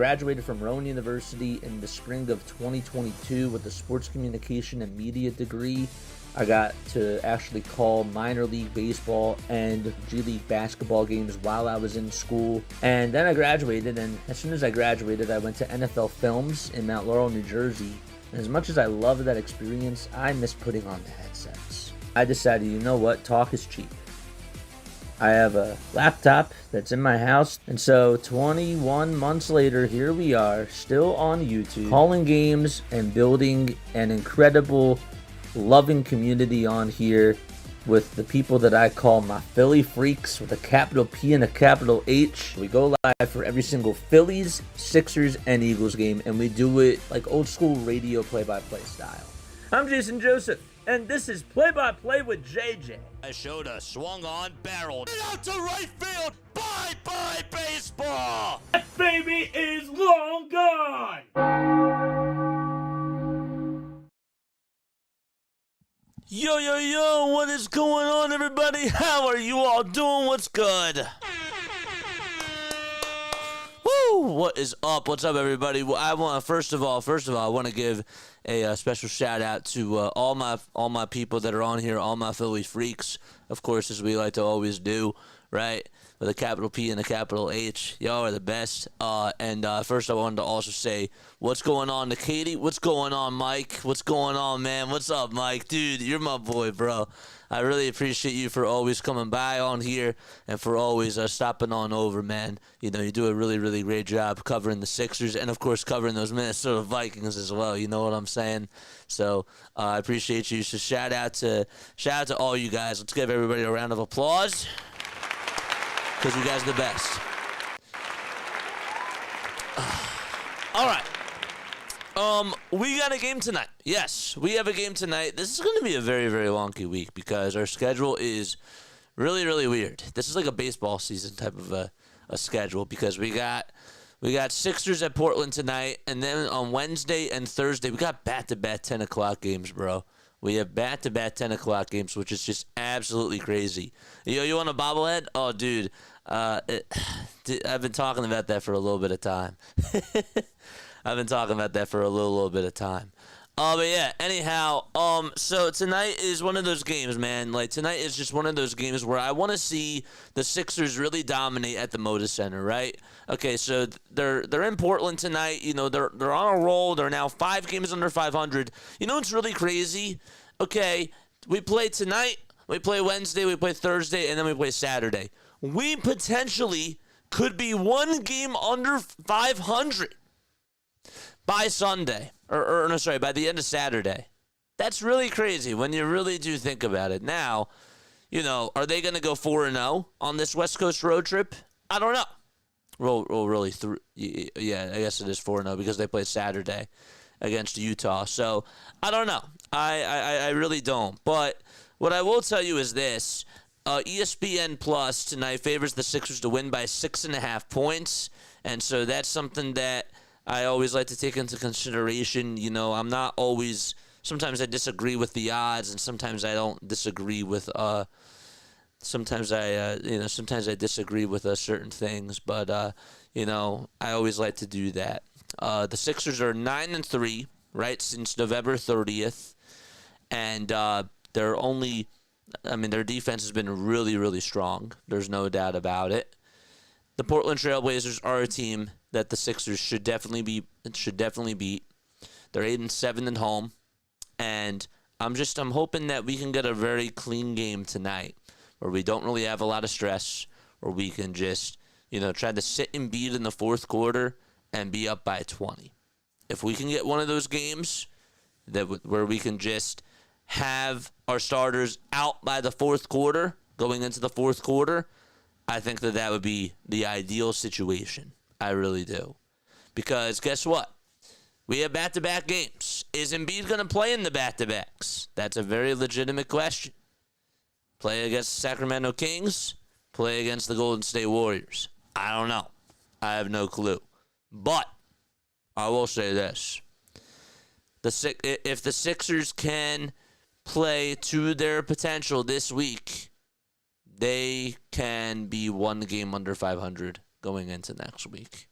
graduated from Rowan University in the spring of 2022 with a sports communication and media degree. I got to actually call minor league baseball and G League basketball games while I was in school. And then I graduated, and as soon as I graduated, I went to NFL Films in Mount Laurel, New Jersey. And as much as I loved that experience, I miss putting on the headsets. I decided, you know what, talk is cheap. I have a laptop that's in my house, and so 21 months later, here we are, still on YouTube, calling games and building an incredible, loving community on here with the people that I call my Philly freaks, with a capital P and a capital H. We go live for every single Phillies, Sixers, and Eagles game, and we do it like old school radio play-by-play style. I'm Jason Joseph, and this is Play-by-Play with JJ. I showed a swung on, barreled it out to right field. Bye-bye baseball. That baby is long gone. Yo, yo, yo, what is going on, everybody? How are you all doing? What's good? Woo! What is up? What's up, everybody? Well, I want to first of all, I want to give a special shout out to all my people that are on here, all my Philly freaks, of course, as we like to always do, right? With a capital P and a capital H. Y'all are the best. And first I wanted to also say, what's going on to Katie? What's going on, Mike? What's going on, man? What's up, Mike? Dude, you're my boy, bro. I really appreciate you for always coming by on here and for always stopping on over, man. You know, you do a really, really great job covering the Sixers and, of course, covering those Minnesota Vikings as well. You know what I'm saying? So I appreciate you. So shout out to all you guys. Let's give everybody a round of applause, because you guys are the best. All right. We got a game tonight. Yes, we have a game tonight. This is going to be a very, very wonky week because our schedule is really, really weird. This is like a baseball season type of a schedule because we got Sixers at Portland tonight, and then on Wednesday and Thursday, we got back-to-back 10 o'clock games, bro. We have back-to-back 10 o'clock games, which is just absolutely crazy. You want a bobblehead? Oh, dude. I've been talking about that for a little bit of time. But yeah, anyhow, so tonight is one of those games, man. Like, tonight is just one of those games where I want to see the Sixers really dominate at the Moda Center, right? Okay, so they're in Portland tonight. You know, they're on a roll. They're now 5 games under 500. You know what's really crazy? Okay, we play tonight, we play Wednesday, we play Thursday, and then we play Saturday. We potentially could be 1 game under 500 by Sunday, by the end of Saturday. That's really crazy when you really do think about it. Now, you know, are they going to go 4-0 on this West Coast road trip? I don't know. Well, really, yeah, I guess it is 4-0 because they play Saturday against Utah. So, I don't know. I really don't. But what I will tell you is this. ESPN Plus tonight favors the Sixers to win by 6.5 points. And so that's something that I always like to take into consideration. You know, I'm not always, sometimes I disagree with the odds, and sometimes I don't disagree with, sometimes I disagree with certain things, but, you know, I always like to do that. The Sixers are 9-3, right, since November 30th, and their defense has been really, really strong. There's no doubt about it. The Portland Trailblazers are a team that the Sixers should definitely beat. They're 8-7 at home, and I'm hoping that we can get a very clean game tonight, where we don't really have a lot of stress, where we can just, you know, try to sit Embiid in the fourth quarter and be up by 20. If we can get one of those games where we can just have our starters out by the fourth quarter, going into the fourth quarter, I think that would be the ideal situation. I really do. Because guess what? We have back-to-back games. Is Embiid going to play in the back-to-backs? That's a very legitimate question. Play against the Sacramento Kings? Play against the Golden State Warriors? I don't know. I have no clue. But I will say this. If the Sixers can play to their potential this week, they can be 1 game under 500 going into next week.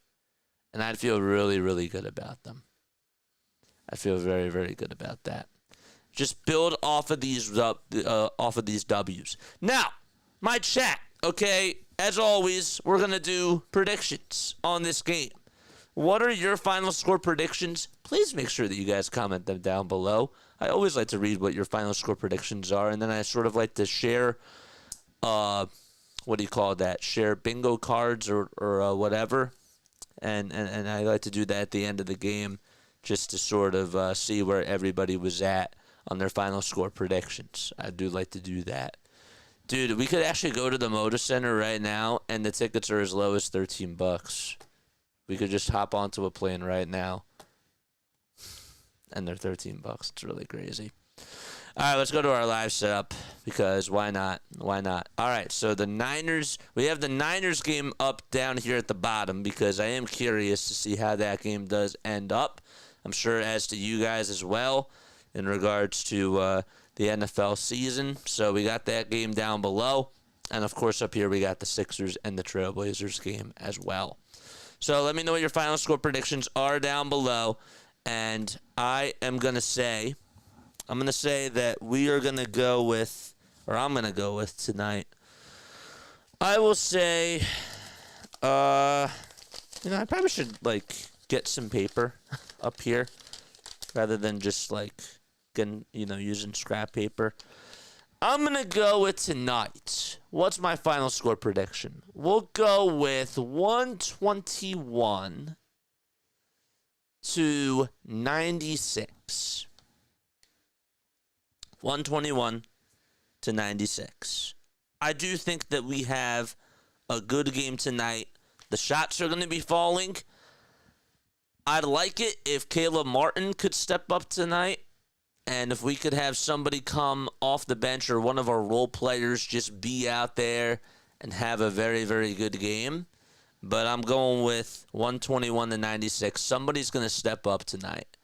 And I'd feel really, really good about them. I feel very, very good about that. Just build off of these W's. Now, my chat, okay? As always, we're going to do predictions on this game. What are your final score predictions? Please make sure that you guys comment them down below. I always like to read what your final score predictions are, and then I sort of like to share, what do you call that? Share bingo cards or whatever. And I like to do that at the end of the game just to sort of see where everybody was at on their final score predictions. I do like to do that. Dude, we could actually go to the Moda Center right now, and the tickets are as low as $13. We could just hop onto a plane right now, and they're $13. It's really crazy. All right, let's go to our live setup because why not? Why not? All right, so the Niners, we have the Niners game up down here at the bottom because I am curious to see how that game does end up. I'm sure as to you guys as well in regards to the NFL season. So we got that game down below. And, of course, up here we got the Sixers and the Trailblazers game as well. So let me know what your final score predictions are down below. And I'm going to say that we are going to go with, or I'm going to go with tonight. I will say, I probably should, get some paper up here rather than just, using scrap paper. I'm going to go with tonight. What's my final score prediction? We'll go with 121 to 96. 121 to 96. I do think that we have a good game tonight. The shots are going to be falling. I'd like it if Caleb Martin could step up tonight. And if we could have somebody come off the bench or one of our role players just be out there and have a very, very good game. But I'm going with 121 to 96. Somebody's going to step up tonight.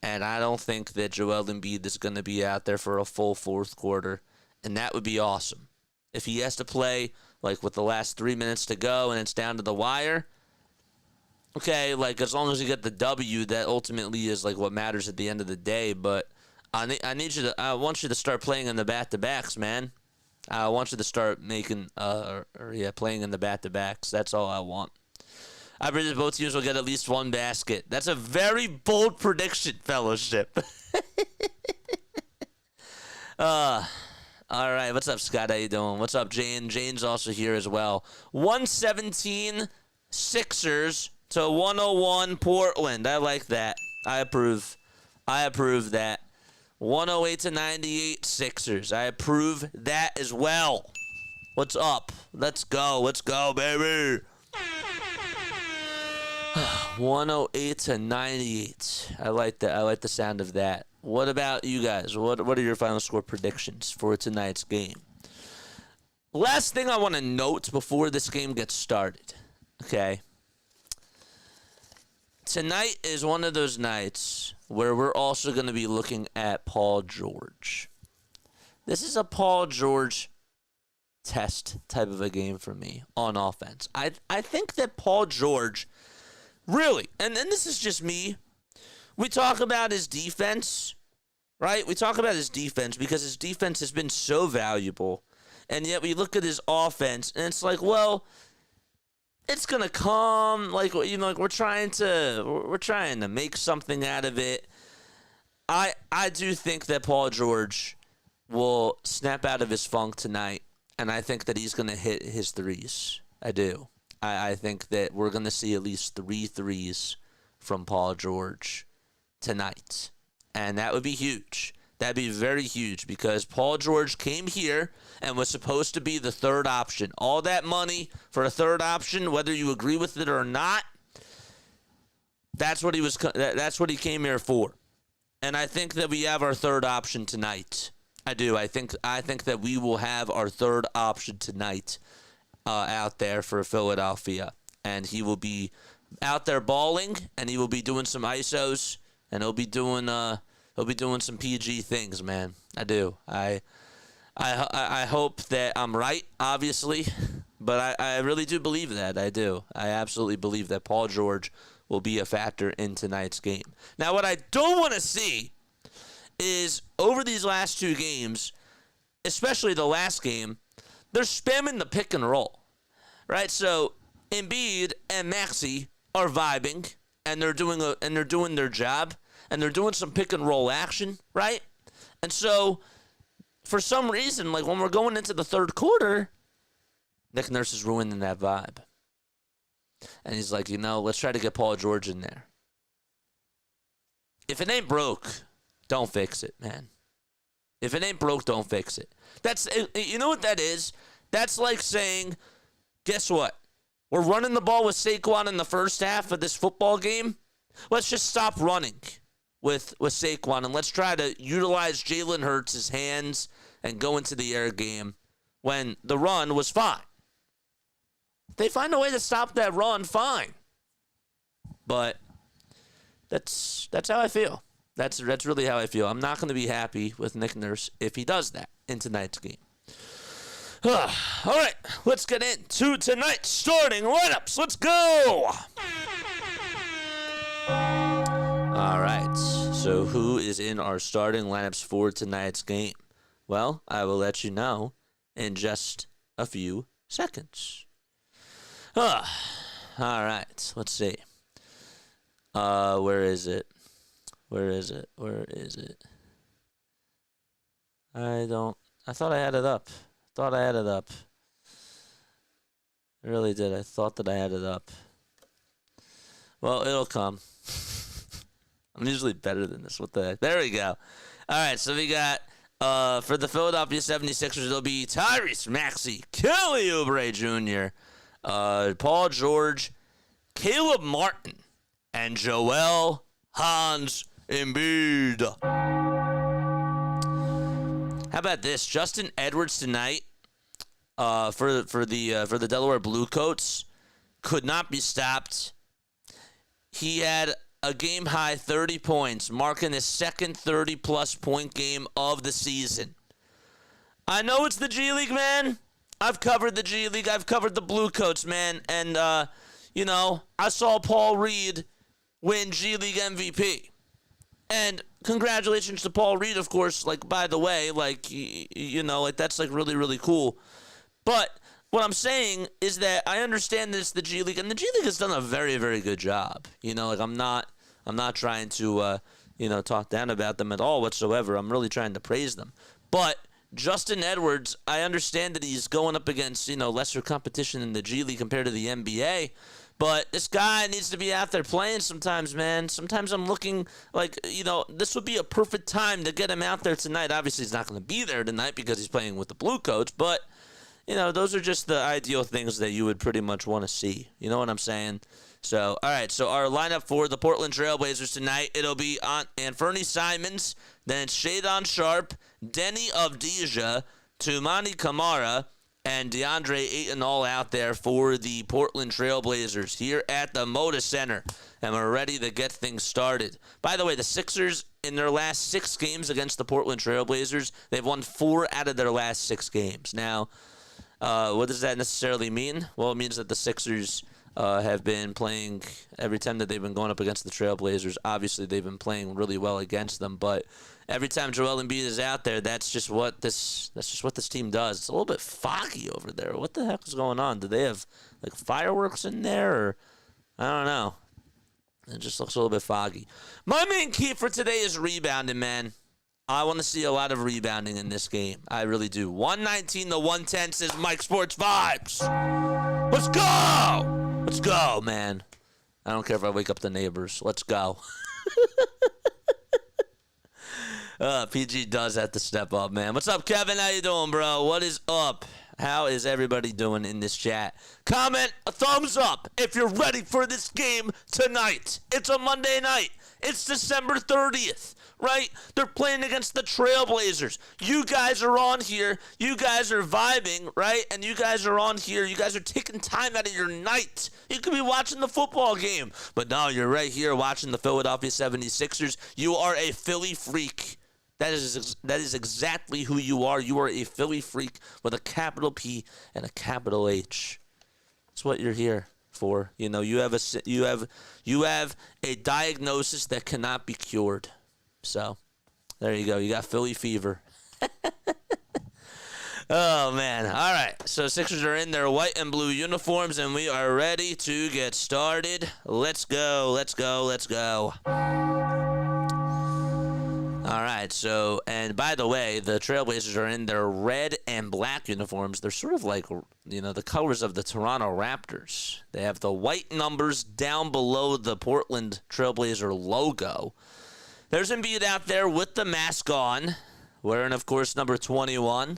And I don't think that Joel Embiid is going to be out there for a full fourth quarter. And that would be awesome. If he has to play, with the last 3 minutes to go and it's down to the wire, okay, as long as you get the W, that ultimately is, what matters at the end of the day. But I want you to start playing in the back-to-backs, man. I want you to start making, playing in the back-to-backs. That's all I want. I predict both teams will get at least one basket. That's a very bold prediction, fellowship. All right, what's up, Scott? How you doing? What's up, Jane? Jane's also here as well. 117 Sixers to 101 Portland. I like that. I approve that. 108 to 98 Sixers. I approve that as well. What's up? Let's go. Let's go, baby. 108 to 98. I like that. I like the sound of that. What about you guys? What are your final score predictions for tonight's game? Last thing I want to note before this game gets started. Okay. Tonight is one of those nights where we're also going to be looking at Paul George. This is a Paul George test type of a game for me on offense. I think that Paul George really, and this is just me, we talk about his defense, right? We talk about his defense because his defense has been so valuable. And yet we look at his offense and it's well, it's gonna come, we're trying to make something out of it. I do think that Paul George will snap out of his funk tonight, and I think that he's gonna hit his threes. I do. I think that we're gonna see at least 3 threes from Paul George tonight, and that would be huge. That'd be very huge because Paul George came here and was supposed to be the third option. All that money for a third option, whether you agree with it or not, that's what he came here for. And I think that we have our third option tonight. I do. I think that we will have our third option tonight out there for Philadelphia, and he will be out there balling, and he will be doing some ISOs, and he'll be doing some PG things, man. I do. I hope that I'm right, obviously, but I really do believe that. I do. I absolutely believe that Paul George will be a factor in tonight's game. Now, what I don't want to see is over these last two games, especially the last game, they're spamming the pick and roll, right? So Embiid and Maxey are vibing, and they're doing their job, and they're doing some pick and roll action, right? And so, for some reason, like when we're going into the third quarter, Nick Nurse is ruining that vibe. And he's like, let's try to get Paul George in there. If it ain't broke, don't fix it, man. If it ain't broke, don't fix it. You know what that is? That's like saying, guess what? We're running the ball with Saquon in the first half of this football game. Let's just stop running with Saquon, and let's try to utilize Jalen Hurts' hands and go into the air game when the run was fine. If they find a way to stop that run, fine. But that's how I feel. That's really how I feel. I'm not going to be happy with Nick Nurse if he does that in tonight's game. All right, let's get into tonight's starting lineups. Let's go! All right, so who is in our starting lineups for tonight's game? Well, I will let you know in just a few seconds. All right, let's see. Where is it? I thought I had it up. I really did. I thought that I had it up. Well, it'll come. I'm usually better than this. What the heck? There we go. All right, so we got, for the Philadelphia 76ers, it'll be Tyrese Maxey, Kelly Oubre Jr., Paul George, Caleb Martin, and Joel Embiid. How about this? Justin Edwards tonight for the Delaware Bluecoats could not be stopped. He had a game-high 30 points, marking his second 30-plus point game of the season. I know it's the G League, man. I've covered the G League. I've covered the Bluecoats, man. And, I saw Paul Reed win G League MVP. And congratulations to Paul Reed, of course, by the way, that's, really, really cool. But what I'm saying is that I understand that it's the G League, and the G League has done a very, very good job. I'm not trying to, talk down about them at all whatsoever. I'm really trying to praise them. But Justin Edwards, I understand that he's going up against, lesser competition in the G League compared to the NBA. But this guy needs to be out there playing sometimes, man. Sometimes I'm looking this would be a perfect time to get him out there tonight. Obviously, he's not going to be there tonight because he's playing with the Bluecoats. But, those are just the ideal things that you would pretty much want to see. You know what I'm saying? So, all right. So, our lineup for the Portland Trailblazers tonight, it'll be Anfernee Simons, then it's Shadon Sharpe, Denny Avdija, Toumani Camara, and Deandre Ayton all out there for the Portland Trailblazers here at the Moda Center. And we're ready to get things started. By the way, the Sixers, in their last 6 games against the Portland Trailblazers, they've won 4 out of their last 6 games. Now, what does that necessarily mean? Well, it means that the Sixers have been playing every time that they've been going up against the Trailblazers. Obviously, they've been playing really well against them, but every time Joel Embiid is out there, that's just what this team does. It's a little bit foggy over there. What the heck is going on? Do they have fireworks in there, or I don't know. It just looks a little bit foggy. My main key for today is rebounding, man. I want to see a lot of rebounding in this game. I really do. 119 to 110 says Mike Sports Vibes. Let's go! Let's go, man. I don't care if I wake up the neighbors. Let's go. PG does have to step up, man. What's up, Kevin? How you doing, bro? What is up? How is everybody doing in this chat? Comment a thumbs up if you're ready for this game tonight. It's a Monday night. It's December 30th, right? They're playing against the Trailblazers. You guys are on here. You guys are vibing, right? And you guys are on here. You guys are taking time out of your night. You could be watching the football game. But no, you're right here watching the Philadelphia 76ers. You are a Philly freak. That is exactly who you are. You are a Philly freak with a capital P and a capital H. That's what you're here. for. You have a diagnosis that cannot be cured. So there you go. You got Philly fever. Oh, man. All right. So Sixers are in their white and blue uniforms, and we are ready to get started. Let's go. Let's go. Let's go. All right. So, and by the way, the Trailblazers are in their red and black uniforms. They're sort of like, the colors of the Toronto Raptors. They have the white numbers down below the Portland Trailblazer logo. There's Embiid out there with the mask on, wearing, of course, number 21.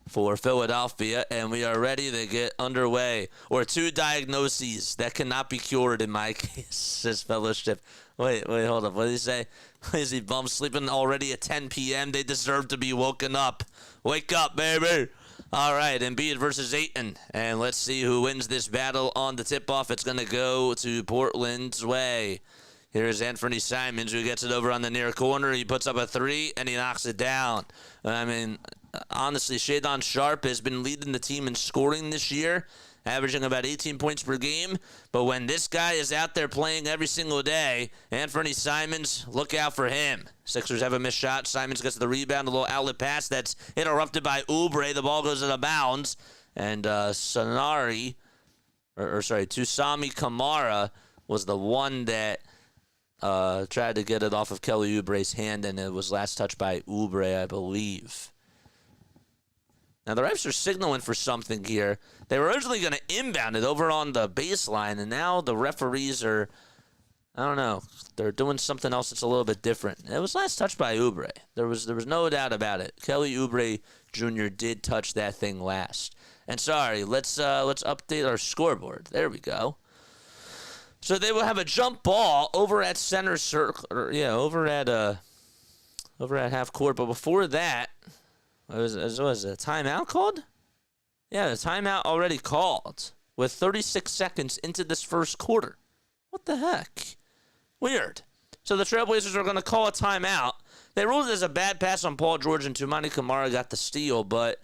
For Philadelphia, and we are ready to get underway. Or two diagnoses that cannot be cured in my case, says Fellowship. Wait, hold up. What did he say? Is he bum sleeping already at 10 p.m.? They deserve to be woken up. Wake up, baby. All right, Embiid versus Ayton. And let's see who wins this battle on the tip-off. It's going to go to Portland's way. Here's Anthony Simons, who gets it over on the near corner. He puts up a three, and he knocks it down. I mean, honestly, Shadon Sharp has been leading the team in scoring this year, averaging about 18 points per game. But when this guy is out there playing every single day, Anthony Simons, look out for him. Sixers have a missed shot. Simons gets the rebound, a little outlet pass that's interrupted by Oubre. The ball goes out of bounds. And Tusami Kamara was the one that tried to get it off of Kelly Oubre's hand, and it was last touched by Oubre, I believe. Now, the refs are signaling for something here. They were originally going to inbound it over on the baseline, and now the referees are, I don't know, they're doing something else that's a little bit different. It was last touched by Oubre. There was no doubt about it. Kelly Oubre Jr. did touch that thing last. And sorry, let's update our scoreboard. There we go. So they will have a jump ball over at center circle, over at half court. But before that, was a timeout called? Yeah, the timeout already called with 36 seconds into this first quarter. What the heck? Weird. So the Trailblazers are going to call a timeout. They ruled it as a bad pass on Paul George, and Tumani Kamara got the steal, but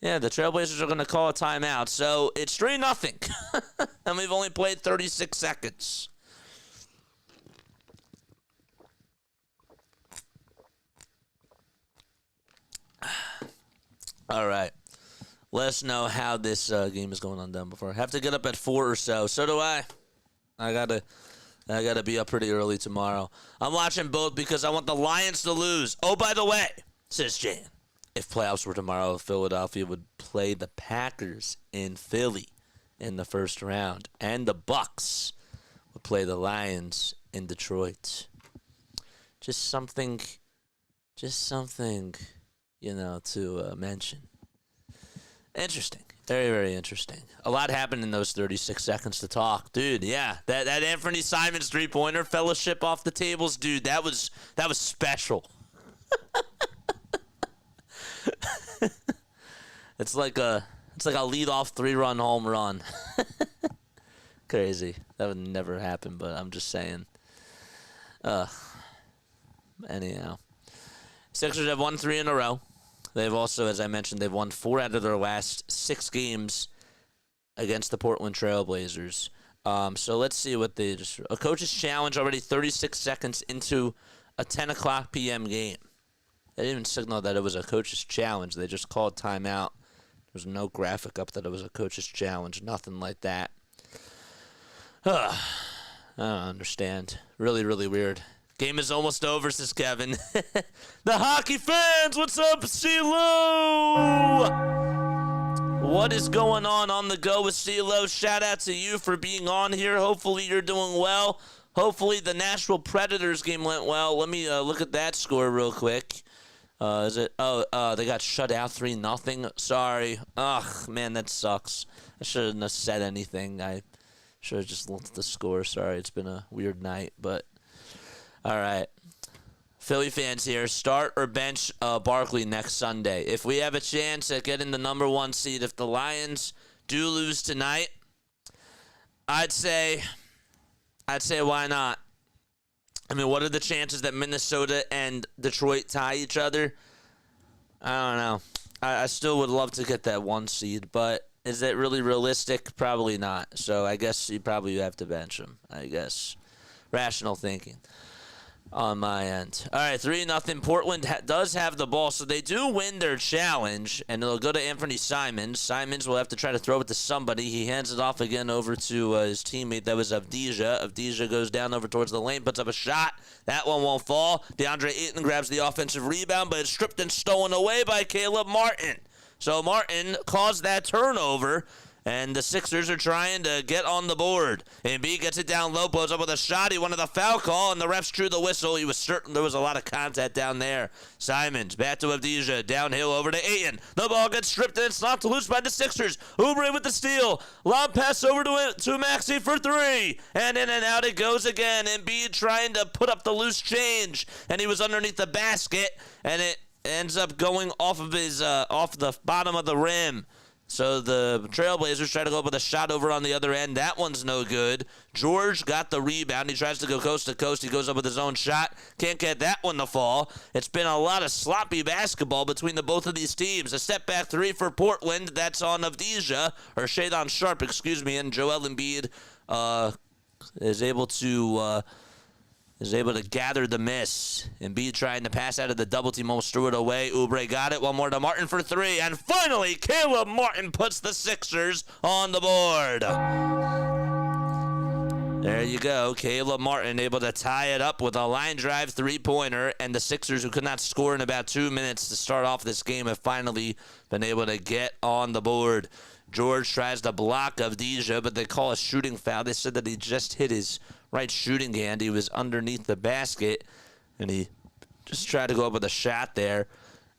yeah, the Trailblazers are going to call a timeout. So it's 3-0. And we've only played 36 seconds. All right. Let us know how this game is going on down before. I have to get up at 4 or so. So do I. I gotta be up pretty early tomorrow. I'm watching both because I want the Lions to lose. Oh, by the way, says Jan, if playoffs were tomorrow, Philadelphia would play the Packers in Philly in the first round, and the Bucks would play the Lions in Detroit. Just something, to mention. Interesting. Very, very interesting. A lot happened in those 36 seconds to talk. Dude, yeah. That Anthony Simons three-pointer fellowship off the tables, dude, that was special. It's like a lead-off 3-run home run. Crazy. That would never happen, but I'm just saying. Anyhow. Sixers have won 3 in a row. They've also, as I mentioned, they've won 4 out of their last 6 games against the Portland Trailblazers. So let's see what a coach's challenge already 36 seconds into a 10 o'clock p.m. game. They didn't even signal that it was a coach's challenge. They just called timeout. There was no graphic up that it was a coach's challenge. Nothing like that. I don't understand. Really, really weird. Game is almost over, says Kevin. The hockey fans, what's up, CeeLo? What is going on the go with CeeLo? Shout out to you for being on here. Hopefully you're doing well. Hopefully the Nashville Predators game went well. Let me look at that score real quick. They got shut out 3-0. Sorry. Ugh, man, that sucks. I shouldn't have said anything. I should have just looked at the score. Sorry, it's been a weird night, but all right. Philly fans here, start or bench Barkley next Sunday. If we have a chance at getting the number 1 seed, if the Lions do lose tonight, I'd say why not? I mean, what are the chances that Minnesota and Detroit tie each other? I don't know. I still would love to get that 1 seed, but Is that really realistic? Probably not. So I guess you probably have to bench him, I guess. Rational thinking on my end. All right, 3-0. Portland does have the ball, so they do win their challenge, and it'll go to Anthony Simons. Simons will have to try to throw it to somebody. He hands it off again over to his teammate. That was Avdija. Avdija goes down over towards the lane, puts up a shot. That one won't fall. Deandre Ayton grabs the offensive rebound, but it's stripped and stolen away by Caleb Martin. So Martin caused that turnover, and the Sixers are trying to get on the board. Embiid gets it down low, blows up with a shot. He wanted the foul call, and the refs drew the whistle. He was certain there was a lot of contact down there. Simons back to Avdija, downhill over to Ayton. The ball gets stripped, and it's knocked loose by the Sixers. Oubre with the steal. Lob pass over to Maxey for three. And in and out it goes again. Embiid trying to put up the loose change, and he was underneath the basket, and it ends up going off of his off the bottom of the rim. So the Trailblazers try to go up with a shot over on the other end. That one's no good. George got the rebound. He tries to go coast to coast. He goes up with his own shot. Can't get that one to fall. It's been a lot of sloppy basketball between the both of these teams. A step back three for Portland. That's on Avdija, or Shadon Sharp, excuse me. And Joel Embiid is able to gather the miss. Embiid trying to pass out of the double team, almost threw it away. Oubre got it. One more to Martin for three. And finally, Caleb Martin puts the Sixers on the board. There you go. Caleb Martin able to tie it up with a line drive three-pointer. And the Sixers, who could not score in about 2 minutes to start off this game, have finally been able to get on the board. George tries to block Avdija, but they call a shooting foul. They said that he just hit his right shooting hand. He was underneath the basket, and he just tried to go up with a shot there.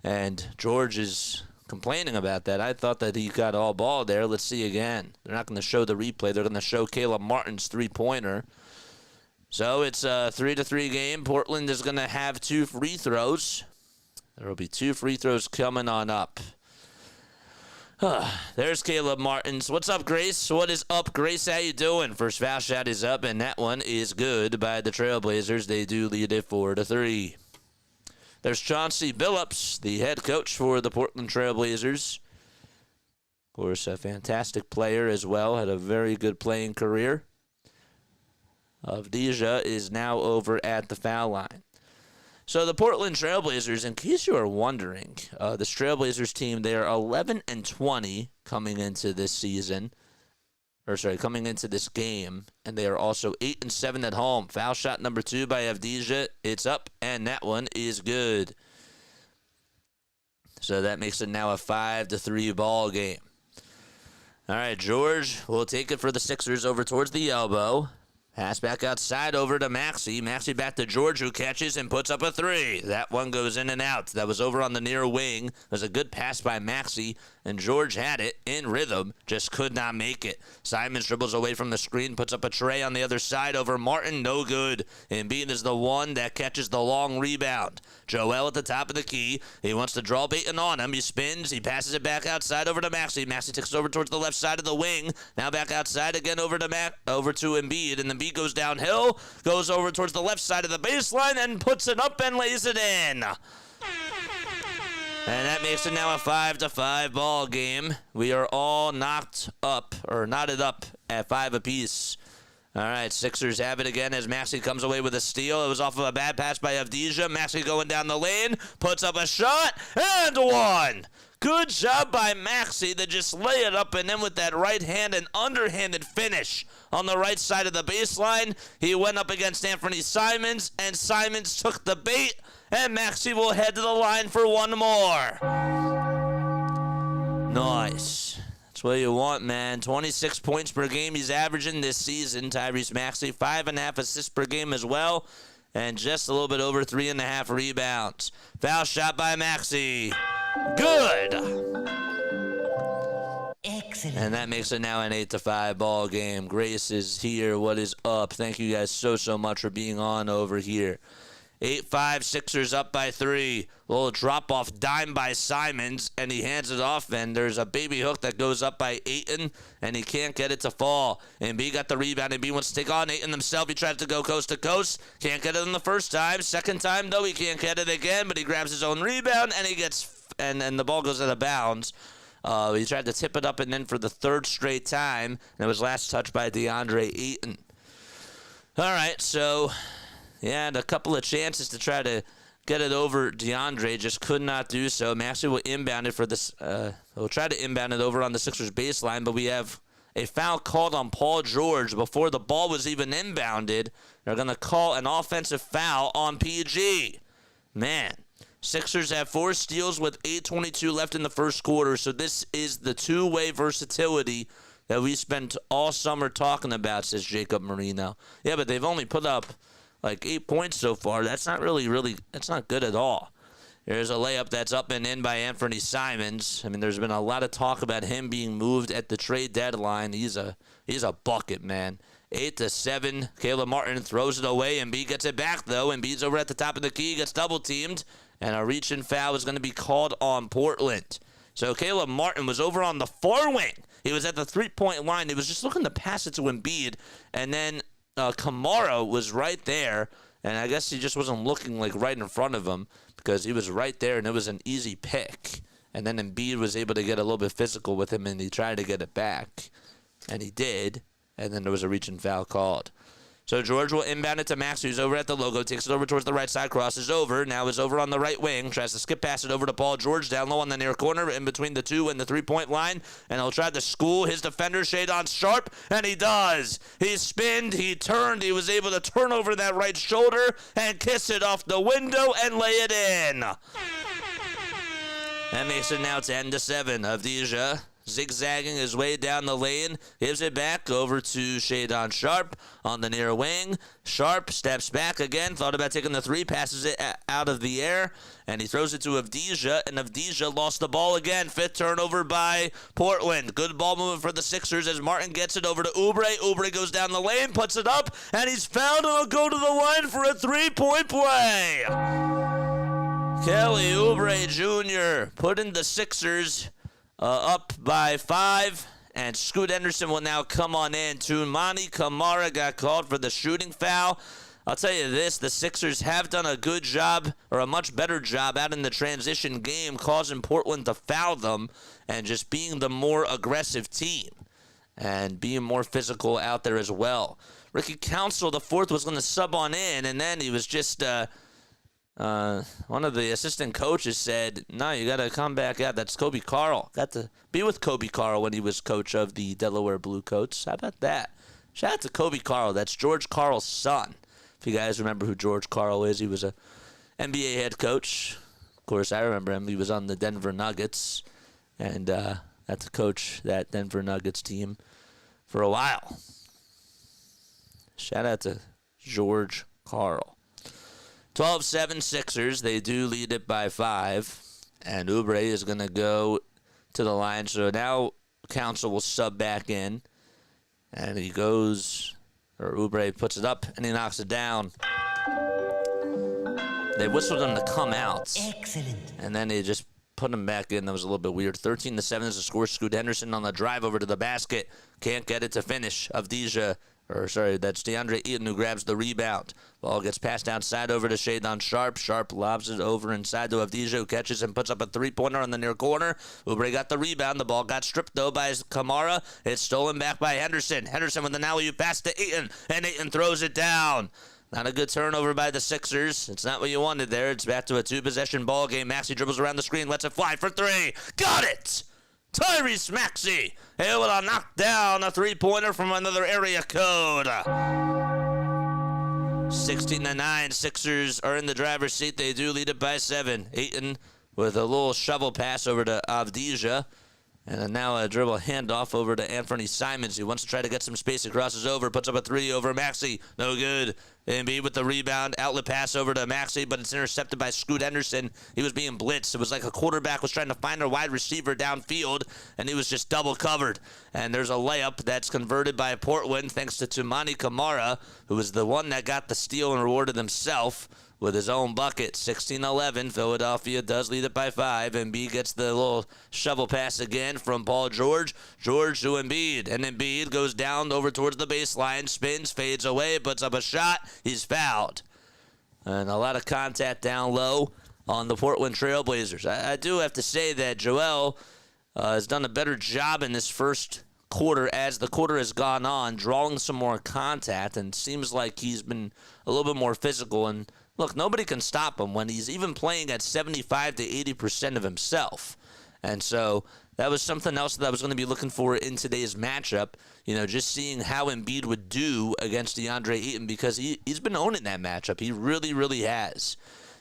And George is complaining about that. I thought that he got all ball there. Let's see again. They're not going to show the replay. They're going to show Caleb Martin's three-pointer. So it's a 3-3 game. Portland is going to have 2 free throws. There will be 2 free throws coming on up. There's Caleb Martins. What's up, Grace? What is up, Grace? How you doing? First foul shot is up, and that one is good by the Trailblazers. They do lead it 4-3. There's Chauncey Billups, the head coach for the Portland Trailblazers. Of course, a fantastic player as well. Had a very good playing career. Avdija is now over at the foul line. So the Portland Trailblazers, in case you are wondering, this Trailblazers team, they are 11-20 coming into this season, coming into this game, and they are also 8-7 at home. Foul shot number 2 by Avdija. It's up, and that one is good. So that makes it now a 5-3 ball game. All right, George will take it for the Sixers over towards the elbow. Pass back outside over to Maxey. Maxey back to George, who catches and puts up a 3. That one goes in and out. That was over on the near wing. It was a good pass by Maxey, and George had it in rhythm, just could not make it. Simons dribbles away from the screen, puts up a tray on the other side over Martin. No good. Embiid is the one that catches the long rebound. Joel at the top of the key. He wants to draw Ayton on him. He spins. He passes it back outside over to Maxey. Maxey takes it over towards the left side of the wing. Now back outside again over to Embiid, and Embiid goes downhill, goes over towards the left side of the baseline, and puts it up and lays it in. And that makes it now a 5-5 ball game. We are all knotted up at 5 apiece. All right, Sixers have it again as Maxey comes away with a steal. It was off of a bad pass by Avdija. Maxey going down the lane, puts up a shot, and one. Good job by Maxey to just lay it up and in with that right hand and underhanded finish on the right side of the baseline. He went up against Anthony Simons, and Simons took the bait, and Maxey will head to the line for one more. Nice. That's what you want, man. 26 points per game he's averaging this season, Tyrese Maxey. 5.5 assists per game as well, and just a little bit over 3.5 rebounds. Foul shot by Maxey. Good. Excellent. And that makes it now an 8-5 ball game. Grace is here. What is up? Thank you guys so much for being on over here. 8-5, Sixers up by 3. Little drop-off dime by Simons, and he hands it off, and there's a baby hook that goes up by Ayton, and he can't get it to fall. Embiid got the rebound. Embiid wants to take on Ayton himself. He tries to go coast to coast. Can't get it on the first time. Second time, though, he can't get it again, but he grabs his own rebound, and he gets, and the ball goes out of bounds. He tried to tip it up and then for the third straight time, and it was last touched by Deandre Ayton. All right, so he had a couple of chances to try to get it over DeAndre, just could not do so. Maxey will inbound it for this. He'll try to inbound it over on the Sixers baseline, but we have a foul called on Paul George before the ball was even inbounded. They're going to call an offensive foul on PG. Man, Sixers have 4 steals with 8:22 left in the first quarter, so this is the two-way versatility that we spent all summer talking about, says Jacob Marino. Yeah, but they've only put up like 8 points so far. That's not really, that's not good at all. There's a layup that's up and in by Anthony Simons. I mean, there's been a lot of talk about him being moved at the trade deadline. He's a bucket, man. 8-7. Caleb Martin throws it away. Embiid gets it back, though. Embiid's over at the top of the key, gets double-teamed, and a reach-in foul is going to be called on Portland. So Caleb Martin was over on the far wing. He was at the three-point line. He was just looking to pass it to Embiid, and then Kamara was right there, and I guess he just wasn't looking like right in front of him because he was right there, and it was an easy pick. And then Embiid was able to get a little bit physical with him, and he tried to get it back, and he did. And then there was a reach and foul called. So George will inbound it to Max, who's over at the logo, takes it over towards the right side, crosses over, now is over on the right wing, tries to skip pass it over to Paul George, down low on the near corner, in between the 2 and the 3-point line, and he'll try to school his defender, Shadon Sharpe, and he does. He spinned, he turned, he was able to turn over that right shoulder and kiss it off the window and lay it in. That makes it now 10-7. Avdija zigzagging his way down the lane, gives it back over to Shadon Sharpe on the near wing. Sharpe steps back again, thought about taking the 3, passes it out of the air, and he throws it to Avdija, and Avdija lost the ball again. 5th turnover by Portland. Good ball movement for the Sixers as Martin gets it over to Oubre. Oubre goes down the lane, puts it up, and he's fouled, and he'll go to the line for a 3-point play. Kelly Oubre Jr. putting the Sixers up by 5, and Scoot Henderson will now come on in. Toumani Camara got called for the shooting foul. I'll tell you this, the Sixers have done a good job, or a much better job out in the transition game, causing Portland to foul them and just being the more aggressive team and being more physical out there as well. Ricky Council, the 4th, was going to sub on in, and then he was just one of the assistant coaches said, no, you got to come back out. That's Kobe Carl. Got to be with Kobe Carl when he was coach of the Delaware Bluecoats. How about that? Shout out to Kobe Carl. That's George Carl's son. If you guys remember who George Carl is, he was a NBA head coach. Of course, I remember him. He was on the Denver Nuggets, and got to coach that Denver Nuggets team for a while. Shout out to George Carl. 12-7 Sixers. They do lead it by 5. And Oubre is going to go to the line. So now Council will sub back in. And he goes, or Oubre puts it up, and he knocks it down. They whistled him to come out. Excellent. And then they just put him back in. That was a little bit weird. 13-7 is the score. Scoot Henderson on the drive over to the basket. Can't get it to finish. That's Deandre Ayton who grabs the rebound. Ball gets passed outside over to Shadon Sharpe. Sharpe lobs it over inside to Avdija, who catches and puts up a 3-pointer on the near corner. Oubre got the rebound. The ball got stripped, though, by Kamara. It's stolen back by Henderson. Henderson with the alley-oop pass to Ayton, and Ayton throws it down. Not a good turnover by the Sixers. It's not what you wanted there. It's back to a 2-possession ball game. Maxey dribbles around the screen, lets it fly for 3. Got it! Tyrese Maxey able to knock down a 3-pointer from another area code. 16-9. Sixers are in the driver's seat. They do lead it by 7. Ayton with a little shovel pass over to Avdija. And now a dribble handoff over to Anthony Simons. He wants to try to get some space. He crosses over, puts up a 3 over Maxey. No good. Embiid with the rebound. Outlet pass over to Maxey, but it's intercepted by Scoot Henderson. He was being blitzed. It was like a quarterback was trying to find a wide receiver downfield, and he was just double covered. And there's a layup that's converted by Portland thanks to Toumani Camara, who was the one that got the steal and rewarded himself with his own bucket. 16-11. Philadelphia does lead it by 5. Embiid gets the little shovel pass again from Paul George. George to Embiid. And Embiid goes down over towards the baseline, spins, fades away, puts up a shot. He's fouled. And a lot of contact down low on the Portland Trailblazers. I do have to say that Joel has done a better job in this first quarter as the quarter has gone on, drawing some more contact, and seems like he's been a little bit more physical. And look, nobody can stop him when he's even playing at 75 to 80% of himself. And so that was something else that I was going to be looking for in today's matchup. You know, just seeing how Embiid would do against Deandre Ayton, because he's been owning that matchup. He really, really has.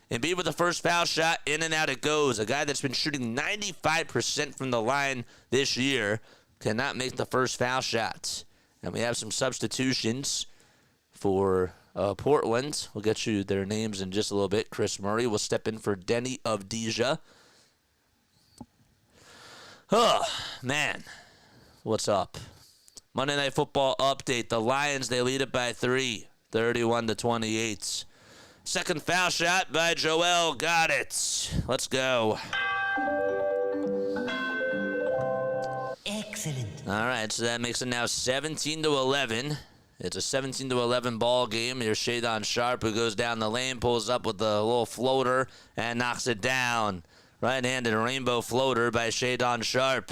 Embiid with the first foul shot, in and out it goes. A guy that's been shooting 95% from the line this year cannot make the first foul shot. And we have some substitutions for Portland. We'll get you their names in just a little bit. Chris Murray will step in for Denny Avdija. Oh, man. What's up? Monday Night Football update. The Lions, they lead it by 3, 31-28. Second foul shot by Joel. Got it. Let's go. Excellent. All right, so that makes it now 17-11. It's a 17-11 ball game. Here's Shadon Sharp, who goes down the lane, pulls up with a little floater, and knocks it down. Right-handed rainbow floater by Shadon Sharp.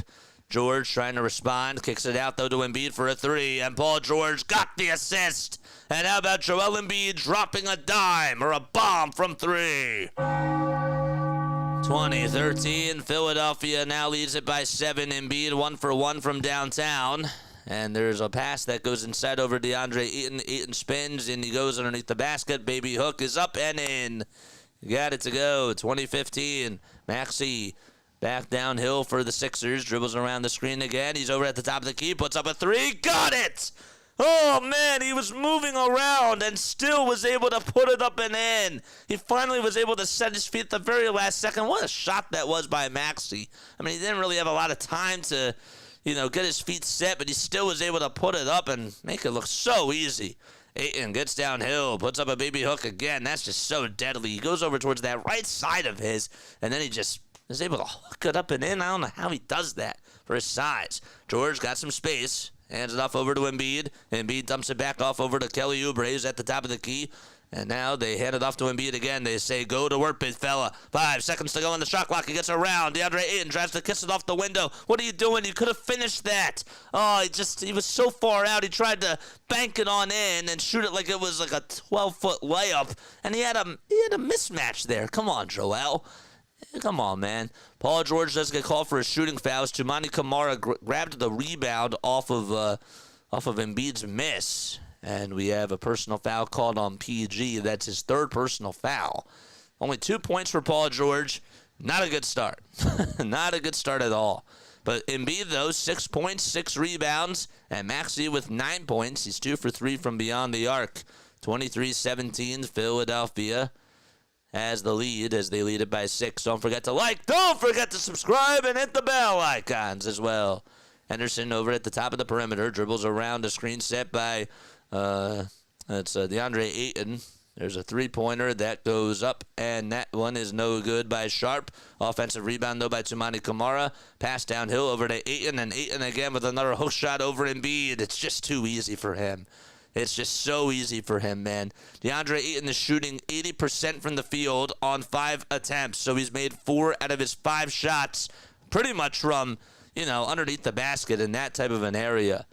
George trying to respond, kicks it out, though, to Embiid for a 3, and Paul George got the assist. And how about Joel Embiid dropping a dime or a bomb from 3? 20-13, Philadelphia now leads it by 7. Embiid 1 for 1 from downtown. And there's a pass that goes inside over Deandre Ayton. Ayton spins, and he goes underneath the basket. Baby hook is up and in. Got it to go. 20-15, Maxey back downhill for the Sixers. Dribbles around the screen again. He's over at the top of the key. Puts up a 3. Got it! Oh, man, he was moving around and still was able to put it up and in. He finally was able to set his feet at the very last second. What a shot that was by Maxey. I mean, he didn't really have a lot of time to, get his feet set, but he still was able to put it up and make it look so easy. Ayton gets downhill, puts up a baby hook again. That's just so deadly. He goes over towards that right side of his, and then he just is able to hook it up and in. I don't know how he does that for his size. George got some space. Hands it off over to Embiid. Embiid dumps it back off over to Kelly Oubre, who's at the top of the key. And now they hand it off to Embiid again. They say, go to work, big fella. 5 seconds to go on the shot clock. He gets around. Deandre Ayton tries to kiss it off the window. What are you doing? You could have finished that. Oh, he was so far out. He tried to bank it on in and shoot it like it was like a 12-foot layup. And he had a mismatch there. Come on, Joel. Come on, man. Paul George does get called for a shooting foul. Toumani Camara grabbed the rebound off of Embiid's miss. And we have a personal foul called on PG. That's his 3rd personal foul. Only 2 points for Paul George. Not a good start. Not a good start at all. But Embiid, though, 6 points, 6 rebounds. And Maxey with 9 points. He's 2 for 3 from beyond the arc. 23-17, Philadelphia has the lead as they lead it by 6. Don't forget to like, don't forget to subscribe, and hit the bell icons as well. Henderson over at the top of the perimeter, dribbles around a screen set by Deandre Ayton. There's a 3-pointer that goes up, and that one is no good by Sharp. Offensive rebound, though, by Toumani Camara. Pass downhill over to Ayton, and Ayton again with another hook shot over Embiid. It's just too easy for him. It's just so easy for him, man. Deandre Ayton is shooting 80% from the field on 5 attempts. So he's made 4 out of his 5 shots pretty much from, underneath the basket in that type of an area.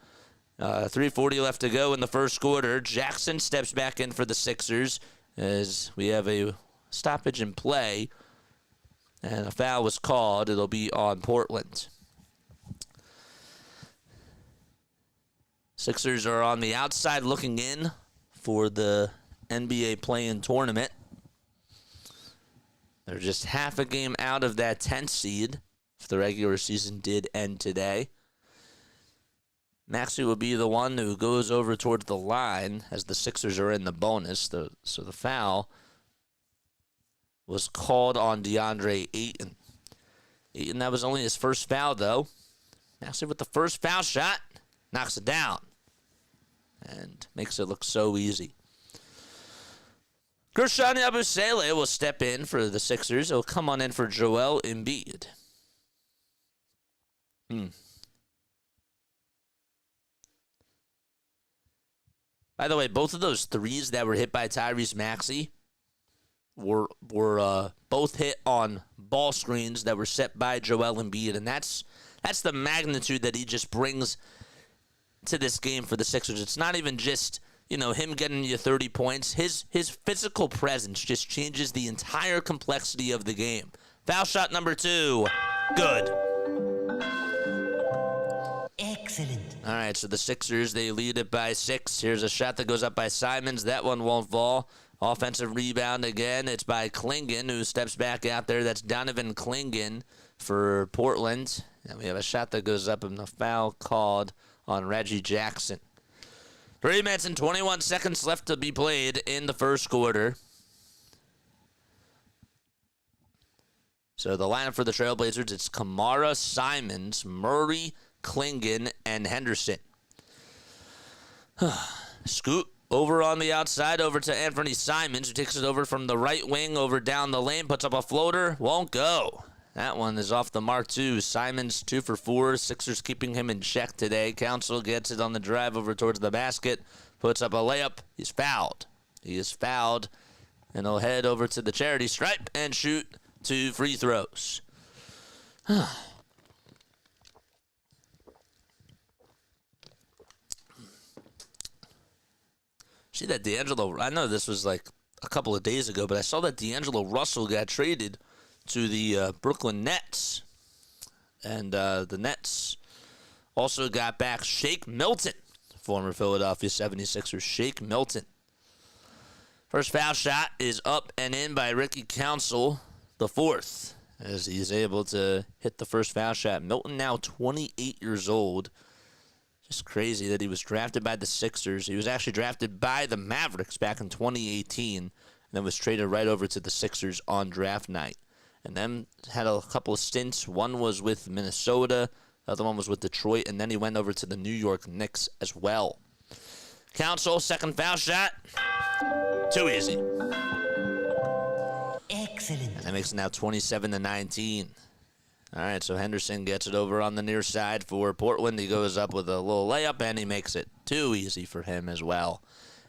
3:40 left to go in the first quarter. Jackson steps back in for the Sixers as we have a stoppage in play. And a foul was called. It'll be on Portland. Sixers are on the outside looking in for the NBA play-in tournament. They're just half a game out of that 10th seed if the regular season did end today. Maxey will be the one who goes over towards the line as the Sixers are in the bonus. So the foul was called on Deandre Ayton. Ayton, that was only his first foul, though. Maxey with the first foul shot, knocks it down and makes it look so easy. Gershon Yabusele will step in for the Sixers. He'll come on in for Joel Embiid. By the way, both of those threes that were hit by Tyrese Maxey, were both hit on ball screens that were set by Joel Embiid, and that's the magnitude that he just brings to this game for the Sixers. It's not even just, him getting you 30 points. His physical presence just changes the entire complexity of the game. Foul shot number 2. Good. Excellent. All right, so the Sixers, they lead it by 6. Here's a shot that goes up by Simons. That one won't fall. Offensive rebound again. It's by Klingon, who steps back out there. That's Donovan Klingon for Portland. And we have a shot that goes up and the foul called on Reggie Jackson. 3 minutes and 21 seconds left to be played in the first quarter. So the lineup for the Trailblazers, it's Kamara, Simons, Murray, Klingon, and Henderson. Scoot over on the outside, over to Anthony Simons, who takes it over from the right wing, over down the lane, puts up a floater, won't go. That one is off the mark, too. Simons 2 for 4. Sixers keeping him in check today. Council gets it on the drive over towards the basket, puts up a layup. He's fouled. He is fouled, and he'll head over to the charity stripe and shoot 2 free throws. See that D'Angelo, I know this was like a couple of days ago, but I saw that D'Angelo Russell got traded to the Brooklyn Nets. And the Nets also got back Shake Milton, former Philadelphia 76ers Shake Milton. First foul shot is up and in by Ricky Council, the 4th, as he's able to hit the first foul shot. Milton now 28 years old. Just crazy that he was drafted by the Sixers. He was actually drafted by the Mavericks back in 2018 and then was traded right over to the Sixers on draft night. And then had a couple of stints. One was with Minnesota, the other one was with Detroit, and then he went over to the New York Knicks as well. Council, second foul shot. Too easy. Excellent. And that makes it now 27-19. All right, so Henderson gets it over on the near side for Portland. He goes up with a little layup, and he makes it too easy for him as well.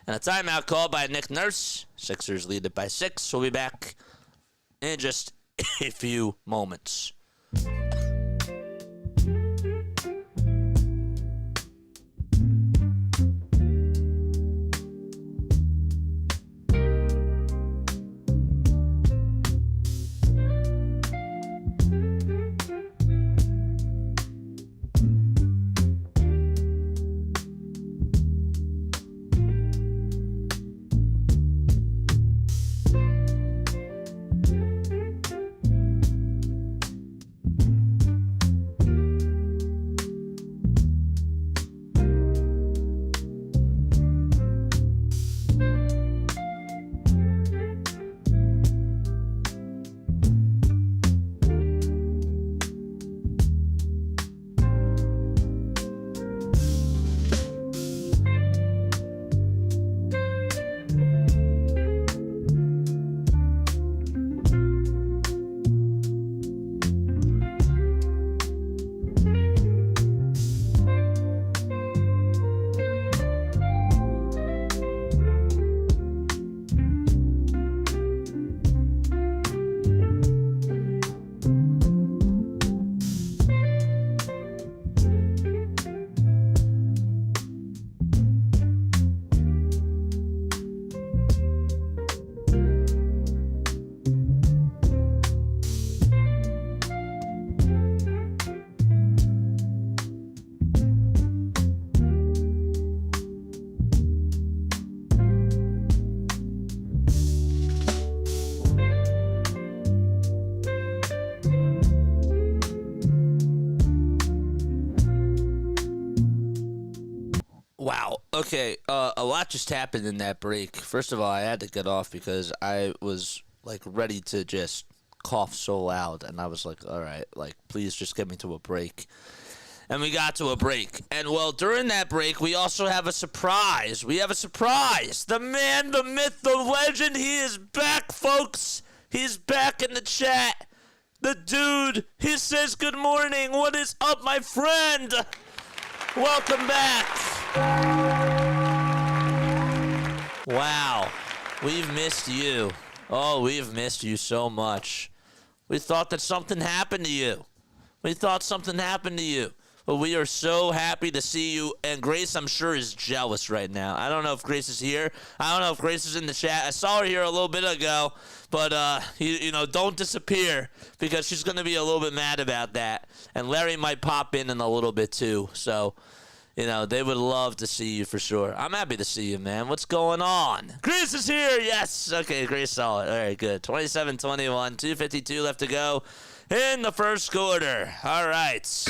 And a timeout called by Nick Nurse. Sixers lead it by 6. We'll be back in just a few moments. Wow. Okay, a lot just happened in that break. First of all, I had to get off because I was, ready to just cough so loud. And I was like, all right, please just get me to a break. And we got to a break. And, well, during that break, we also have a surprise. We have a surprise. The man, the myth, the legend, he is back, folks. He's back in the chat. The dude, he says good morning. What is up, my friend? Welcome back. Wow. We've missed you. Oh, we've missed you so much. We thought that something happened to you. But we are so happy to see you. And Grace, I'm sure, is jealous right now. I don't know if Grace is here. I don't know if Grace is in the chat. I saw her here a little bit ago. But, don't disappear because she's going to be a little bit mad about that. And Larry might pop in a little bit, too. So, they would love to see you for sure. I'm happy to see you, man. What's going on? Grace is here. Yes. Okay, Grace saw it. All right, good. 27-21, 2:52 left to go in the first quarter. All right.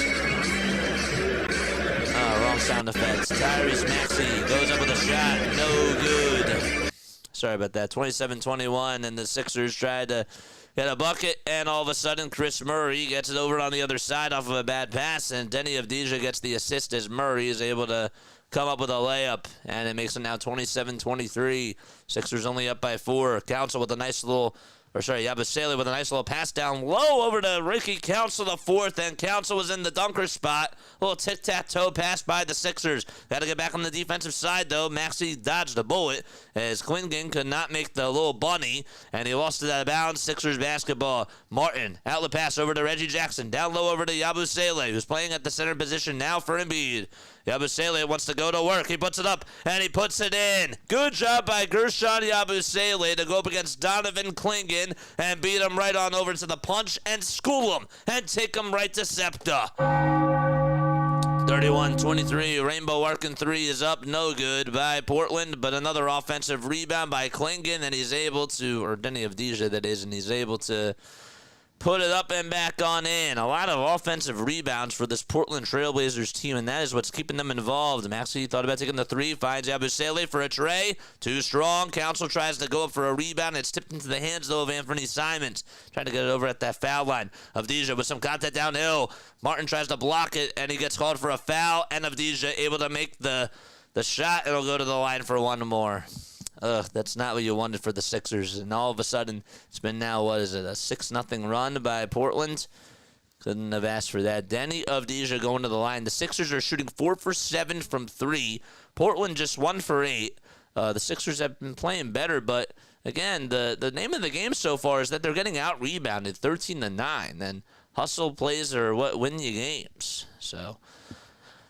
Oh, wrong sound effects. Tyrese Maxey goes up with a shot. No good. Sorry about that. 27-21, and the Sixers tried to get a bucket, and all of a sudden, Chris Murray gets it over on the other side off of a bad pass, and Denny Avdija gets the assist as Murray is able to come up with a layup, and it makes it now 27-23. Sixers only up by 4. Council with a nice little... Yabusele with a nice little pass down low over to Ricky Council the fourth, and Council was in the dunker spot. A little tic-tac-toe pass by the Sixers. Got to get back on the defensive side, though. Maxey dodged a bullet as Klingen could not make the little bunny, and he lost it out of bounds. Sixers basketball. Martin, outlet pass over to Reggie Jackson. Down low over to Yabusele, who's playing at the center position now for Embiid. Yabusele wants to go to work. He puts it up, and he puts it in. Good job by Gershon Yabusele to go up against Donovan Klingen and beat him right on over to the punch and school him and take him right to SEPTA. 31-23, Rainbow Arkin 3 is up, no good by Portland, but another offensive rebound by Klingen, and he's able to, or Denny Avdija that is, and he's able to put it up and back on in. A lot of offensive rebounds for this Portland Trailblazers team, and that is what's keeping them involved. Maxey thought about taking the three, finds Yabusele for a tray. Too strong. Council tries to go up for a rebound. It's tipped into the hands, though, of Anthony Simons. Trying to get it over at that foul line. Avdija with some contact downhill. Martin tries to block it, and he gets called for a foul, and Avdija able to make the shot. It'll go to the line for one more. That's not what you wanted for the Sixers. And all of a sudden, it's been now, a 6-0 run by Portland. Couldn't have asked for that. Denny Avdija going to the line. The Sixers are shooting 4 for 7 from 3. Portland just 1 for 8. The Sixers have been playing better, but again, the name of the game so far is that they're getting out-rebounded 13-9. And hustle plays are what win you games. So,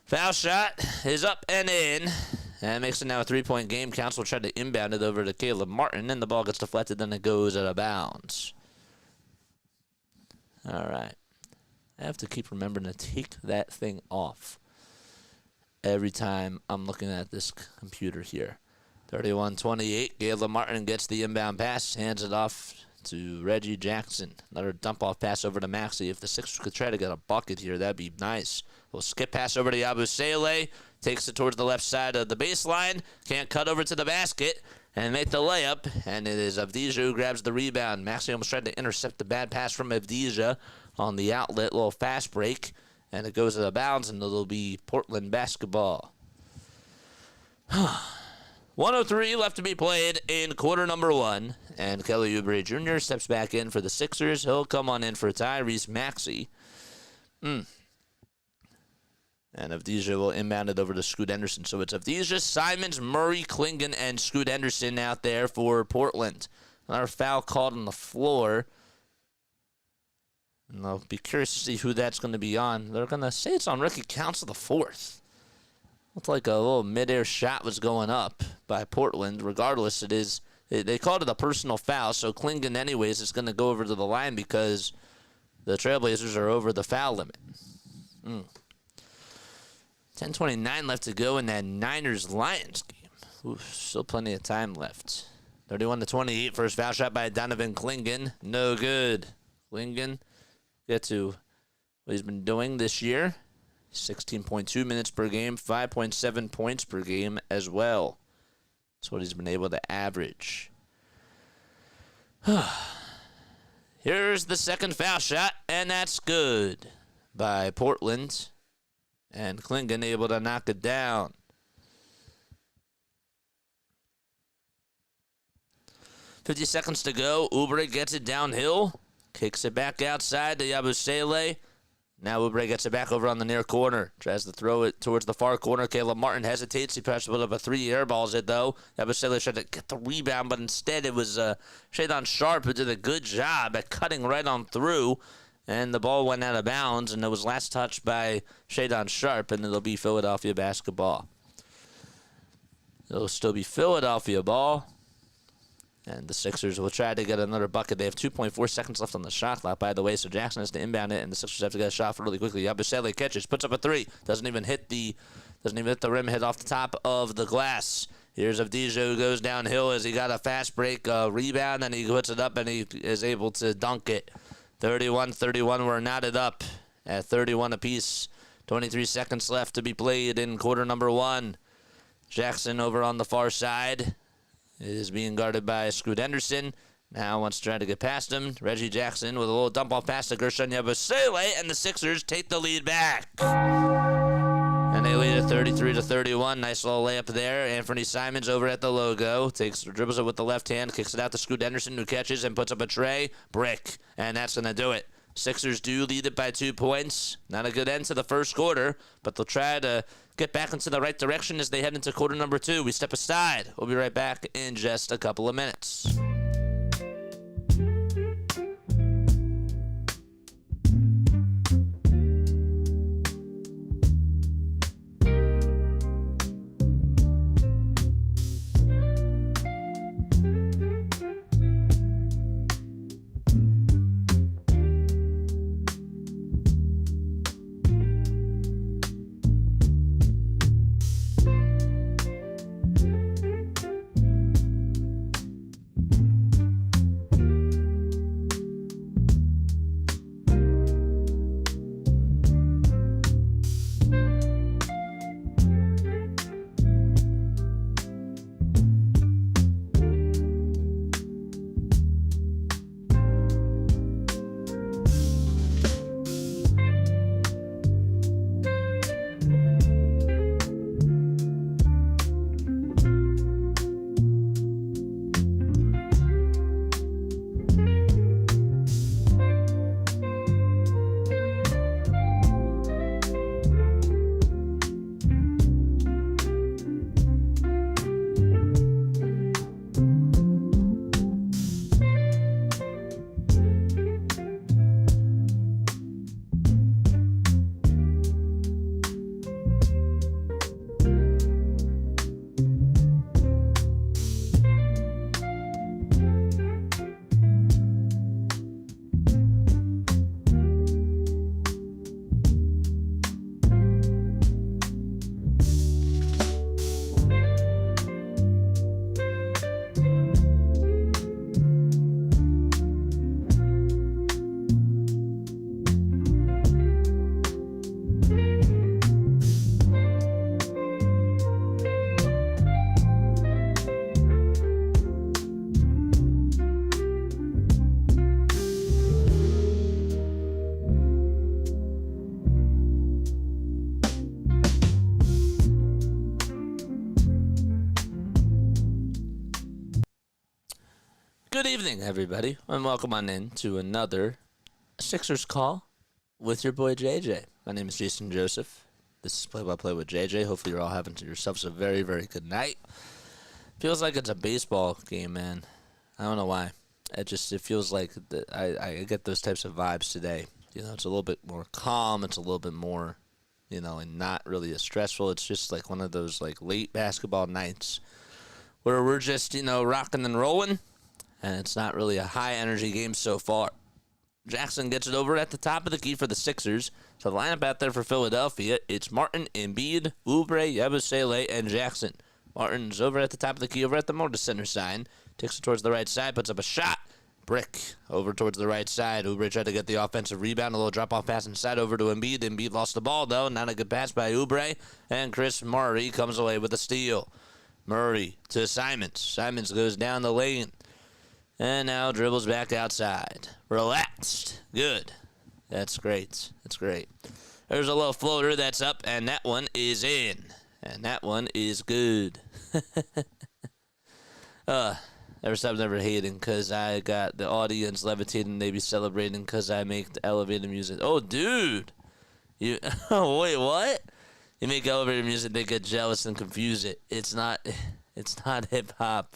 foul shot is up and in. And it makes it now a 3-point game. Council tried to inbound it over to Caleb Martin, and the ball gets deflected, then it goes out of bounds. All right. I have to keep remembering to take that thing off every time I'm looking at this computer here. 31-28, Caleb Martin gets the inbound pass, hands it off to Reggie Jackson. Another dump-off pass over to Maxey. If the Sixers could try to get a bucket here, that'd be nice. We'll skip pass over to Yabusele. Takes it towards the left side of the baseline. Can't cut over to the basket and make the layup. And it is Avdija who grabs the rebound. Maxey almost tried to intercept the bad pass from Avdija on the outlet. Little fast break. And it goes out of bounds, and it'll be Portland basketball. 1:03 left to be played in quarter number 1. And Kelly Oubre Jr. steps back in for the Sixers. He'll come on in for Tyrese Maxey. And Avdija will inbound it over to Scoot Henderson. So it's Avdija, Simons, Murray, Klingen, and Scoot Henderson out there for Portland. Another foul called on the floor. And I'll be curious to see who that's going to be on. They're going to say it's on Ricky Council the fourth. Looked like a little midair shot was going up by Portland. Regardless, it is. They called it a personal foul, so Klingen anyways is going to go over to the line because the Trailblazers are over the foul limit. 10:29 left to go in that Niners-Lions game. Oof, still plenty of time left. 31-28, first foul shot by Donovan Klingen. No good. Klingen get to what he's been doing this year. 16.2 minutes per game, 5.7 points per game as well. That's what he's been able to average. Here's the second foul shot, and that's good by Portland. And Klingen able to knock it down. 50 seconds to go. Oubre gets it downhill. Kicks it back outside to Yabusele. Now Oubre gets it back over on the near corner. Tries to throw it towards the far corner. Caleb Martin hesitates. He tries to put up a 3, airballs it, though. Yabusele tried to get the rebound, but instead it was Shadon Sharp who did a good job at cutting right on through. And the ball went out of bounds, and it was last touched by Shadon Sharp, and it'll be Philadelphia basketball. It'll still be Philadelphia ball. And the Sixers will try to get another bucket. They have 2.4 seconds left on the shot clock, by the way, so Jackson has to inbound it, and the Sixers have to get a shot really quickly. Yabusele catches, puts up a 3. Doesn't even hit the rim, hit off the top of the glass. Here's Avdija, who goes downhill as he got a fast break rebound, and he puts it up, and he is able to dunk it. 31-31, we're knotted up at 31 apiece. 23 seconds left to be played in quarter number 1. Jackson over on the far side is being guarded by Scoot Henderson. Now wants to try to get past him. Reggie Jackson with a little dump-off pass to Gershon Yabusele, and the Sixers take the lead back. And they lead at 33-31. Nice little layup there. Anthony Simons over at the logo. Dribbles it with the left hand, kicks it out to Scoot Henderson, who catches and puts up a tray. Brick. And that's going to do it. Sixers do lead it by 2 points. Not a good end to the first quarter, but they'll try to get back into the right direction as they head into quarter number 2. We step aside. We'll be right back in just a couple of minutes. Good evening, everybody, and welcome on in to another Sixers call with your boy JJ. My name is Jason Joseph. This is Play-by-Play with JJ. Hopefully you're all having yourselves a very, very good night. Feels like it's a baseball game, man. I don't know why. It feels like I get those types of vibes today. You know, it's a little bit more calm. It's a little bit more, you know, and not really as stressful. It's just like one of those like late basketball nights where we're just, you know, rocking and rolling. And it's not really a high-energy game so far. Jackson gets it over at the top of the key for the Sixers. So the lineup out there for Philadelphia, it's Martin, Embiid, Oubre, Yabusele, and Jackson. Martin's over at the top of the key, over at the Motor Center sign. Takes it towards the right side, puts up a shot. Brick over towards the right side. Oubre tried to get the offensive rebound. A little drop-off pass inside over to Embiid. Embiid lost the ball, though. Not a good pass by Oubre. And Chris Murray comes away with a steal. Murray to Simons. Simons goes down the lane. And now dribbles back outside. Relaxed. Good. That's great. That's great. There's a little floater that's up, and that one is in. And that one is good. Never stop, never hating, because I got the audience levitating. They be celebrating because I make the elevator music. Oh, dude. You oh wait, what? You make elevator music, they get jealous and confuse it. It's not hip hop.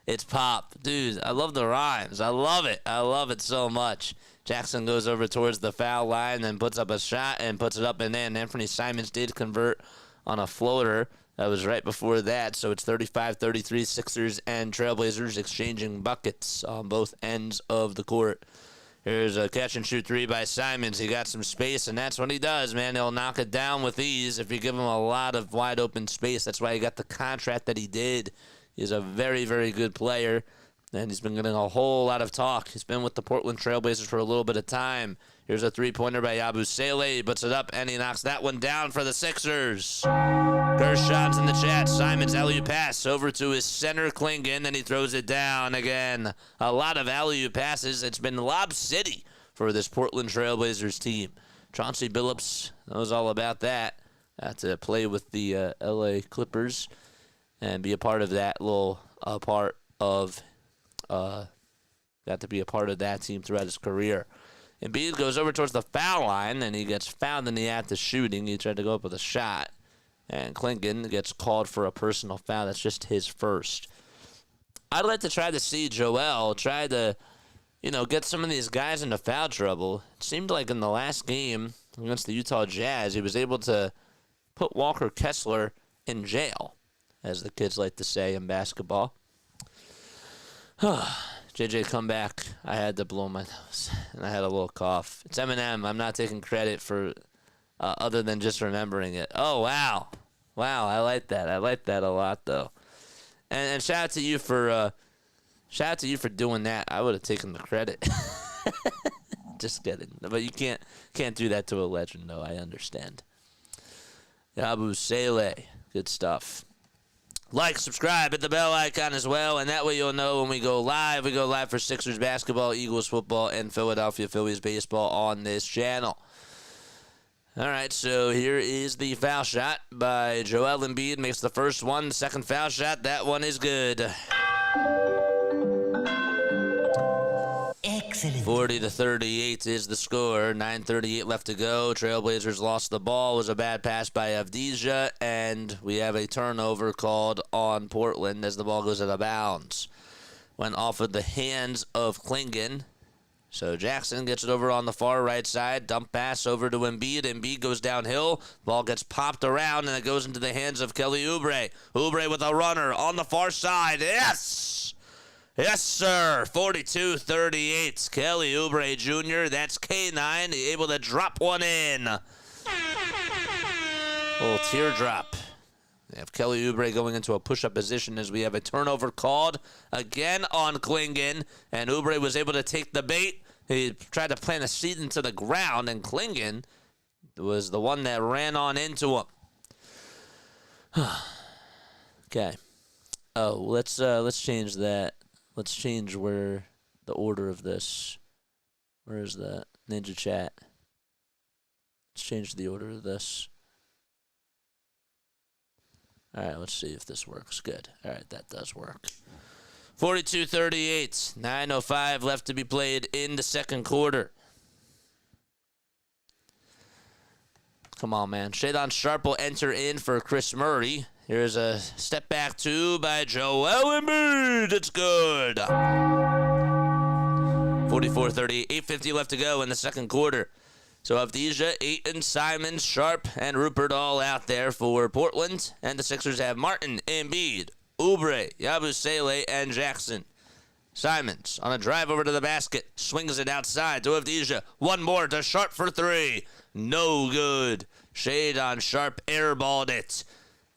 It's pop. Dude, I love the rhymes. I love it. I love it so much. Jackson goes over towards the foul line and puts up a shot and puts it up and in. Anthony Simons did convert on a floater. That was right before that. So it's 35-33, Sixers and Trailblazers exchanging buckets on both ends of the court. Here's a catch-and-shoot three by Simons. He got some space, and that's what he does, man. He'll knock it down with ease if you give him a lot of wide-open space. That's why he got the contract that he did. He's a very, very good player, and he's been getting a whole lot of talk. He's been with the Portland Trailblazers for a little bit of time. Here's a three-pointer by Yabusele. He puts it up, and he knocks that one down for the Sixers. Gershon's in the chat. Simons alley-oop pass over to his center, Klingon, and he throws it down again. A lot of alley-oop passes. It's been Lob City for this Portland Trailblazers team. Chauncey Billups knows all about that. Got to play with the L.A. Clippers and be a part of that got to be a part of that team throughout his career. Embiid goes over towards the foul line, and he gets fouled in the act of shooting. He tried to go up with a shot, and Klingon gets called for a personal foul. That's just his first. I'd like to try to see Joel try to, get some of these guys into foul trouble. It seemed like in the last game against the Utah Jazz, he was able to put Walker Kessler in jail, as the kids like to say in basketball. JJ, come back. I had to blow my nose, and I had a little cough. It's Eminem. I'm not taking credit for other than just remembering it. Oh, wow. Wow, I like that. I like that a lot, though. And shout out to you for doing that. I would have taken the credit. Just kidding. But you can't do that to a legend, though. I understand. Yabusele. Good stuff. Like, subscribe, hit the bell icon as well, and that way you'll know when we go live. We go live for Sixers basketball, Eagles football, and Philadelphia Phillies baseball on this channel. All right, so here is the foul shot by Joel Embiid. Makes the first one. The second foul shot, that one is good. Excellent. 40-38 is the score. 9:38 left to go. Trailblazers lost the ball. It was a bad pass by Avdija, and we have a turnover called on Portland as the ball goes out of bounds. Went off of the hands of Klingon. So Jackson gets it over on the far right side. Dump pass over to Embiid. Embiid goes downhill. Ball gets popped around, and it goes into the hands of Kelly Oubre. Oubre with a runner on the far side. Yes! Yes, sir. 42-38. Kelly Oubre Jr. That's K9. He able to drop one in. Little teardrop. They have Kelly Oubre going into a push-up position as we have a turnover called again on Klingon. And Oubre was able to take the bait. He tried to plant a seed into the ground, and Klingon was the one that ran on into him. Okay. Oh, let's change that. Let's change where the order of this. Where is that? Ninja Chat. Let's change the order of this. All right, let's see if this works. Good. All right, that does work. 42-38. 9:05 left to be played in the second quarter. Come on, man. Shadon Sharp will enter in for Chris Murray. Here's a step back two by Joel Embiid. It's good. 44-38. 8:50 left to go in the second quarter. So Avdija, Ayton, Simons, Sharp, and Rupert all out there for Portland. And the Sixers have Martin, Embiid, Oubre, Yabusele, and Jackson. Simons on a drive over to the basket. Swings it outside to Avdija. One more to Sharp for three. No good. Shadon Sharp airballed it.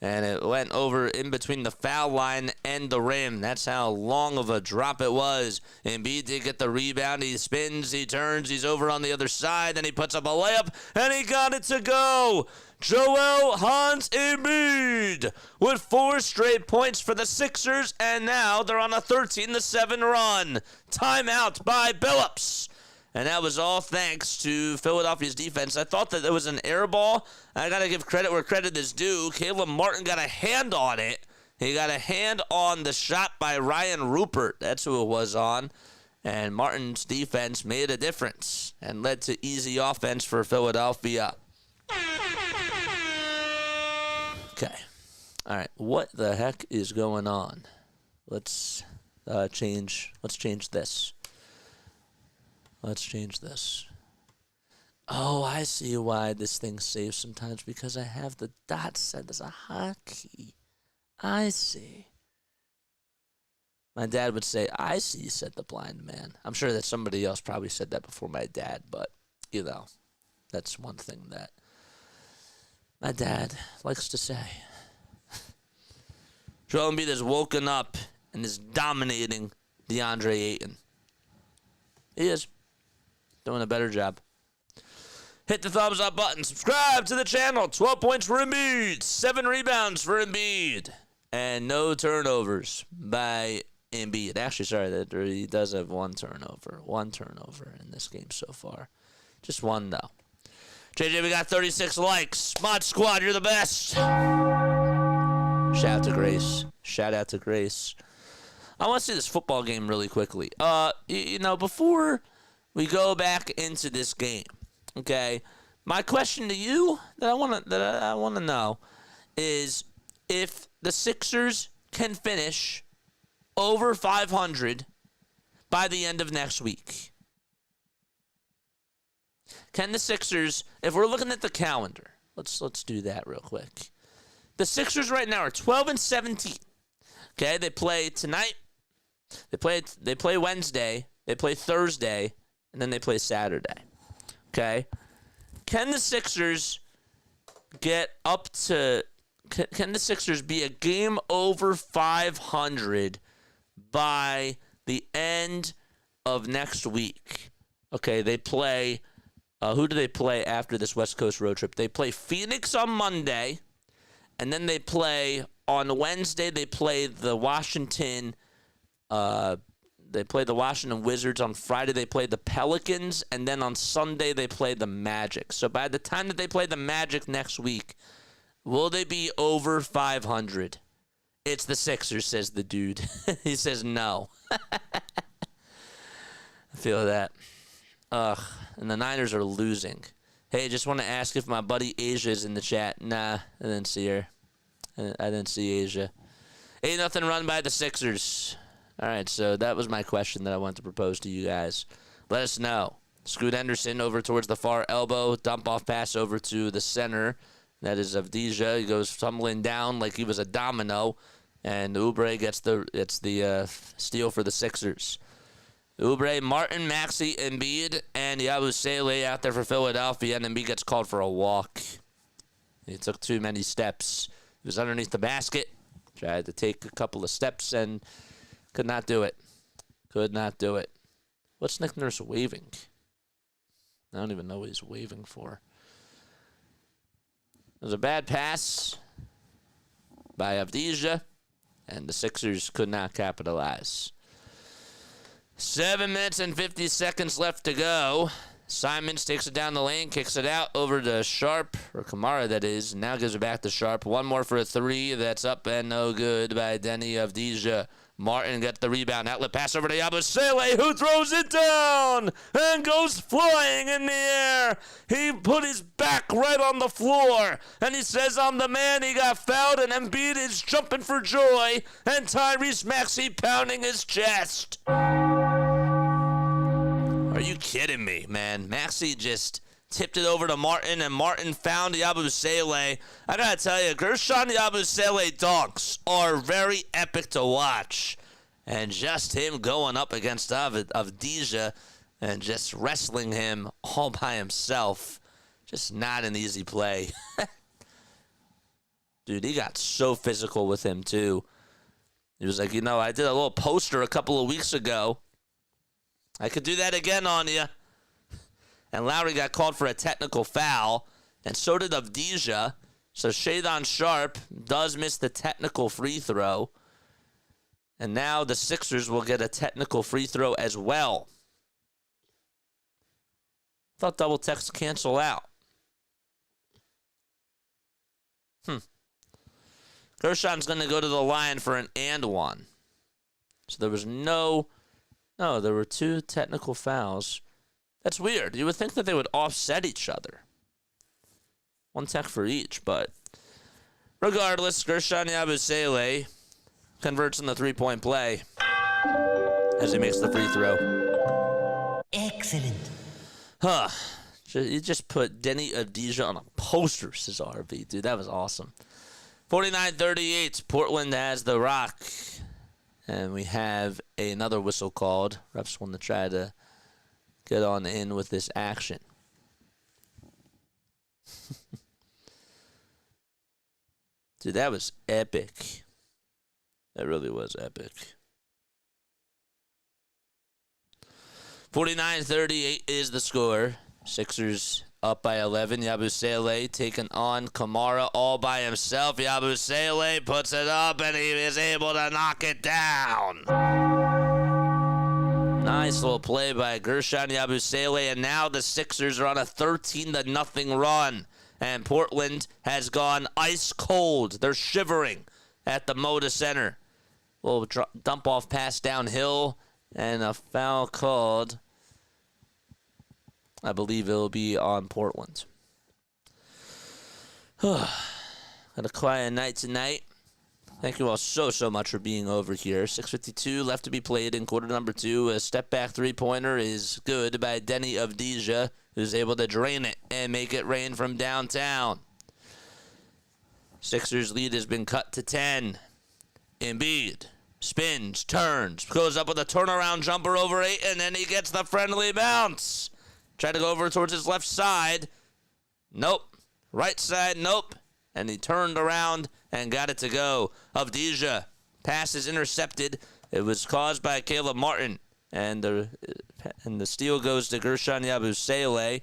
And it went over in between the foul line and the rim. That's how long of a drop it was. Embiid did get the rebound. He spins, he turns, he's over on the other side. Then he puts up a layup, and he got it to go. Joel Hans Embiid with 4 straight points for the Sixers, and now they're on a 13-7 run. Timeout by Billups. And that was all thanks to Philadelphia's defense. I thought that it was an air ball. I got to give credit where credit is due. Caleb Martin got a hand on it. He got a hand on the shot by Ryan Rupert. That's who it was on. And Martin's defense made a difference and led to easy offense for Philadelphia. Okay. All right. What the heck is going on? Let's change. Let's change this. Let's change this. Oh, I see why this thing saves sometimes, because I have the dot set as a hotkey. I see. My dad would say, I see, said the blind man. I'm sure that somebody else probably said that before my dad, but, you know, that's one thing that my dad likes to say. Joel Embiid has woken up and is dominating Deandre Ayton. He is doing a better job. Hit the thumbs up button. Subscribe to the channel. 12 points for Embiid. 7 rebounds for Embiid. And no turnovers by Embiid. Actually, sorry, he does have 1 turnover. 1 turnover in this game so far. Just 1, though. JJ, we got 36 likes. Mod Squad, you're the best. Shout out to Grace. Shout out to Grace. I want to see this football game really quickly. You know, before we go back into this game, okay, my question to you that I want to know is if the Sixers can finish over 500 by the end of next week. Can the Sixers, if we're looking at the calendar, let's do that real quick. The Sixers right now are 12-17. Okay, they play tonight. They play Wednesday. They play Thursday, and then they play Saturday. Okay, can the Sixers get up to? Can the Sixers be a game over 500 by the end of next week? Okay, they play. Who do they play after this West Coast road trip? They play Phoenix on Monday, and then they play on Wednesday. They play the Washington. They play the Washington Wizards. On Friday, they play the Pelicans, and then on Sunday they play the Magic. So by the time that they play the Magic next week, will they be over 500? It's the Sixers, says the dude. He says no. I feel that. Ugh. And the Niners are losing. Hey, just want to ask if my buddy Asia is in the chat. Nah, I didn't see her. I didn't see Asia. 8-0 run by the Sixers. All right, so that was my question that I wanted to propose to you guys. Let us know. Scoot Henderson over towards the far elbow. Dump off pass over to the center. That is Avdija. He goes tumbling down like he was a domino. And Oubre gets the steal for the Sixers. Oubre, Martin, Maxey, Embiid, and Yabusele out there for Philadelphia. And Embiid gets called for a walk. He took too many steps. He was underneath the basket. Tried to take a couple of steps and could not do it. Could not do it. What's Nick Nurse waving? I don't even know what he's waving for. It was a bad pass by Avdija, and the Sixers could not capitalize. 7 minutes and 50 seconds left to go. Simons takes it down the lane, kicks it out over to Sharp, or Kamara that is, now gives it back to Sharp. One more for a 3, that's up and no good by Denny Avdija. Martin gets the rebound, outlet pass over to Yabusele, who throws it down and goes flying in the air. He put his back right on the floor, and he says, I'm the man. He got fouled, and Embiid is jumping for joy, and Tyrese Maxey pounding his chest. Are you kidding me, man? Maxey just tipped it over to Martin, and Martin found Yabusele. I gotta tell you, Gershon Yabusele dunks are very epic to watch. And just him going up against Avdija and just wrestling him all by himself, just not an easy play. Dude, he got so physical with him, too. He was like, I did a little poster a couple of weeks ago. I could do that again on you. And Lowry got called for a technical foul, and so did Avdija. So Shadon Sharp does miss the technical free throw. And now the Sixers will get a technical free throw as well. Thought double techs cancel out. Gershon's going to go to the line for an and one. So there was there were 2 technical fouls. That's weird. You would think that they would offset each other. 1 tech for each, but Regardless, Gershon Yabusele converts in the three-point play as he makes the free throw. Excellent. Huh. You just put Denny Avdija on a poster, says RV. Dude, that was awesome. 49-38, Portland has the rock. And we have another whistle called. Refs want to try to get on in with this action. Dude, that was epic. That really was epic. 49-38 is the score. Sixers up by 11. Yabusele taking on Kamara all by himself. Yabusele puts it up, and he is able to knock it down. Nice little play by Gershon Yabusele, and now the Sixers are on a 13-0 run. And Portland has gone ice cold. They're shivering at the Moda Center. Little dump-off pass downhill, and a foul called. I believe it'll be on Portland. Got a quiet night tonight. Thank you all so much for being over here. 6:52 left to be played in quarter number 2. A step-back three-pointer is good by Denny Avdija, who's able to drain it and make it rain from downtown. Sixers lead has been cut to 10. Embiid spins, turns, goes up with a turnaround jumper over Ayton, and he gets the friendly bounce. Tried to go over towards his left side. Nope. Right side, nope. And he turned around and got it to go. Avdija. Pass is intercepted. It was caused by Caleb Martin. And the steal goes to Gershon Yabusele.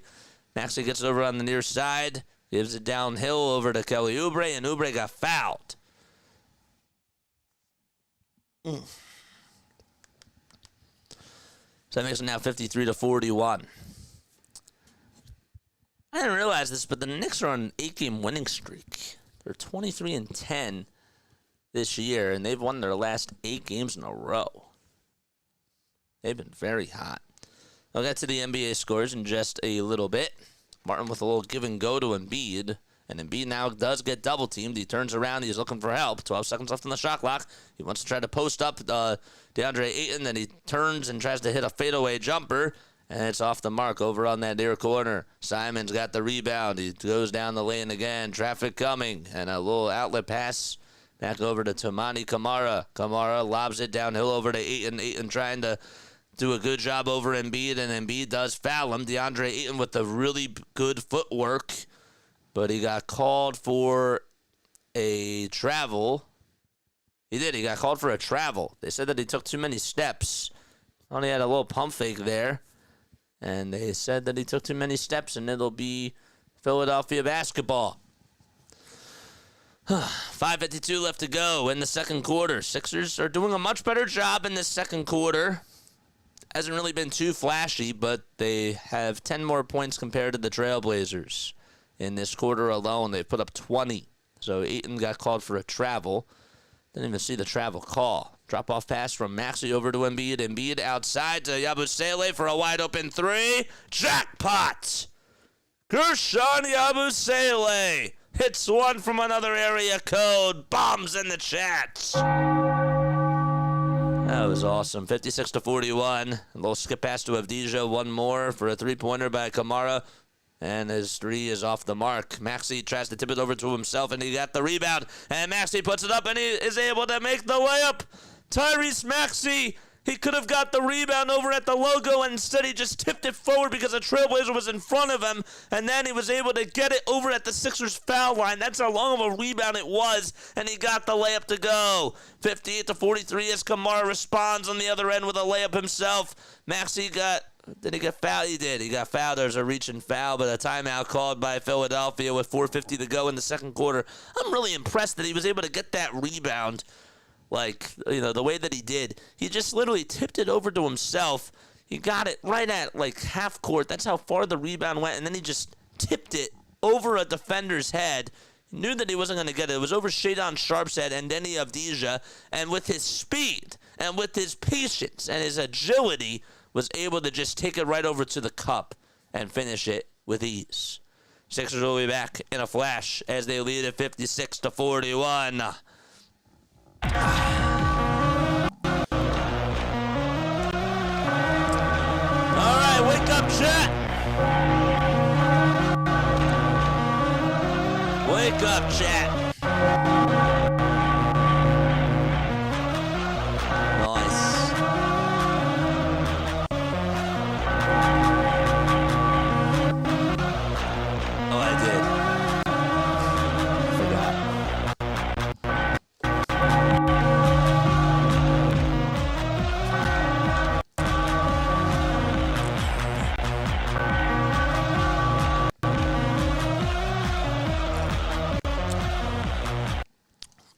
Maxey gets it over on the near side. Gives it downhill over to Kelly Oubre. And Oubre got fouled. So that makes it now 53-41. I didn't realize this, but the Knicks are on an 8-game winning streak. They're 23-10 this year, and they've won their last 8 games in a row. They've been very hot. I'll get to the NBA scores in just a little bit. Martin with a little give and go to Embiid, and Embiid now does get double-teamed. He turns around. He's looking for help. 12 seconds left on the shot clock. He wants to try to post up Deandre Ayton, then he turns and tries to hit a fadeaway jumper. And it's off the mark over on that near corner. Simon's got the rebound. He goes down the lane again. Traffic coming. And a little outlet pass back over to Toumani Camara. Camara lobs it downhill over to Ayton. Ayton trying to do a good job over Embiid, and Embiid does foul him. Deandre Ayton with the really good footwork. But he got called for a travel. He did. He got called for a travel. They said that he took too many steps. Only had a little pump fake there. And they said that he took too many steps, and it'll be Philadelphia basketball. 5:52 left to go in the second quarter. Sixers are doing a much better job in this second quarter. Hasn't really been too flashy, but they have 10 more points compared to the Trailblazers. In this quarter alone, they put up 20. So Ayton got called for a travel. Didn't even see the travel call. Drop-off pass from Maxey over to Embiid. Embiid outside to Yabusele for a wide-open three. Jackpot! Gershon Yabusele hits one from another area code. Bombs in the chat. That was awesome. 56-41. A little skip pass to Avdija. One more for a three-pointer by Kamara. And his three is off the mark. Maxey tries to tip it over to himself, and he got the rebound. And Maxey puts it up, and he is able to make the layup. Tyrese Maxey, he could have got the rebound over at the logo, and instead he just tipped it forward because a Trailblazer was in front of him, and then he was able to get it over at the Sixers foul line. That's how long of a rebound it was, and he got the layup to go. 58-43 as Kamara responds on the other end with a layup himself. Maxey did he get fouled? He did. He got fouled. There's a reach and foul, but a timeout called by Philadelphia with 4:50 to go in the second quarter. I'm really impressed that he was able to get that rebound. Like, the way that he did. He just literally tipped it over to himself. He got it right at, half court. That's how far the rebound went. And then he just tipped it over a defender's head. He knew that he wasn't going to get it. It was over Shadon Sharp's head and Denny Avdija. And with his speed and with his patience and his agility, was able to just take it right over to the cup and finish it with ease. Sixers will be back in a flash as they lead at 56-41. All right, wake up, chat. Wake up, chat. Nice. Oh, I did.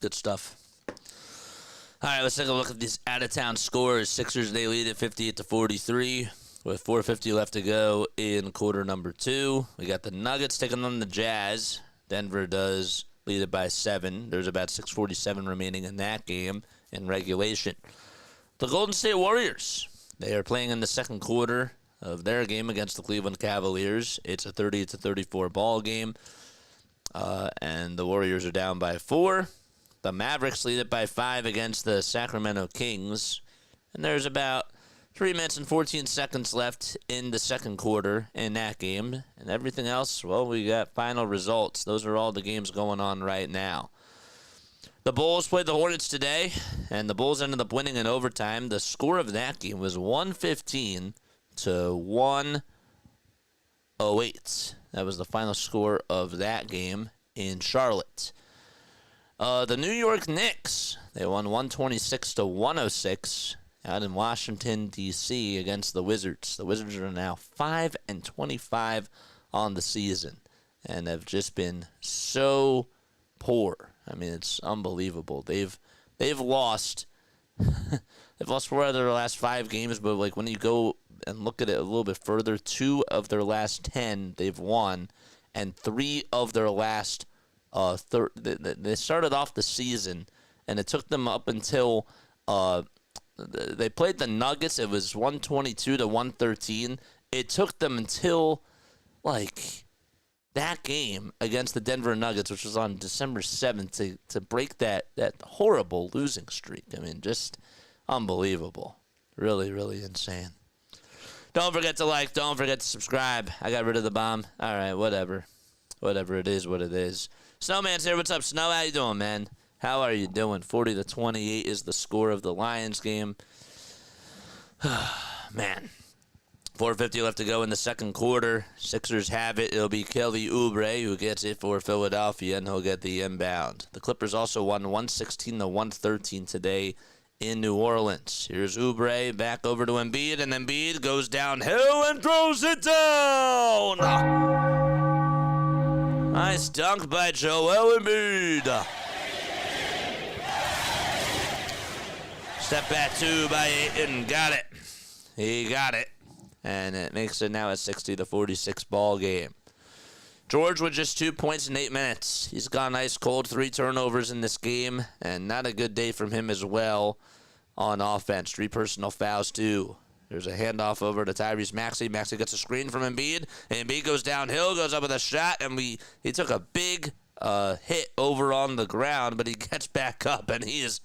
Good stuff. All right, let's take a look at these out-of-town scores. Sixers, they lead at 58-43 with 4:50 left to go in quarter number 2. We got the Nuggets taking on the Jazz. Denver does lead it by 7. There's about 6:47 remaining in that game in regulation. The Golden State Warriors, they are playing in the second quarter of their game against the Cleveland Cavaliers. It's a 30-34 ball game, and the Warriors are down by 4. The Mavericks lead it by 5 against the Sacramento Kings. And there's about 3 minutes and 14 seconds left in the second quarter in that game. And everything else, well, we got final results. Those are all the games going on right now. The Bulls played the Hornets today, and the Bulls ended up winning in overtime. The score of that game was 115-108. That was the final score of that game in Charlotte. The New York Knicks, they won 126-106 out in Washington, D.C. against the Wizards. The Wizards are now 5-25 on the season and have just been so poor. I mean, it's unbelievable. They've lost they've lost 4 out of their last 5 games, but like when you go and look at it a little bit further, 2 of their last 10 they've won, and 3 of their last they started off the season, and it took them up until they played the Nuggets. It was 122-113. It took them until like that game against the Denver Nuggets, which was on December 7th, to break that horrible losing streak. I mean, just unbelievable. Really, really insane. Don't forget to like. Don't forget to subscribe. I got rid of the bomb. All right, whatever. Whatever it is, what it is. Snowman's here. What's up, Snow? How you doing, man? How are you doing? 40-28 is the score of the Lions game. Man. 4:50 left to go in the second quarter. Sixers have it. It'll be Kelly Oubre who gets it for Philadelphia, and he'll get the inbound. The Clippers also won 116-113 today in New Orleans. Here's Oubre back over to Embiid, and Embiid goes downhill and throws it down. Nice dunk by Joel Embiid. Step back 2 by Ayton. Got it. He got it. And it makes it now a 60-46 ball game. George with just 2 points in 8 minutes. He's gone ice cold. 3 turnovers in this game. And not a good day from him as well on offense. 3 personal fouls too. There's a handoff over to Tyrese Maxey. Maxey gets a screen from Embiid. Embiid goes downhill, goes up with a shot, and he took a big hit over on the ground, but he gets back up, and he is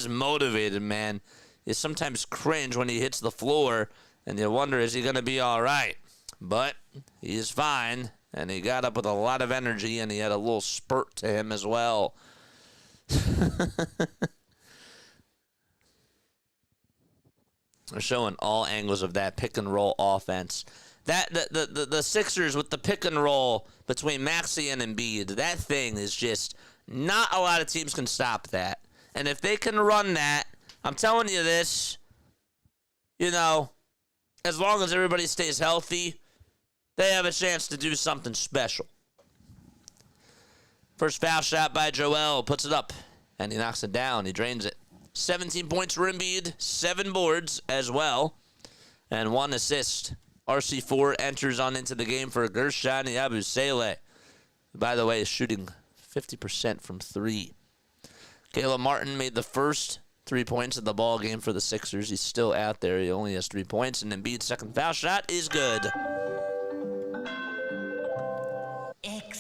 motivated, man. You sometimes cringe when he hits the floor, and you wonder, is he going to be all right? But he's fine, and he got up with a lot of energy, and he had a little spurt to him as well. They're showing all angles of that pick and roll offense. The Sixers with the pick and roll between Maxey and Embiid, that thing is just not a lot of teams can stop that. And if they can run that, I'm telling you this, as long as everybody stays healthy, they have a chance to do something special. First foul shot by Joel, puts it up, and he knocks it down. He drains it. 17 points for Embiid, 7 boards as well, and 1 assist. RC4 enters on into the game for Gershon Yabusele. By the way, is shooting 50% from 3. Caleb Martin made the first 3 points of the ball game for the Sixers. He's still out there. He only has 3 points, and Embiid's second foul shot is good.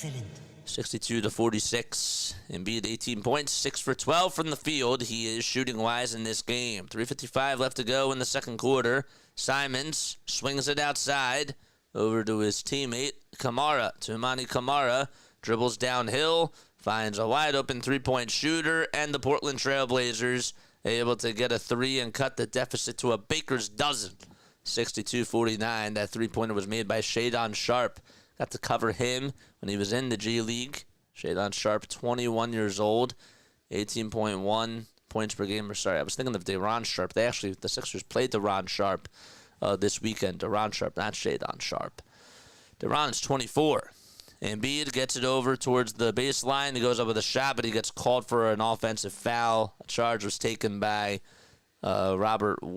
Excellent. 62-46. Embiid 18 points, 6 for 12 from the field. He is shooting wise in this game. 3:55 left to go in the second quarter. Simons swings it outside over to his teammate Kamara. Toumani Kamara dribbles downhill, finds a wide open three-point shooter, and the Portland Trail Blazers able to get a three and cut the deficit to a baker's dozen. 62-49. That three-pointer was made by Shadon Sharp. Got to cover him when he was in the G League. Shadon Sharp, 21 years old, 18.1 points per game. I was thinking of De'Ron Sharp. The Sixers played De'Ron Sharp this weekend. De'Ron Sharp, not Shadon Sharp. De'Ron's 24. Embiid gets it over towards the baseline. He goes up with a shot, but he gets called for an offensive foul. A charge was taken by Toumani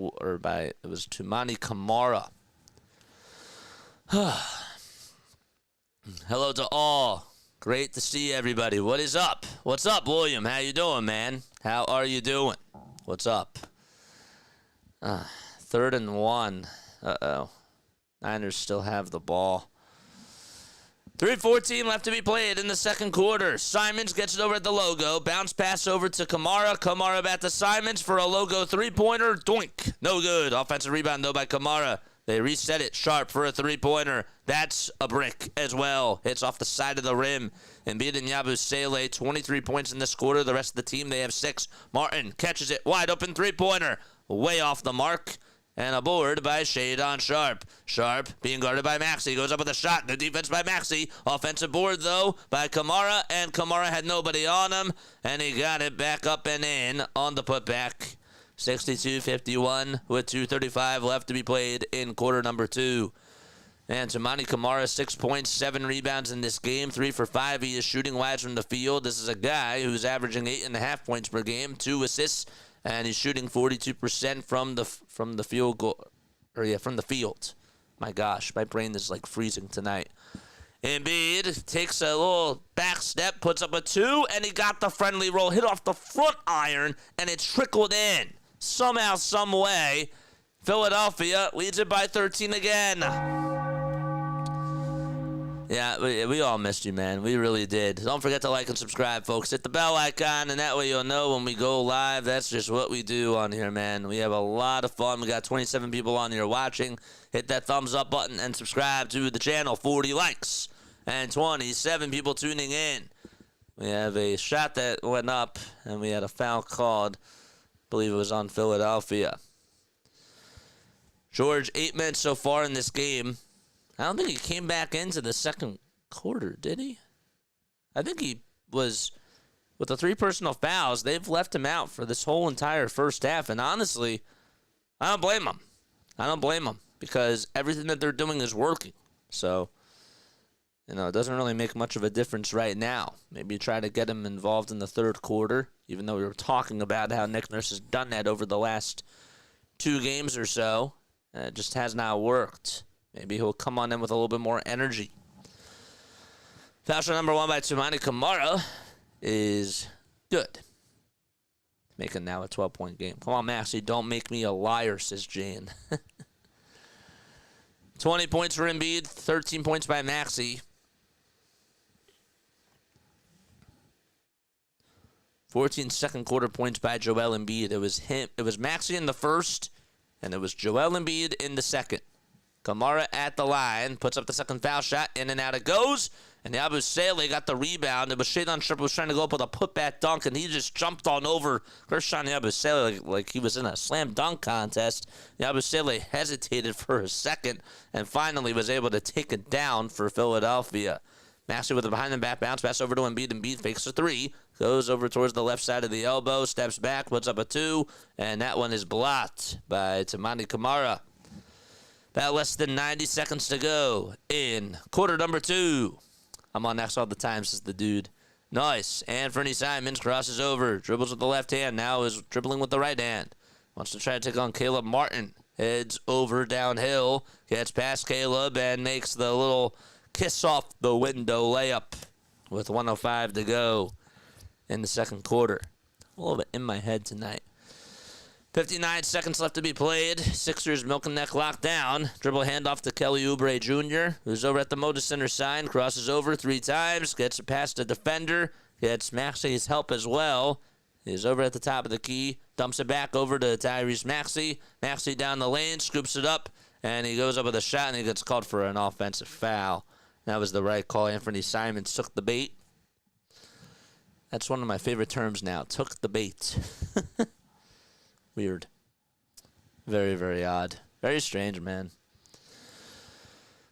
Kamara. Hello to all. Great to see everybody. What is up? What's up, William? How you doing, man? How are you doing? What's up? 3rd and 1. Uh-oh. Niners still have the ball. 3:14 left to be played in the second quarter. Simons gets it over at the logo. Bounce pass over to Kamara. Kamara back to Simons for a logo three-pointer. Doink. No good. Offensive rebound, though, by Kamara. They reset it. Sharp for a three-pointer. That's a brick as well. Hits off the side of the rim. Embiid and Yabusele, 23 points in this quarter. The rest of the team, they have 6. Martin catches it. Wide open three-pointer. Way off the mark. And a board by Shadon Sharp. Sharp being guarded by Maxey. Goes up with a shot. The defense by Maxey. Offensive board, though, by Kamara. And Kamara had nobody on him. And he got it back up and in on the putback. 62-51 with 2:35 left to be played in quarter number 2. And Toumani Kamara, 6 points, 7 rebounds in this game. 3 for 5. He is shooting wide from the field. This is a guy who's averaging 8.5 points per game, 2 assists. And he's shooting 42% from the field goal, from the field. My gosh, my brain is like freezing tonight. Embiid takes a little back step, puts up a 2, and he got the friendly roll, hit off the front iron, and it trickled in. Somehow, some way, Philadelphia leads it by 13 again. Yeah, we all missed you, man. We really did. Don't forget to like and subscribe, folks. Hit the bell icon, and that way you'll know when we go live. That's just what we do on here, man. We have a lot of fun. We got 27 people on here watching. Hit that thumbs up button and subscribe to the channel. 40 likes and 27 people tuning in. We have a shot that went up, and we had a foul called. I believe it was on Philadelphia. George, 8 minutes so far in this game. I don't think he came back into the second quarter, did he? I think he was, with the 3 personal fouls, they've left him out for this whole entire first half. And honestly, I don't blame him. I don't blame him because everything that they're doing is working. So, it doesn't really make much of a difference right now. Maybe try to get him involved in the third quarter, even though we were talking about how Nick Nurse has done that over the last 2 games or so. It just has not worked. Maybe he'll come on in with a little bit more energy. Foul shot number 1 by Toumani Kamara is good. Making now a 12-point game. Come on, Maxey, don't make me a liar, says Jane. 20 points for Embiid, 13 points by Maxey. 14 second quarter points by Joel Embiid. It was Maxey in the first, and it was Joel Embiid in the second. Kamara at the line, puts up the second foul shot, in and out it goes, and Yabusele got the rebound. It was Shadon Sharp was trying to go up with a putback dunk, and he just jumped on over Gershon Yabusele like he was in a slam dunk contest. Yabusele hesitated for a second, and finally was able to take it down for Philadelphia. Maxey with a behind-the-back bounce pass over to Embiid. Embiid fakes a 3, goes over towards the left side of the elbow, steps back, puts up a 2, and that one is blocked by Toumani Kamara. About less than 90 seconds to go in quarter number 2. I'm on next all the time, says the dude. Nice. Anthony Simons crosses over, dribbles with the left hand, now is dribbling with the right hand. Wants to try to take on Caleb Martin. Heads over downhill, gets past Caleb, and makes the little kiss off the window layup with 1:05 to go in the second quarter. A little bit in my head tonight. 59 seconds left to be played. Sixers milking that clock down. Dribble handoff to Kelly Oubre Jr., who's over at the Moda Center sign. Crosses over 3 times. Gets it past the defender. Gets Maxey's help as well. He's over at the top of the key. Dumps it back over to Tyrese Maxey. Maxey down the lane. Scoops it up. And he goes up with a shot, and he gets called for an offensive foul. That was the right call. Anthony Simons took the bait. That's one of my favorite terms now. Took the bait. Weird. Very, very odd. Very strange, man.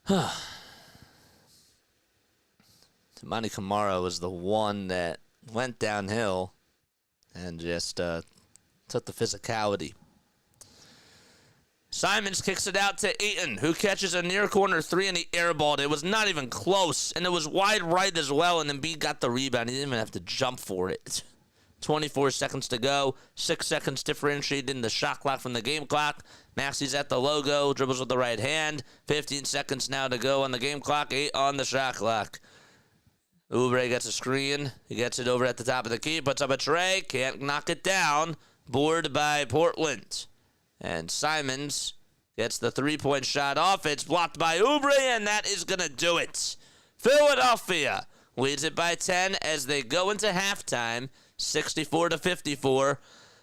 Tamani Kamara was the one that went downhill and just took the physicality. Simons kicks it out to Ayton, who catches a near corner 3 and he airballed. It was not even close, and it was wide right as well, and Embiid got the rebound. He didn't even have to jump for it. 24 seconds to go. 6 seconds differentiated in the shot clock from the game clock. Maxey's at the logo, dribbles with the right hand. 15 seconds now to go on the game clock. 8 on the shot clock. Oubre gets a screen. He gets it over at the top of the key, puts up a tray, can't knock it down. Board by Portland. And Simons gets the 3-point shot off. It's blocked by Oubre, and that is going to do it. Philadelphia leads it by 10 as they go into halftime, 64-54. I'm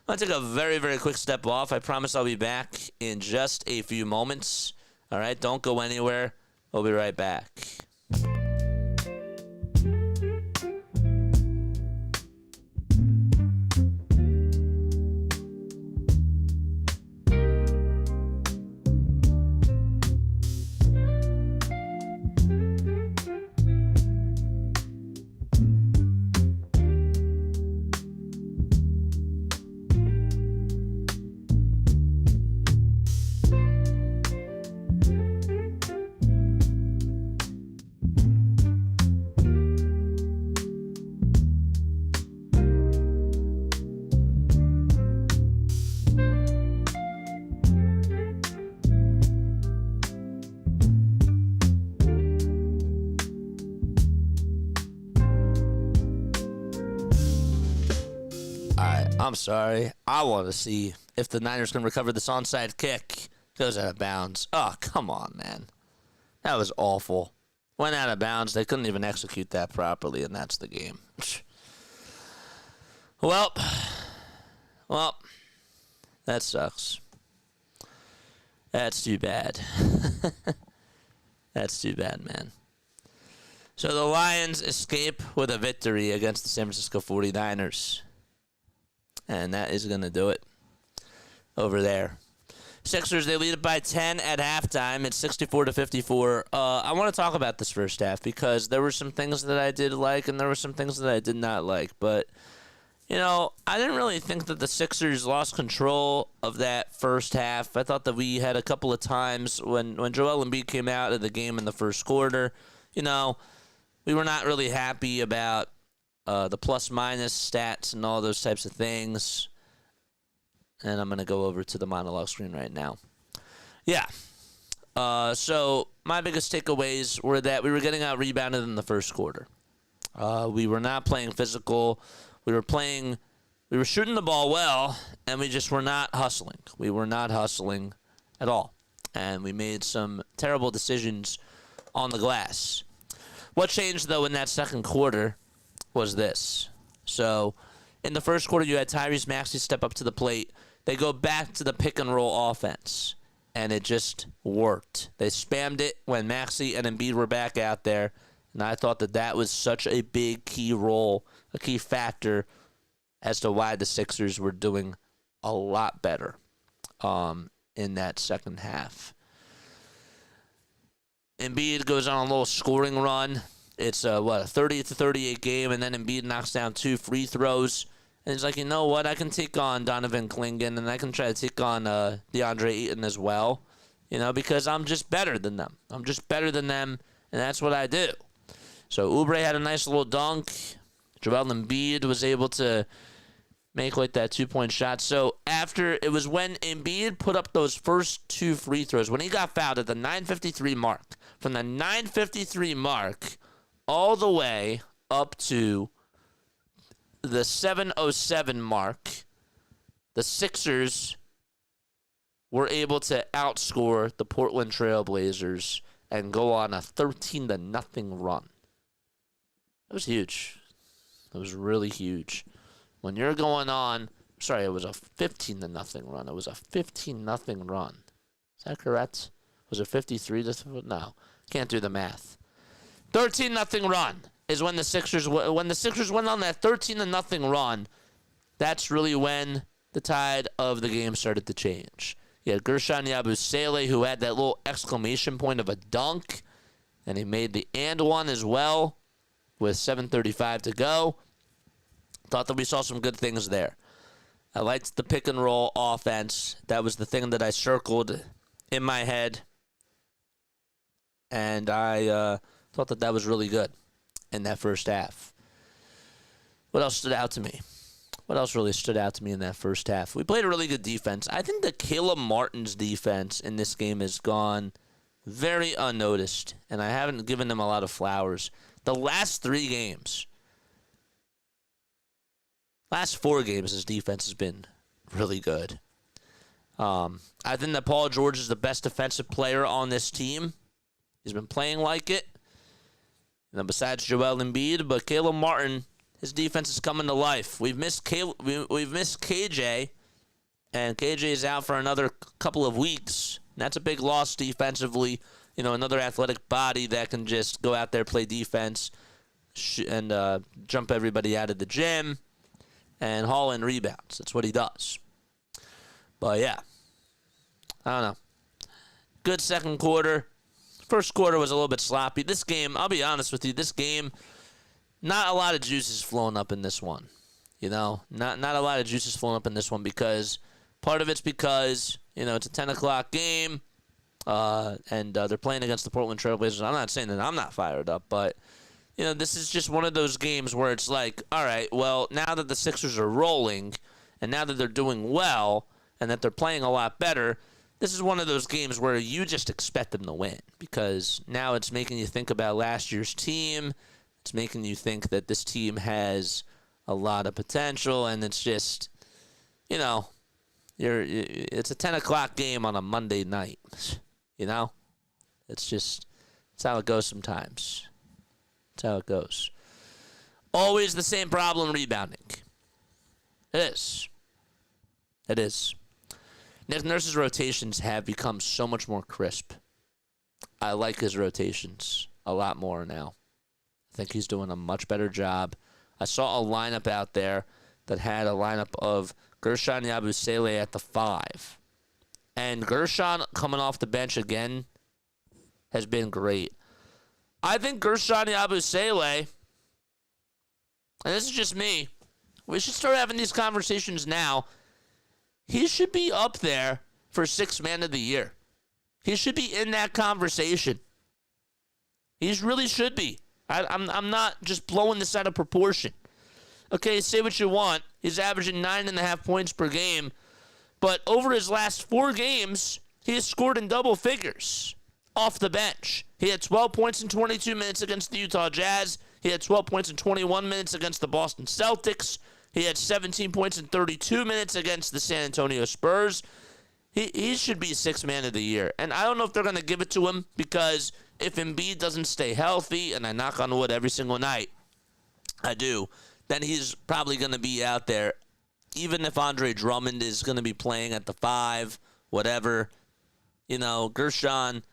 going to take a very, very quick step off. I promise I'll be back in just a few moments. All right, don't go anywhere. We'll be right back. I'm sorry. I want to see if the Niners can recover this onside kick. Goes out of bounds. Oh, come on, man. That was awful. Went out of bounds. They couldn't even execute that properly, and that's the game. Well, that sucks. That's too bad. That's too bad, man. So the Lions escape with a victory against the San Francisco 49ers. And that is going to do it over there. Sixers, they lead it by 10 at halftime. It's 64-54. I want to talk about this first half because there were some things that I did like and there were some things that I did not like. But, you know, I didn't really think that the Sixers lost control of that first half. I thought that we had a couple of times when Joel Embiid came out of the game in the first quarter, you know, we were not really happy about the plus-minus stats and all those types of things. And I'm going to go over to the monologue screen right now. Yeah. So my biggest takeaways were that we were getting out-rebounded in the first quarter. We were not playing physical. We were shooting the ball well, and we just were not hustling. We were not hustling at all. And we made some terrible decisions on the glass. What changed, though, in that second quarter was this. So in the first quarter, you had Tyrese Maxey step up to the plate. They go back to the pick-and-roll offense, and it just worked. They spammed it when Maxey and Embiid were back out there, and I thought that that was such a big key role, a key factor as to why the Sixers were doing a lot better in that second half. Embiid goes on a little scoring run. It's a 30-38 game, and then Embiid knocks down 2 free throws. And he's like, you know what? I can take on Donovan Clingan, and I can try to take on DeAndre Ayton as well, you know, because I'm just better than them. I'm just better than them, and that's what I do. So Oubre had a nice little dunk. Joel Embiid was able to make like that 2-point shot. So it was when Embiid put up those first 2 free throws, when he got fouled at the 9:53 mark, from the 9:53 mark all the way up to the 7:07 mark, the Sixers were able to outscore the Portland Trail Blazers and go on a 13-0 run. That was huge. It was really huge. When you're going on, sorry, it was a 15-0 run. It was a 15-0 run. Is that correct? Was it 53 to no? Can't do the math. 13-0 run is when the Sixers went on that 13-0 run. That's really when the tide of the game started to change. You had Gershon Yabusele, who had that little exclamation point of a dunk, and he made the and one as well with 7:35 to go. Thought that we saw some good things there. I liked the pick and roll offense. That was the thing that I circled in my head, and I thought that was really good in that first half. What else stood out to me? What else really stood out to me in that first half? We played a really good defense. I think that Caleb Martin's defense in this game has gone very unnoticed, and I haven't given him a lot of flowers. The last 3 games, last 4 games, his defense has been really good. I think that Paul George is the best defensive player on this team. He's been playing like it. Besides Joel Embiid, but Caleb Martin, his defense is coming to life. We've missed KJ, and KJ is out for another couple of weeks. And that's a big loss defensively. Another athletic body that can just go out there, play defense, and jump everybody out of the gym and haul in rebounds. That's what he does. But yeah, I don't know. Good second quarter. First quarter was a little bit sloppy. This game, I'll be honest with you, not a lot of juice is flowing up in this one. Not a lot of juice is flowing up in this one because part of it's because, it's a 10 o'clock game and they're playing against the Portland Trail Blazers. I'm not saying that I'm not fired up, but, this is just one of those games where it's like, all right, well, now that the Sixers are rolling and now that they're doing well and that they're playing a lot better, this is one of those games where you just expect them to win because now it's making you think about last year's team. It's making you think that this team has a lot of potential, and it's just, it's a 10 o'clock game on a Monday night. It's how it goes sometimes. It's how it goes. Always the same problem rebounding. It is. Nick Nurse's rotations have become so much more crisp. I like his rotations a lot more now. I think he's doing a much better job. I saw a lineup out there that had a lineup of Gershon Yabusele at the 5. And Gershon coming off the bench again has been great. I think Gershon Yabusele, and this is just me, we should start having these conversations now. He should be up there for 6th man of the year. He should be in that conversation. He really should be. I'm not just blowing this out of proportion. Okay, say what you want. He's averaging 9.5 points per game. But over his last 4 games, he has scored in double figures off the bench. He had 12 points in 22 minutes against the Utah Jazz. He had 12 points in 21 minutes against the Boston Celtics. He had 17 points in 32 minutes against the San Antonio Spurs. He should be 6th man of the year. And I don't know if they're going to give it to him because if Embiid doesn't stay healthy, and I knock on wood every single night, I do, then he's probably going to be out there. Even if Andre Drummond is going to be playing at the 5, whatever, Gershon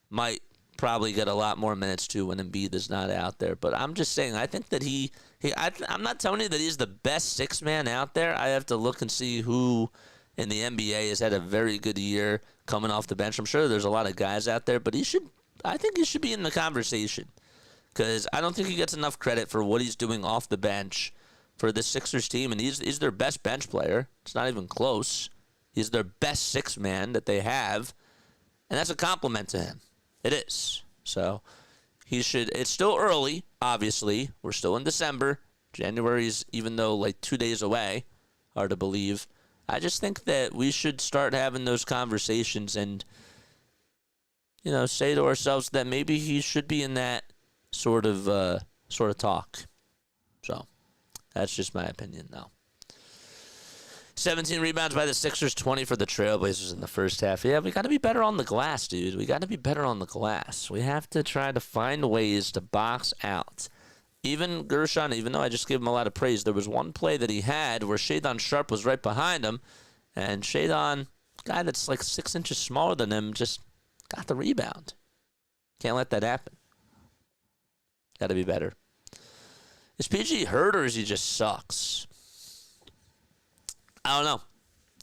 might probably get a lot more minutes too when Embiid is not out there. But I'm just saying, I think that I'm not telling you that he's the best 6th man out there. I have to look and see who in the NBA has had a very good year coming off the bench. I'm sure there's a lot of guys out there, but I think he should be in the conversation because I don't think he gets enough credit for what he's doing off the bench for the Sixers team, and he's their best bench player. It's not even close. He's their best 6th man that they have, and that's a compliment to him. It is. So he should. It's still early, obviously. We're still in December. January's, even though like 2 days away, hard to believe. I just think that we should start having those conversations and, say to ourselves that maybe he should be in that sort of talk. So that's just my opinion, though. 17 rebounds by the Sixers, 20 for the Trailblazers in the first half. Yeah, we got to be better on the glass, dude. We got to be better on the glass. We have to try to find ways to box out. Even Gershon, even though I just gave him a lot of praise, there was one play that he had where Shadon Sharp was right behind him, and Shadon, guy that's like 6 inches smaller than him, just got the rebound. Can't let that happen. Got to be better. Is PG hurt or is he just sucks? I don't know.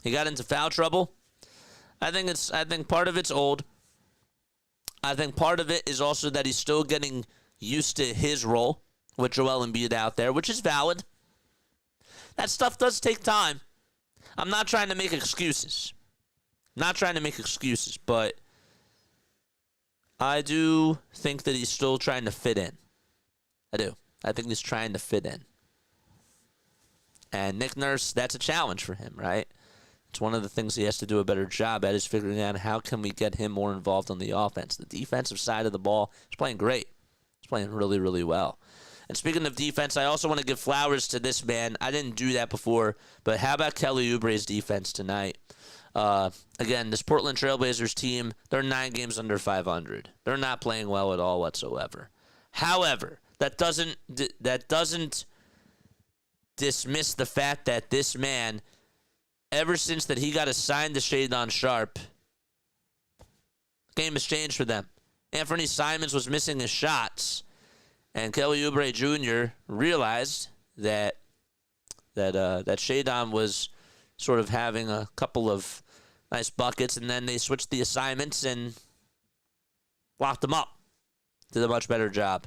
He got into foul trouble. I think part of it's old. I think part of it is also that he's still getting used to his role with Joel Embiid out there, which is valid. That stuff does take time. I'm not trying to make excuses. But I do think that he's still trying to fit in. I do. I think he's trying to fit in. And Nick Nurse, that's a challenge for him, right? It's one of the things he has to do a better job at is figuring out how can we get him more involved on the offense. The defensive side of the ball is playing great. He's playing really, really well. And speaking of defense, I also want to give flowers to this man. I didn't do that before, but how about Kelly Oubre's defense tonight? Again, this Portland Trailblazers team, they're 9 games under 500. They're not playing well at all whatsoever. However, that doesn't dismiss the fact that this man, ever since that he got assigned to Shadon Sharp, game has changed for them. Anthony Simons was missing his shots, and Kelly Oubre Jr. realized that Shadon was sort of having a couple of nice buckets, and then they switched the assignments and locked them up. Did a much better job.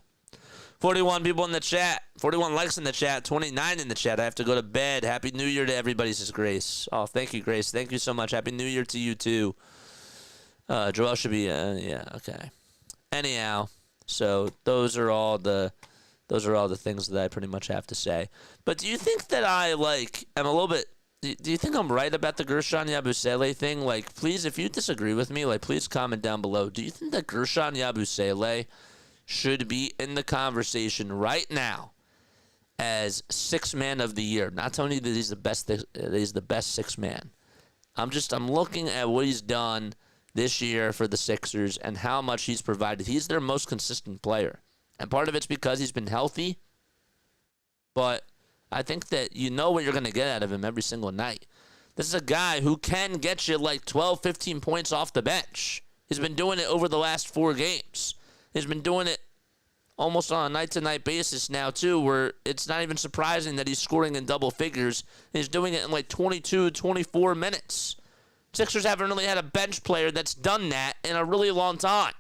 41 people in the chat, 41 likes in the chat, 29 in the chat. I have to go to bed. Happy New Year to everybody, says Grace. Oh, thank you, Grace. Thank you so much. Happy New Year to you, too. Joel should be, yeah, okay. Anyhow, so those are all the things that I pretty much have to say. But do you think that I'm a little bit, do you think I'm right about the Gershon Yabusele thing? Please, if you disagree with me, please comment down below. Do you think that Gershon Yabusele should be in the conversation right now as 6th man of the year? Not telling you that he's the best 6th man. I'm looking at what he's done this year for the Sixers and how much he's provided. He's their most consistent player. And part of it's because he's been healthy. But I think that you know what you're going to get out of him every single night. This is a guy who can get you 12, 15 points off the bench. He's been doing it over the last 4 games. He's been doing it almost on a night-to-night basis now, too, where it's not even surprising that he's scoring in double figures. He's doing it in 22, 24 minutes. Sixers haven't really had a bench player that's done that in a really long time.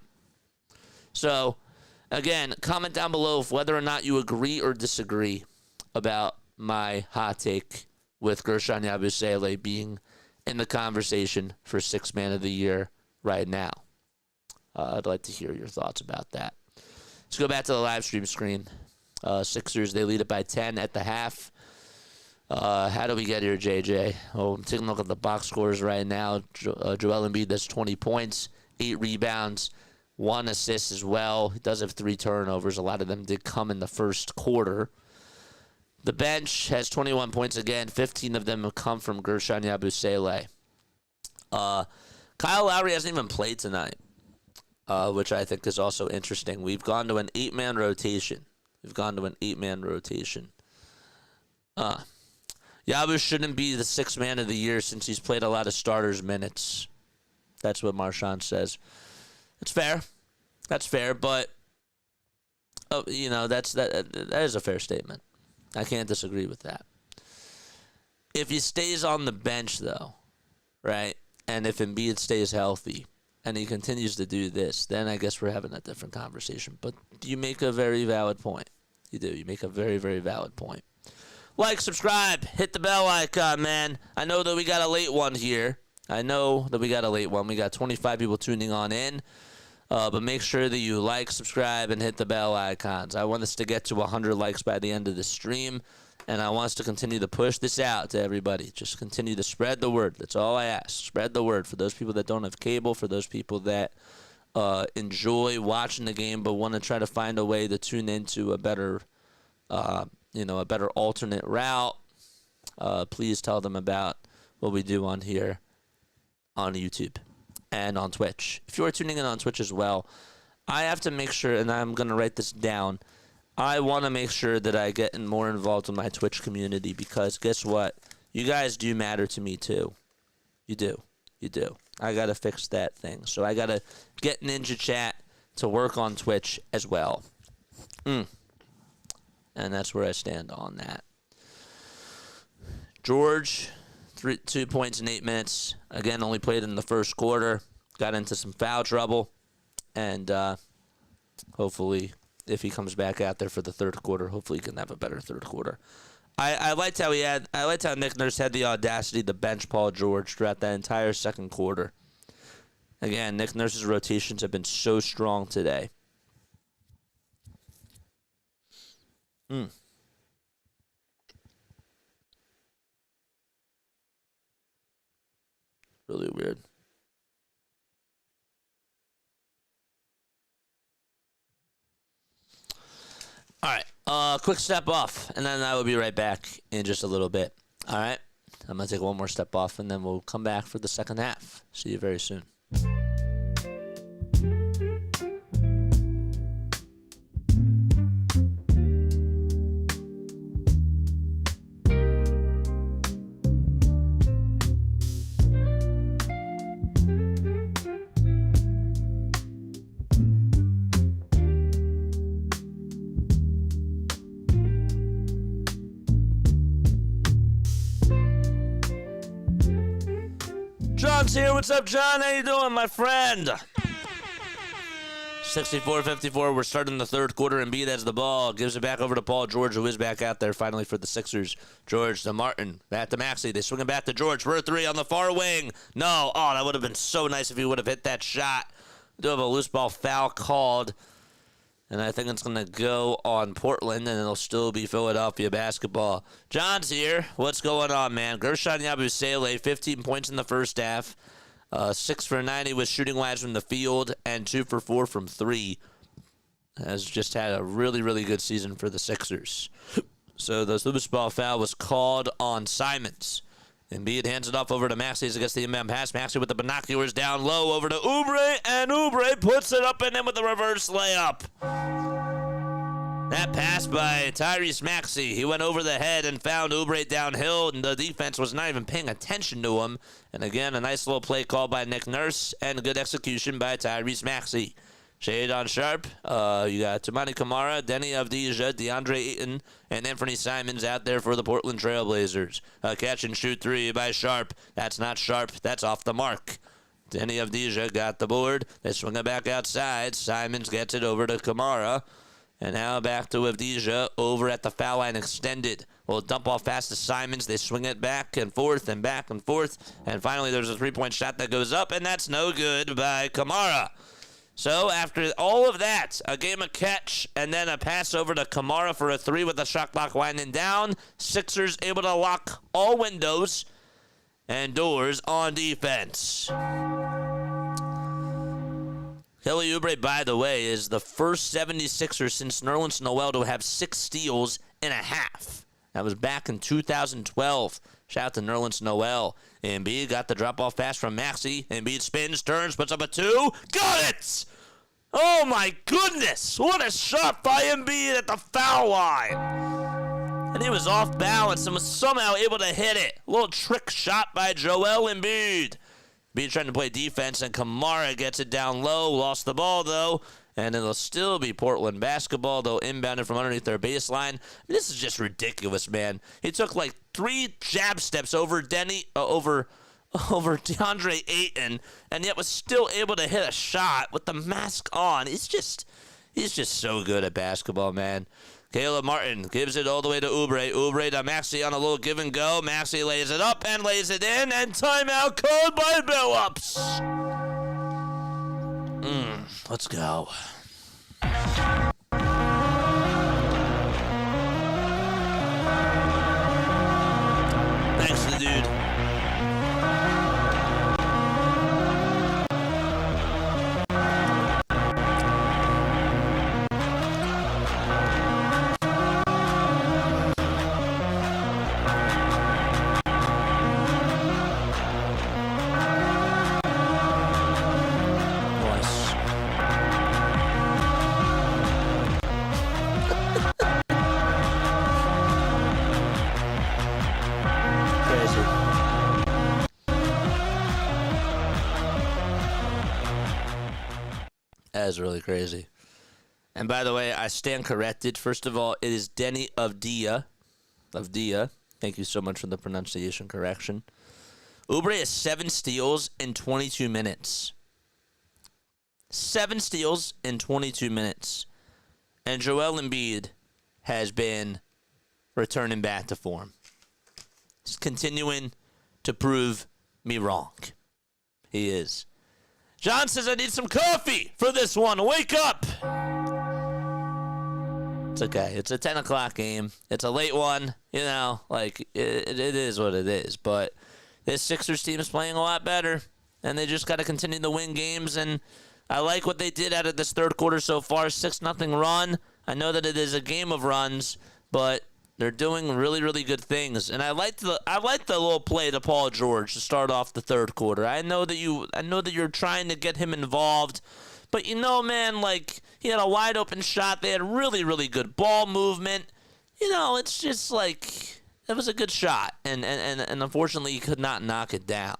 So, again, comment down below whether or not you agree or disagree about my hot take with Gershon Yabusele being in the conversation for 6th man of the year right now. I'd like to hear your thoughts about that. Let's go back to the live stream screen. Sixers, they lead it by 10 at the half. How do we get here, JJ? Oh, I'm taking a look at the box scores right now. Joel Embiid does 20 points, 8 rebounds, 1 assist as well. He does have 3 turnovers. A lot of them did come in the first quarter. The bench has 21 points again. 15 of them have come from Gershon Yabusele. Kyle Lowry hasn't even played tonight, which I think is also interesting. We've gone to an 8-man rotation. Yabu shouldn't be the 6th man of the year since he's played a lot of starters minutes. That's what Marchand says. It's fair. That's fair, but that is a fair statement. I can't disagree with that. If he stays on the bench, though, right, and if Embiid stays healthy and he continues to do this, then I guess we're having a different conversation. But you make a very valid point. You do. You make a very, very valid point. Like, subscribe, hit the bell icon, man. I know that we got a late one here. We got 25 people tuning on in. But make sure that you like, subscribe, and hit the bell icons. I want us to get to 100 likes by the end of the stream, and I want us to continue to push this out to everybody. Just continue to spread the word. That's all I ask. Spread the word for those people that don't have cable, for those people that enjoy watching the game but want to try to find a way to tune into a better alternate route. Please tell them about what we do on here on YouTube and on Twitch. If you are tuning in on Twitch as well, I have to make sure, and I'm going to write this down, I want to make sure that I get more involved in my Twitch community, because guess what? You guys do matter to me too. You do. You do. I got to fix that thing. So I got to get Ninja Chat to work on Twitch as well. And that's where I stand on that. George, 2 points in 8 minutes. Again, only played in the first quarter. Got into some foul trouble. And hopefully, if he comes back out there for the third quarter, hopefully he can have a better third quarter. I liked how Nick Nurse had the audacity to bench Paul George throughout that entire second quarter. Again, Nick Nurse's rotations have been so strong today. Really weird. All right, quick step off, and then I will be right back in just a little bit. All right, I'm going to take one more step off, and then we'll come back for the second half. See you very soon. John's here. What's up, John? How you doing, my friend? 64-54. We're starting the third quarter. Embiid has the ball. Gives it back over to Paul George, who is back out there finally for the Sixers. George to Martin. Back to Maxey. They swing it back to George for a three on the far wing. No. Oh, that would have been so nice if he would have hit that shot. We do have a loose ball foul called. And I think it's going to go on Portland, and it'll still be Philadelphia basketball. John's here. What's going on, man? Gershon Yabusele, 15 points in the first half. 6 for 90 was shooting-wise from the field, and 2 for 4 from 3. Has just had a really, really good season for the Sixers. So the loose ball foul was called on Simons. Embiid hands it off over to Maxey against the inbound pass. Maxey with the binoculars down low over to Oubre, and Oubre puts it up and in with the reverse layup. That pass by Tyrese Maxey. He went over the head and found Oubre downhill, and the defense was not even paying attention to him. And again, a nice little play called by Nick Nurse, and good execution by Tyrese Maxey. Shade on Sharp. You got Toumani Camara, Denny Avdija, Deandre Ayton, and Anthony Simons out there for the Portland Trailblazers. A catch and shoot three by Sharp. That's not Sharp. That's off the mark. Denny Avdija got the board. They swing it back outside. Simons gets it over to Camara. And now back to Avdija over at the foul line extended. Well, dump off fast to Simons. They swing it back and forth and back and forth. And finally, there's a three-point shot that goes up, and that's no good by Camara. So after all of that, a game of catch and then a pass over to Camara for a three with the shot clock winding down. Sixers able to lock all windows and doors on defense. Kelly Oubre, by the way, is the first 76er since Nerlens Noel to have 6 steals in a half. That was back in 2012. Shout out to Nerlens Noel. Embiid got the drop-off pass from Maxey. Embiid spins, turns, puts up a 2. Got it! Oh, my goodness. What a shot by Embiid at the foul line. And he was off balance and was somehow able to hit it. A little trick shot by Joel Embiid. Embiid trying to play defense, and Camara gets it down low. Lost the ball, though. And it'll still be Portland basketball, though inbounded from underneath their baseline. This is just ridiculous, man. He took like 3 jab steps over over Deandre Ayton, and yet was still able to hit a shot with the mask on. He's just so good at basketball, man. Caleb Martin gives it all the way to Oubre. Oubre to Maxey on a little give and go. Maxey lays it up and lays it in, and timeout called by Billups. Let's go. Thanks to the dude. That is really crazy. And by the way, I stand corrected. First of all, it is Denny of Dia. Thank you so much for the pronunciation correction. Oubre has 7 steals in 22 minutes. 7 steals in 22 minutes. And Joel Embiid has been returning back to form. He's continuing to prove me wrong. He is. John says I need some coffee for this one. Wake up! It's okay. It's a 10 o'clock game. It's a late one. You know, like, it is what it is. But this Sixers team is playing a lot better, and they just got to continue to win games. And I like what they did out of this third quarter so far. 6-0 run. I know that it is a game of runs, but they're doing really, really good things. And I like the little play to Paul George to start off the third quarter. I know that you're trying to get him involved. But, you know, man, like, he had a wide open shot. They had really, really good ball movement. You know, it's just like, it was a good shot. And unfortunately, he could not knock it down.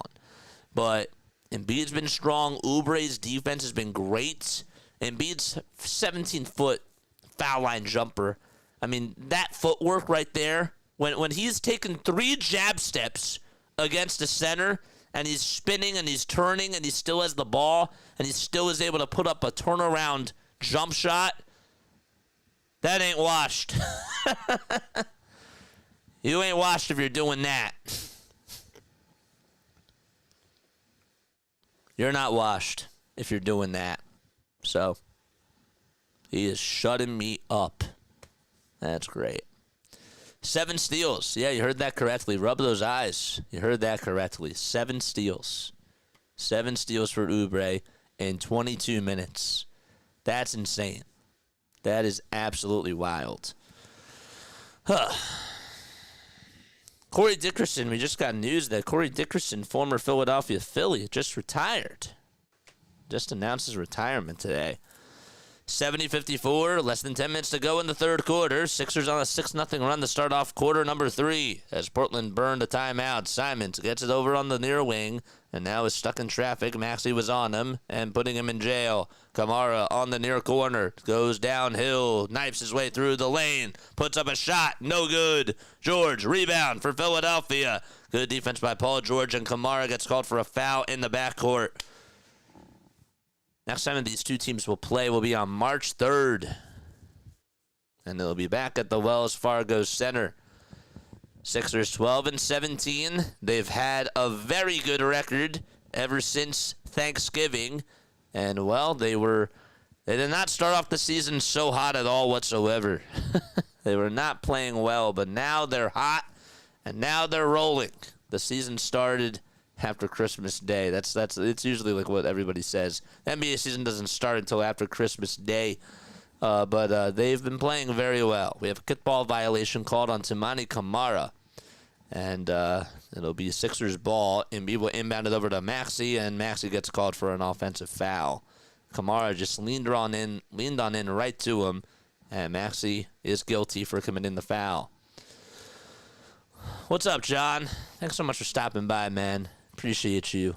But Embiid's been strong. Oubre's defense has been great. Embiid's 17-foot foul line jumper. I mean, that footwork right there, when he's taken 3 jab steps against the center, and he's spinning and he's turning and he still has the ball and he still is able to put up a turnaround jump shot, that ain't washed. You ain't washed if you're doing that. You're not washed if you're doing that. So, he is shutting me up. That's great. 7 steals. Yeah, you heard that correctly. Rub those eyes. You heard that correctly. 7 steals. 7 steals for Oubre in 22 minutes. That's insane. That is absolutely wild. Corey Dickerson, we just got news that Corey Dickerson, former Philadelphia Philly, just retired. Just announced his retirement today. 70-54, less than 10 minutes to go in the third quarter. Sixers on a 6-0 run to start off quarter number 3 as Portland burned a timeout. Simons gets it over on the near wing and now is stuck in traffic. Maxey was on him and putting him in jail. Kamara on the near corner, goes downhill, knifes his way through the lane, puts up a shot, no good. George, rebound for Philadelphia. Good defense by Paul George, and Kamara gets called for a foul in the backcourt. Next time these two teams will play will be on March 3rd. And they'll be back at the Wells Fargo Center. Sixers 12-17. They've had a very good record ever since Thanksgiving. And, well, they did not start off the season so hot at all whatsoever. They were not playing well, but now they're hot, and now they're rolling. The season started after Christmas Day. It's usually like what everybody says. The NBA season doesn't start until after Christmas Day. But they've been playing very well. We have a kickball violation called on Toumani Camara. And it'll be Sixers ball. Embiid will inbound it over to Maxey, and Maxey gets called for an offensive foul. Camara just leaned on in right to him, and Maxey is guilty for committing the foul. What's up, John? Thanks so much for stopping by, man. Appreciate you.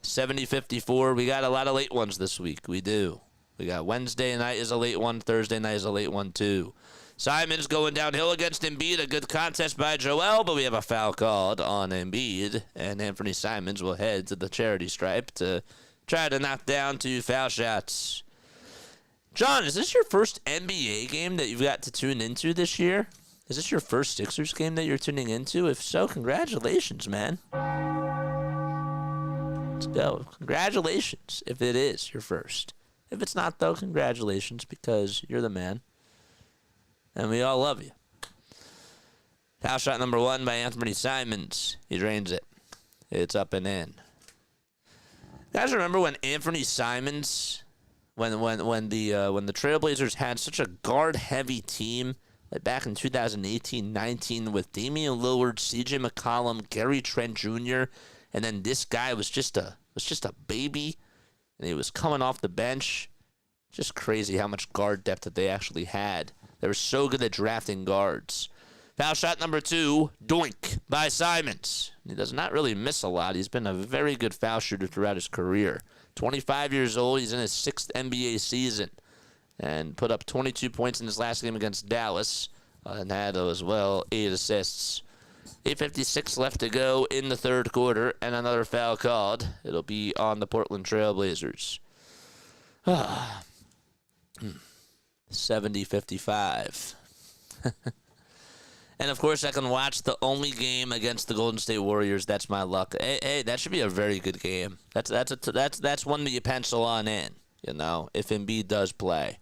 70-54. We got a lot of late ones this week. We do. We got Wednesday night is a late one. Thursday night is a late one, too. Simons going downhill against Embiid. A good contest by Joel, but we have a foul called on Embiid. And Anthony Simons will head to the charity stripe to try to knock down 2 foul shots. John, is this your first NBA game that you've got to tune into this year? Is this your first Sixers game that you're tuning into? If so, congratulations, man. Let's go. Congratulations if it is your first. If it's not, though, congratulations because you're the man. And we all love you. Foul shot number 1 by Anthony Simons. He drains it. It's up and in. Guys, remember when Anthony Simons, when the Trailblazers had such a guard-heavy team, like back in 2018-19 with Damian Lillard, C.J. McCollum, Gary Trent Jr., and then this guy was just a baby, and he was coming off the bench. Just crazy how much guard depth that they actually had. They were so good at drafting guards. Foul shot number 2, doink, by Simons. He does not really miss a lot. He's been a very good foul shooter throughout his career. 25 years old. He's in his 6th NBA season and put up 22 points in his last game against Dallas and had as well 8 assists. 8:56 left to go in the third quarter, and another foul called. It'll be on the Portland Trail Blazers. 70-55. And, of course, I can watch the only game against the Golden State Warriors. That's my luck. Hey, that should be a very good game. That's one that you pencil on in, you know, if Embiid does play.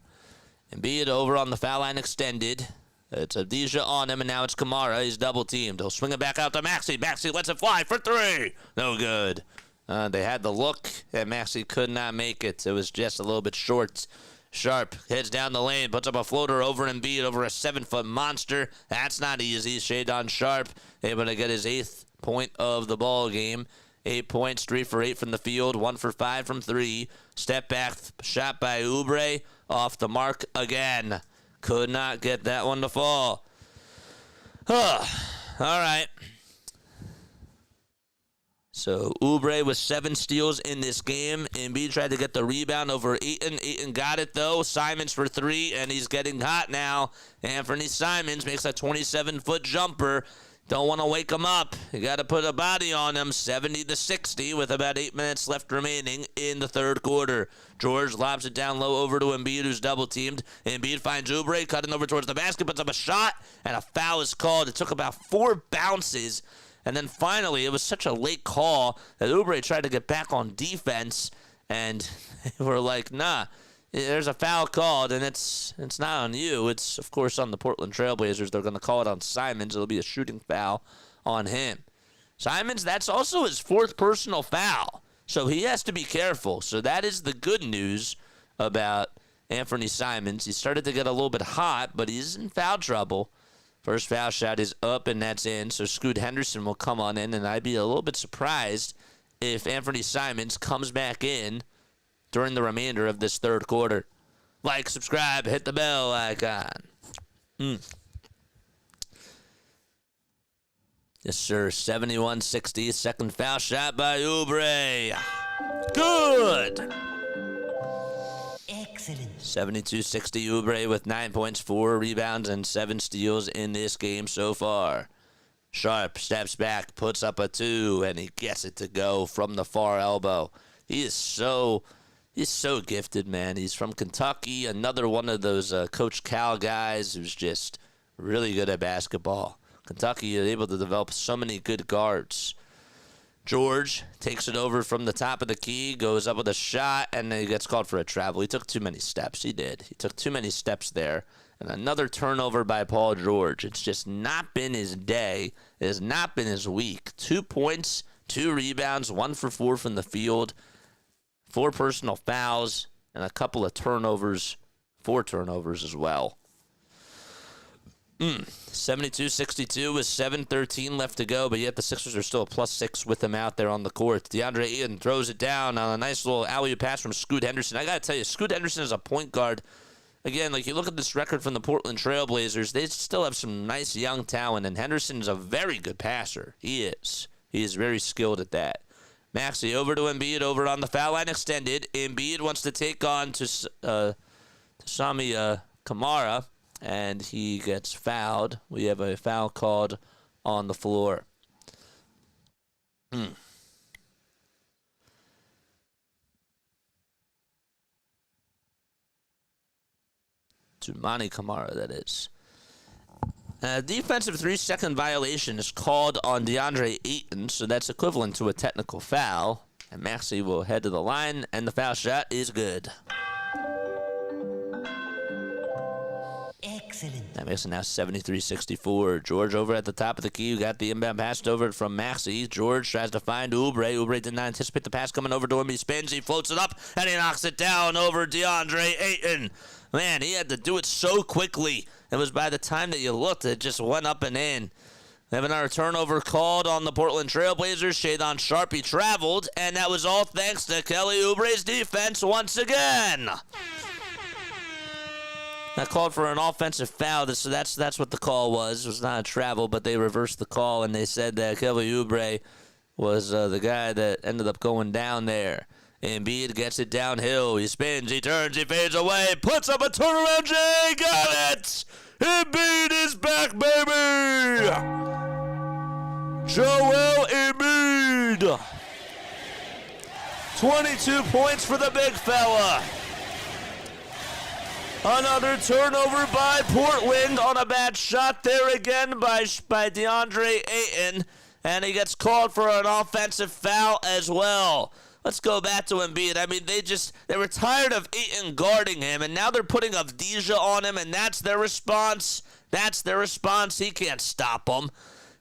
Embiid over on the foul line extended. It's Adija on him, and now it's Kamara. He's double-teamed. He'll swing it back out to Maxey. Maxey lets it fly for 3. No good. They had the look, and Maxey could not make it. It was just a little bit short. Sharp heads down the lane, puts up a floater over Embiid, over a 7-foot monster. That's not easy. Shadon Sharp able to get his 8th point of the ball game. 8 points, 3 for 8 from the field, 1 for 5 from 3. Step back shot by Oubre, off the mark again. Could not get that one to fall. All right. So Oubre with 7 steals in this game. Embiid tried to get the rebound over Ayton. Ayton got it, though. Simons for 3, and he's getting hot now. Anthony Simons makes a 27-foot jumper. Don't want to wake him up. You got to put a body on him. 70-60 with about 8 minutes left remaining in the third quarter. George lobs it down low over to Embiid, who's double-teamed. Embiid finds Oubre, cutting over towards the basket, puts up a shot, and a foul is called. It took about 4 bounces. And then finally, it was such a late call that Oubre tried to get back on defense, and they were like, nah, there's a foul called, and it's not on you. It's, of course, on the Portland Trail Blazers. They're going to call it on Simons. It'll be a shooting foul on him. Simons, that's also his 4th personal foul, so he has to be careful. So that is the good news about Anthony Simons. He started to get a little bit hot, but he's in foul trouble. First foul shot is up, and that's in. So Scoot Henderson will come on in, and I'd be a little bit surprised if Anthony Simons comes back in during the remainder of this third quarter. Like, subscribe, hit the bell icon. Yes, sir. 71-60. Second foul shot by Oubre. Good. Excellent. 72-60 Oubre with 9 points, 4 rebounds, and 7 steals in this game so far. Sharp steps back, puts up a 2, and he gets it to go from the far elbow. He's so gifted, man. He's from Kentucky, another one of those Coach Cal guys who's just really good at basketball. Kentucky is able to develop so many good guards. George takes it over from the top of the key, goes up with a shot, and then he gets called for a travel. He took too many steps. He did. He took too many steps there. And another turnover by Paul George. It's just not been his day. It has not been his week. 2 points, 2 rebounds, 1 for 4 from the field, 4 personal fouls, and a couple of turnovers, 4 turnovers as well. 72-62 with 7:13 left to go, but yet the Sixers are still a +6 with him out there on the court. Deandre Ayton throws it down on a nice little alley-oop pass from Scoot Henderson. I got to tell you, Scoot Henderson is a point guard. Again, like you look at this record from the Portland Trail Blazers, they still have some nice young talent, and Henderson is a very good passer. He is. He is very skilled at that. Maxey over to Embiid, over on the foul line extended. Embiid wants to take on to Sami Kamara, and he gets fouled. We have a foul called on the floor. Tumani Kamara, that is. Defensive 3-second violation is called on Deandre Ayton, so that's equivalent to a technical foul. And Maxey will head to the line, and the foul shot is good. Excellent. That makes it now 73-64. George over at the top of the key. You got the inbound pass over from Maxey. George tries to find Oubre. Oubre did not anticipate the pass coming over to him. He spins, he floats it up, and he knocks it down over Deandre Ayton. Man, he had to do it so quickly. It was by the time that you looked, it just went up and in. We have another turnover called on the Portland Trail Blazers. Shadon Sharp, he traveled, and that was all thanks to Kelly Oubre's defense once again. That called for an offensive foul, so that's what the call was. It was not a travel, but they reversed the call, and they said that Kelly Oubre was the guy that ended up going down there. Embiid gets it downhill. He spins, he turns, he fades away, puts up a turnaround J. Got it! Embiid is back, baby! Joel Embiid! 22 points for the big fella. Another turnover by Portland on a bad shot there again by Deandre Ayton. And he gets called for an offensive foul as well. Let's go back to Embiid. I mean, they were tired of Ayton guarding him, and now they're putting Avdija on him, and that's their response. That's their response. He can't stop him.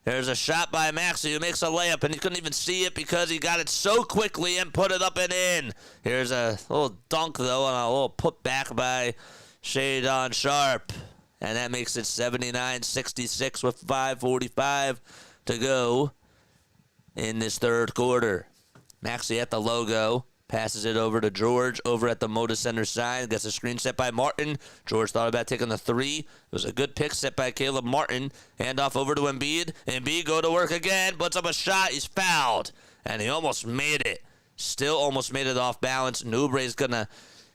There's a shot by Maxey who makes a layup, and he couldn't even see it because he got it so quickly and put it up and in. Here's a little dunk, though, and a little putback by Shadon Sharp. And that makes it 79-66 with 5:45 to go in this third quarter. Maxey at the logo, passes it over to George over at the Moda Center side, gets a screen set by Martin. George thought about taking the three. It was a good pick set by Caleb Martin. Hand off over to Embiid. Embiid go to work again, puts up a shot. He's fouled, and he almost made it. Still almost made it off balance. And Oubre's going to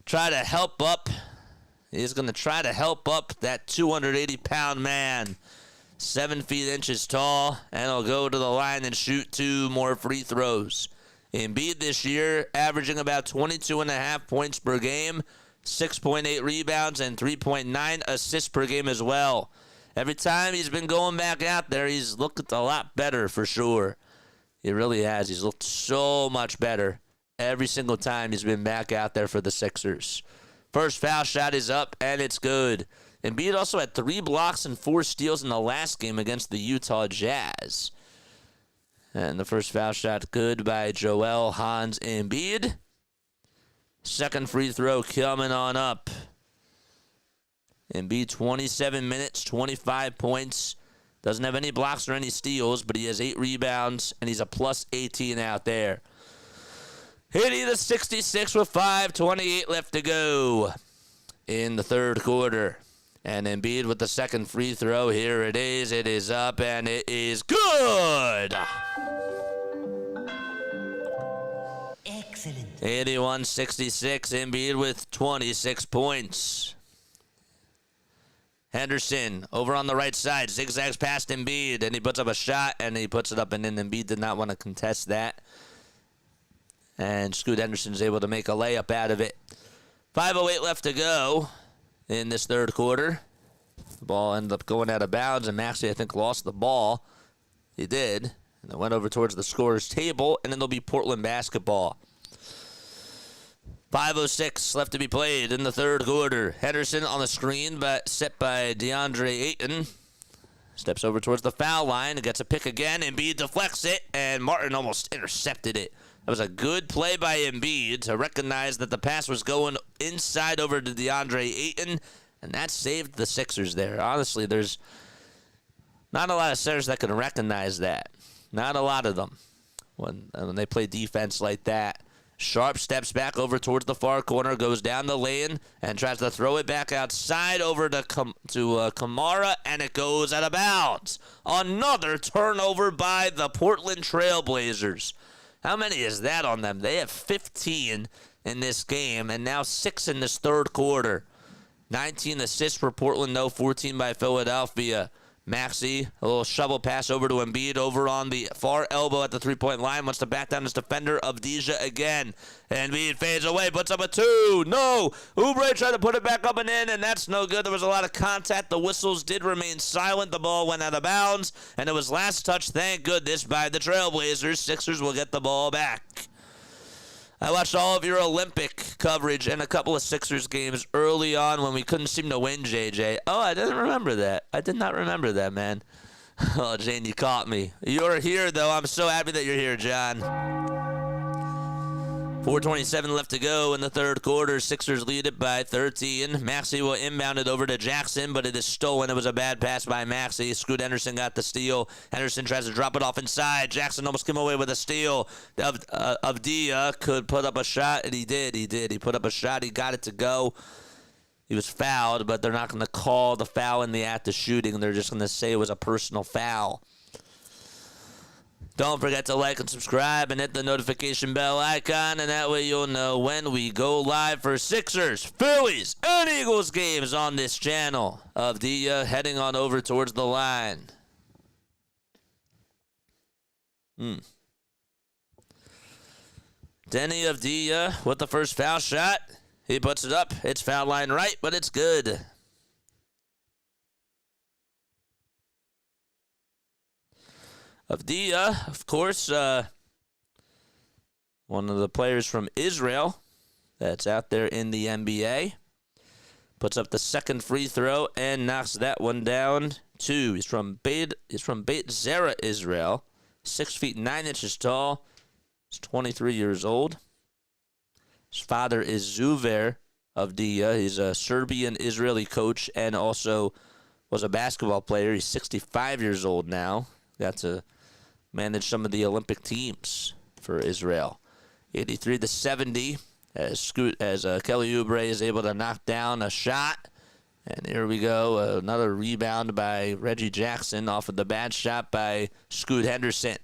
try to help up. He's going to try to help up that 280-pound man. 7 feet inches tall, and he'll go to the line and shoot 2 more free throws. Embiid this year averaging about 22.5 points per game, 6.8 rebounds, and 3.9 assists per game as well. Every time he's been going back out there, he's looked a lot better for sure. He really has. He's looked so much better every single time he's been back out there for the Sixers. First foul shot is up, and it's good. Embiid also had 3 blocks and 4 steals in the last game against the Utah Jazz. And the first foul shot good by Joel Embiid. Second free throw coming on up. Embiid 27 minutes, 25 points. Doesn't have any blocks or any steals, but he has 8 rebounds, and he's a plus 18 out there. Hitting the 66 with 5:28 left to go in the third quarter. And Embiid with the second free throw. Here it is. It is up, and it is good. Excellent. 81-66. Embiid with 26 points. Henderson over on the right side. Zigzags past Embiid, and he puts up a shot, and he puts it up and in. Embiid did not want to contest that. And Scoot Henderson's able to make a layup out of it. 5:08 left to go in this third quarter. The ball ended up going out of bounds, and Maxey, I think, lost the ball. He did. And it went over towards the scorer's table, and then there'll be Portland basketball. 5:06 left to be played in the third quarter. Henderson on the screen, but set by Deandre Ayton. Steps over towards the foul line and gets a pick again. Embiid deflects it, and Martin almost intercepted it. That was a good play by Embiid to recognize that the pass was going inside over to Deandre Ayton, and that saved the Sixers there. Honestly, there's not a lot of Sixers that can recognize that. Not a lot of them when they play defense like that. Sharp steps back over towards the far corner, goes down the lane, and tries to throw it back outside over to Kamara, and it goes out of bounds. Another turnover by the Portland Trailblazers. How many is that on them? They have 15 in this game, and now 6 in this third quarter. 19 assists for Portland, though, 14 by Philadelphia. Maxey, a little shovel pass over to Embiid over on the far elbow at the three-point line. Wants to back down his defender, Avdija, again. Embiid fades away, puts up a 2. No! Oubre tried to put it back up and in, and that's no good. There was a lot of contact. The whistles did remain silent. The ball went out of bounds, and it was last touch, thank goodness, by the Trailblazers. Sixers will get the ball back. I watched all of your Olympic coverage and a couple of Sixers games early on when we couldn't seem to win, JJ. Oh, I didn't remember that. I did not remember that, man. Oh, Jane, you caught me. You're here, though. I'm so happy that you're here, John. 4:27 left to go in the third quarter. Sixers lead it by 13. Maxey will inbound it over to Jackson, but it is stolen. It was a bad pass by Maxey. Scoot Henderson got the steal. Henderson tries to drop it off inside. Jackson almost came away with a steal. Avdija could put up a shot, and he did. He put up a shot. He got it to go. He was fouled, but they're not going to call the foul in the act of shooting. They're just going to say it was a personal foul. Don't forget to like and subscribe and hit the notification bell icon, and that way you'll know when we go live for Sixers, Phillies, and Eagles games on this channel. Avdija heading on over towards the line. Denny Avdija with the first foul shot. He puts it up. It's foul line right, but it's good. Avdija, of course, one of the players from Israel that's out there in the NBA. Puts up the second free throw and knocks that one down. 2. He's from Beit Zera, Israel. 6 feet 9 inches tall. He's 23 years old. His father is Zuver Avdija. He's a Serbian-Israeli coach and also was a basketball player. He's 65 years old now. Got to manage some of the Olympic teams for Israel. 83-70 as Kelly Oubre is able to knock down a shot. And here we go, another rebound by Reggie Jackson off of the bad shot by Scoot Henderson.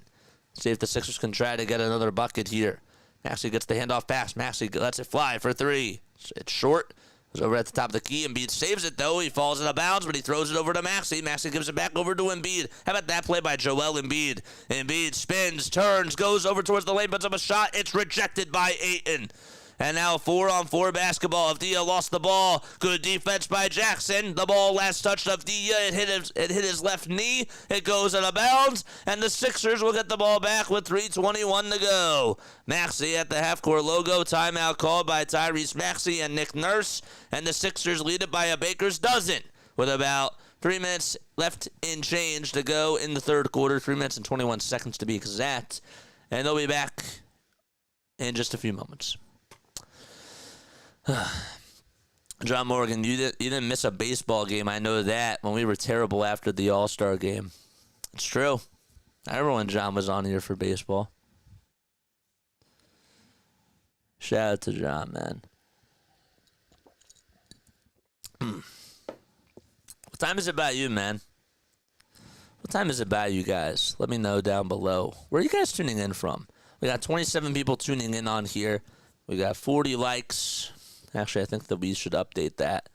See if the Sixers can try to get another bucket here. Maxey gets the handoff pass. Maxey lets it fly for 3. It's short. It's over at the top of the key. Embiid saves it, though. He falls out of bounds, but he throws it over to Maxey. Maxey gives it back over to Embiid. How about that play by Joel Embiid? Embiid spins, turns, goes over towards the lane, puts up a shot. It's rejected by Ayton. And now 4-on-4 basketball. Avdija lost the ball. Good defense by Jackson. The ball last touched Avdija. It hit his left knee. It goes out of bounds. And the Sixers will get the ball back with 3:21 to go. Maxey at the half-court logo. Timeout called by Tyrese Maxey and Nick Nurse. And the Sixers lead it by a baker's dozen with about 3 minutes left in change to go in the third quarter. 3 minutes and 21 seconds to be exact. And they'll be back in just a few moments. John Morgan, you didn't miss a baseball game. I know that when we were terrible after the All-Star game. It's true. I remember when John was on here for baseball. Shout out to John, man. What time is it by you, man? What time is it by you guys? Let me know down below. Where are you guys tuning in from? We got 27 people tuning in on here. We got 40 likes. Actually, I think that we should update that.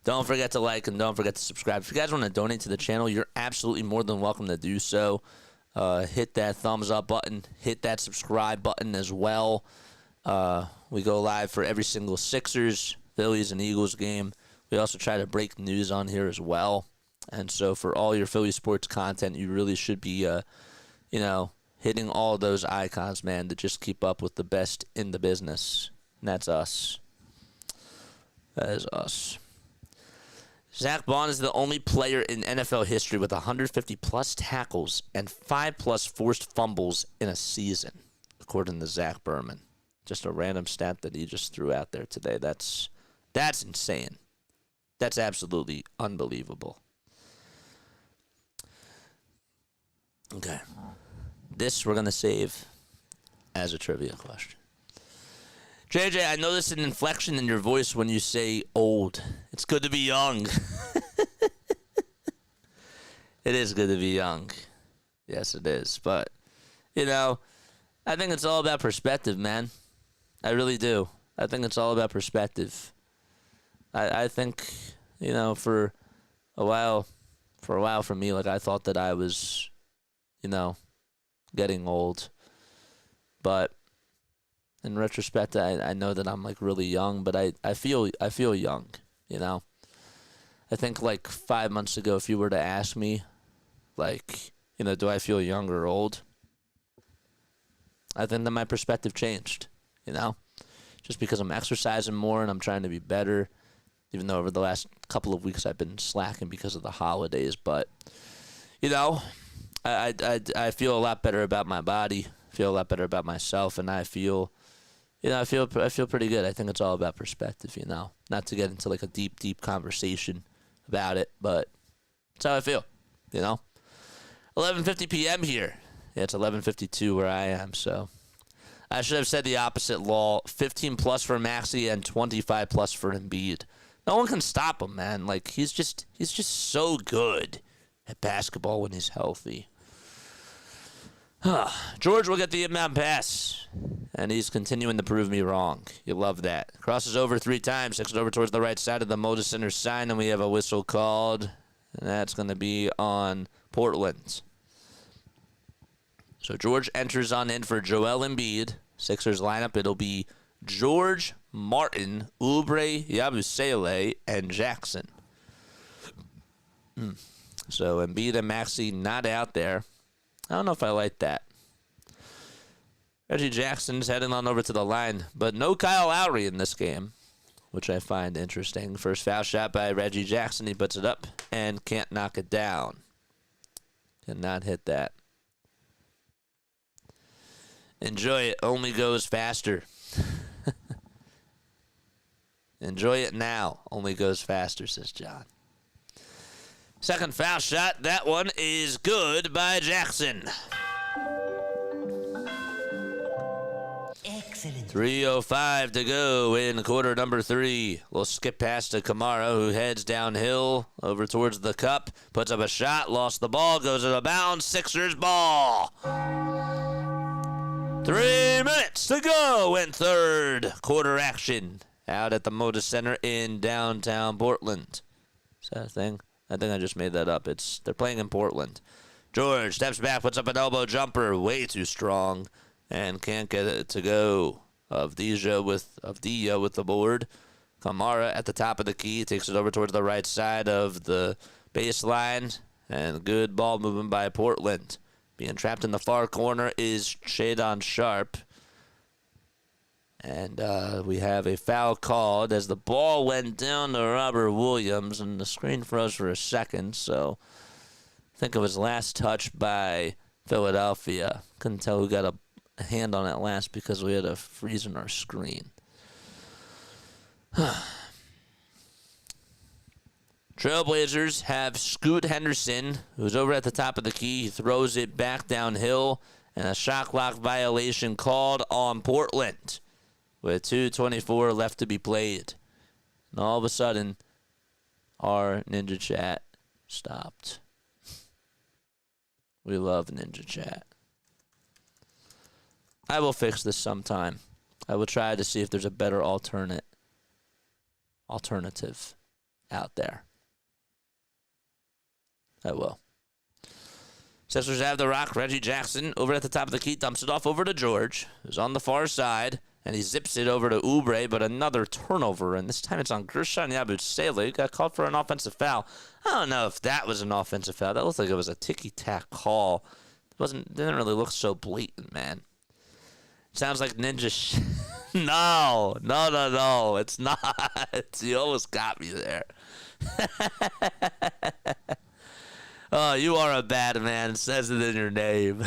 Don't forget to like and don't forget to subscribe. If you guys want to donate to the channel, you're absolutely more than welcome to do so. Hit that thumbs up button. Hit that subscribe button as well. We go live for every single Sixers, Phillies, and Eagles game. We also try to break news on here as well. And so for all your Philly sports content, you really should be, hitting all those icons, man, to just keep up with the best in the business. And that's us. That is us. Zach Bond is the only player in NFL history with 150-plus tackles and 5-plus forced fumbles in a season, according to Zach Berman. Just a random stat that he just threw out there today. That's insane. That's absolutely unbelievable. Okay. This we're going to save as a trivia question. JJ, I noticed an inflection in your voice when you say old. It's good to be young. It is good to be young. Yes, it is. But, I think it's all about perspective, man. I really do. I think it's all about perspective. I think, for a while for me, like I thought that I was, getting old. But in retrospect, I know that I'm like really young, but I feel young, I think like 5 months ago, if you were to ask me, like, do I feel young or old? I think that my perspective changed, just because I'm exercising more and I'm trying to be better, even though over the last couple of weeks I've been slacking because of the holidays. But, I feel a lot better about my body, feel a lot better about myself, and I feel pretty good. I think it's all about perspective, Not to get into like a deep conversation about it, but that's how I feel, 11:50 p.m. here. Yeah, it's 11:52 where I am, so I should have said the opposite, lol. 15+ for Maxey and 25+ for Embiid. No one can stop him, man. Like he's just so good at basketball when he's healthy. George will get the inbound pass, and he's continuing to prove me wrong. You love that. Crosses over 3 times, takes it over towards the right side of the Moda Center sign, and we have a whistle called, and that's going to be on Portland. So George enters on in for Joel Embiid. Sixers lineup, it'll be George, Martin, Oubre, Yabusele, and Jackson. So Embiid and Maxey not out there. I don't know if I like that. Reggie Jackson's heading on over to the line, but no Kyle Lowry in this game, which I find interesting. First foul shot by Reggie Jackson. He puts it up and can't knock it down. Cannot hit that. Enjoy it. Only goes faster. Enjoy it now. Only goes faster, says John. Second foul shot. That one is good by Jackson. Excellent. 3:05 to go in quarter number 3. We'll skip past to Kamara, who heads downhill over towards the cup. Puts up a shot. Lost the ball. Goes out of bounds. Sixers ball. 3 minutes to go in third quarter action out at the Moda Center in downtown Portland. Is that a thing? I think I just made that up. They're playing in Portland. George steps back, puts up an elbow jumper, way too strong, and can't get it to go. Avdija with the board. Kamara at the top of the key takes it over towards the right side of the baseline, and good ball movement by Portland. Being trapped in the far corner is Shadon Sharp. And we have a foul called as the ball went down to Robert Williams, and the screen froze for a second, so I think it was last touch by Philadelphia. Couldn't tell who got a hand on it last because we had a freeze in our screen. Trailblazers have Scoot Henderson, who's over at the top of the key. He throws it back downhill, and a shot clock violation called on Portland with 2:24 left to be played. And all of a sudden, our Ninja Chat stopped. We love Ninja Chat. I will fix this sometime. I will try to see if there's a better alternative out there. I will. Sixers have the rock. Reggie Jackson over at the top of the key dumps it off over to George, who's on the far side, and he zips it over to Oubre, but another turnover, and this time it's on Gershon Yabusele, who got called for an offensive foul. I don't know if that was an offensive foul. That looked like it was a ticky-tack call. Didn't really look so blatant, man. Sounds like Ninja. No, it's not. You almost got me there. Oh, you are a bad man. It says it in your name.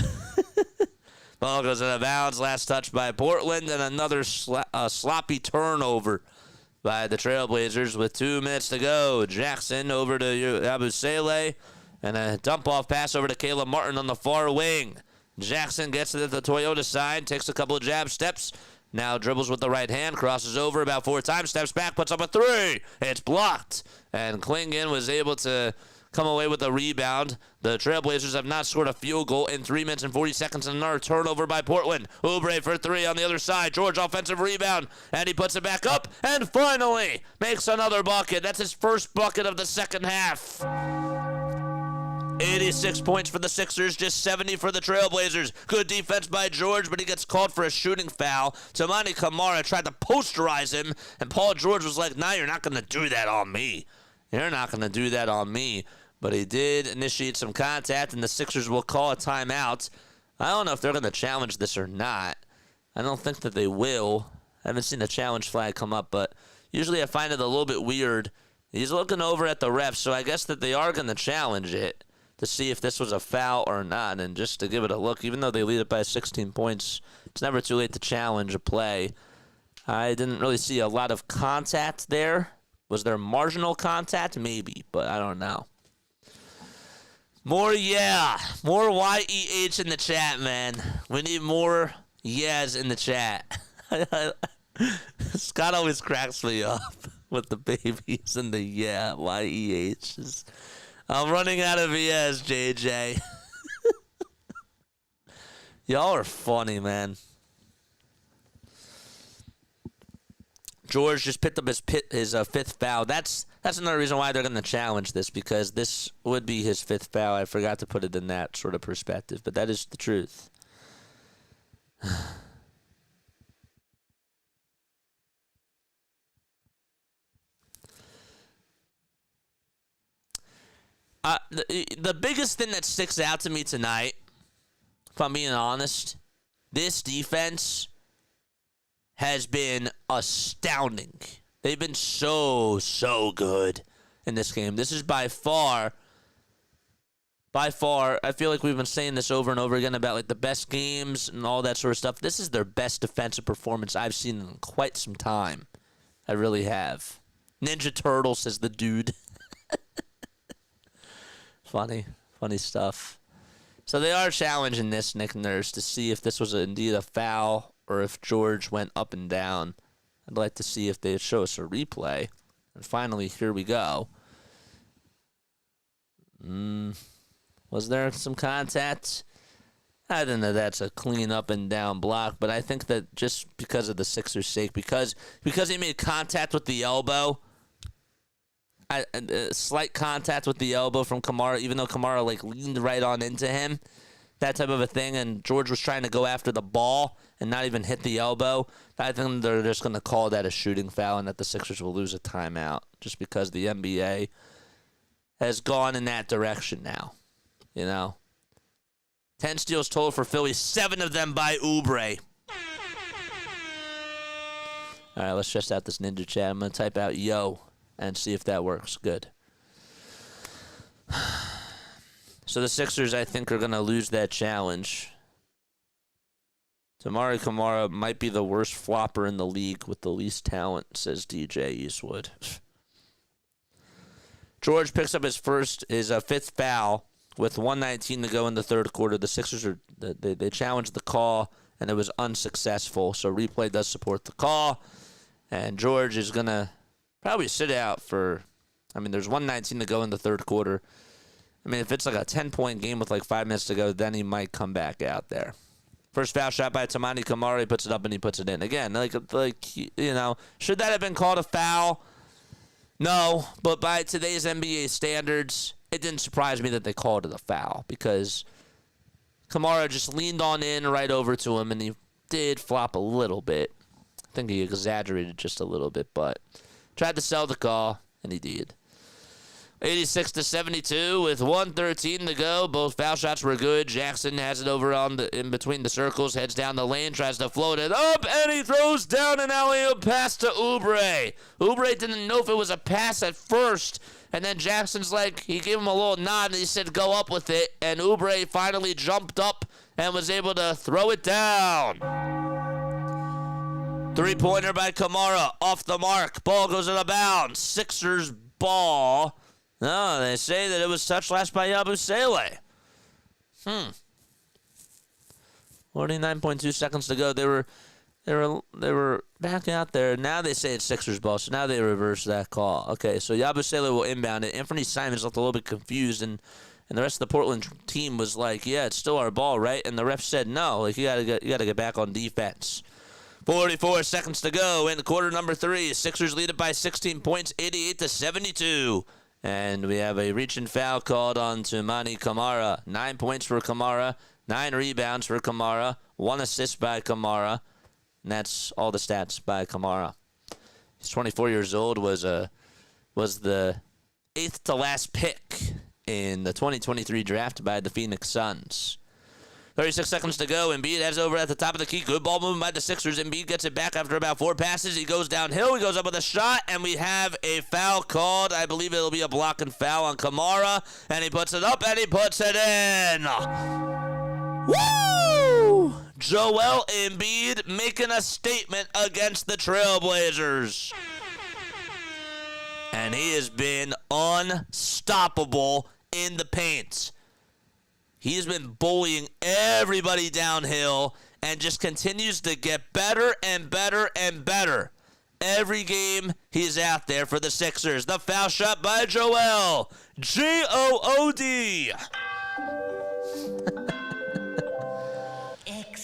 Ball goes out of bounds. Last touch by Portland, and another sloppy turnover by the Trailblazers with 2 minutes to go. Jackson over to Yabusele, and a dump-off pass over to Caleb Martin on the far wing. Jackson gets it at the Toyota side, takes a couple of jab steps, now dribbles with the right hand, crosses over about 4 times, steps back, puts up a 3. It's blocked, and Klingon was able to come away with a rebound. The Trailblazers have not scored a field goal in 3 minutes and 40 seconds, and another turnover by Portland. Oubre for 3 on the other side. George offensive rebound, and he puts it back up, and finally makes another bucket. That's his first bucket of the second half. 86 points for the Sixers, just 70 for the Trailblazers. Good defense by George, but he gets called for a shooting foul. Toumani Camara tried to posterize him, and Paul George was like, "Nah, you're not going to do that on me. You're not going to do that on me." But he did initiate some contact, and the Sixers will call a timeout. I don't know if they're going to challenge this or not. I don't think that they will. I haven't seen a challenge flag come up, but usually I find it a little bit weird. He's looking over at the refs, so I guess that they are going to challenge it to see if this was a foul or not, and just to give it a look. Even though they lead it by 16 points, it's never too late to challenge a play. I didn't really see a lot of contact there. Was there marginal contact? Maybe, but I don't know. More YEH in the chat, man. We need more yeahs in the chat. Scott always cracks me up with the babies and the YEHs. I'm running out of yeahs, JJ. Y'all are funny, man. George just picked up his fifth foul. That's another reason why they're going to challenge this, because this would be his fifth foul. I forgot to put it in that sort of perspective, but that is the truth. The biggest thing that sticks out to me tonight, if I'm being honest, this defense has been astounding. They've been so good in this game. This is by far, I feel like we've been saying this over and over again about like the best games and all that sort of stuff. This is their best defensive performance I've seen in quite some time. I really have. Ninja Turtle, says the dude. Funny stuff. So they are challenging this, Nick Nurse, to see if this was indeed a foul or if George went up and down. I'd like to see if they show us a replay. And finally, here we go. Was there some contact? I don't know. That's a clean up and down block, but I think that just because of the Sixers' sake, because he made contact with the elbow, slight contact with the elbow from Kamara, even though Kamara like leaned right on into him, that type of a thing, and George was trying to go after the ball and not even hit the elbow. I think they're just going to call that a shooting foul and that the Sixers will lose a timeout just because the NBA has gone in that direction now. You know, 10 steals total for Philly, 7 of them by Oubre. All right, let's test out this Ninja chat. I'm going to type out yo and see if that works. Good. So the Sixers, I think, are going to lose that challenge. Tamari Kamara might be the worst flopper in the league with the least talent, says DJ Eastwood. George picks up his fifth foul with 1:19 to go in the third quarter. The Sixers they challenged the call, and it was unsuccessful. So replay does support the call, and George is going to probably sit out for, there's 1:19 to go in the third quarter. If it's like a 10-point game with like 5 minutes to go, then he might come back out there. First foul shot by Tamani Kamara. He puts it up and he puts it in. Again, should that have been called a foul? No, but by today's NBA standards, it didn't surprise me that they called it a foul because Kamara just leaned on in right over to him, and he did flop a little bit. I think he exaggerated just a little bit, but tried to sell the call, and he did. 86-72 with 1:13 to go. Both foul shots were good. Jackson has it over in between the circles, heads down the lane, tries to float it up, and he throws down an alley-oop pass to Oubre. Oubre didn't know if it was a pass at first, and then Jackson's like, he gave him a little nod, and he said, go up with it, and Oubre finally jumped up and was able to throw it down. Three-pointer by Kamara, off the mark. Ball goes out of bounds. Sixers ball. No, they say that it was touched last by Yabusele. 49.2 seconds to go. They were back out there. Now they say it's Sixers ball, so now they reverse that call. Okay, so Yabusele will inbound it. Anthony Simons looked a little bit confused, and the rest of the Portland team was like, yeah, it's still our ball, right? And the ref said no, like you gotta get back on defense. 44 seconds to go in quarter number 3. Sixers lead it by 16 points, 88-72. And we have a reach and foul called on to Mani Kamara. 9 points for Kamara, 9 rebounds for Kamara, 1 assist by Kamara. And that's all the stats by Kamara. He's 24 years old, was the 8th to last pick in the 2023 draft by the Phoenix Suns. 36 seconds to go. Embiid heads over at the top of the key. Good ball movement by the Sixers. Embiid gets it back after about 4 passes. He goes downhill. He goes up with a shot, and we have a foul called. I believe it'll be a block and foul on Kamara, and he puts it up, and he puts it in. Woo! Joel Embiid making a statement against the Trailblazers. And he has been unstoppable in the paint. He has been bullying everybody downhill and just continues to get better and better and better. Every game he's out there for the Sixers. The foul shot by Joel. G-O-O-D.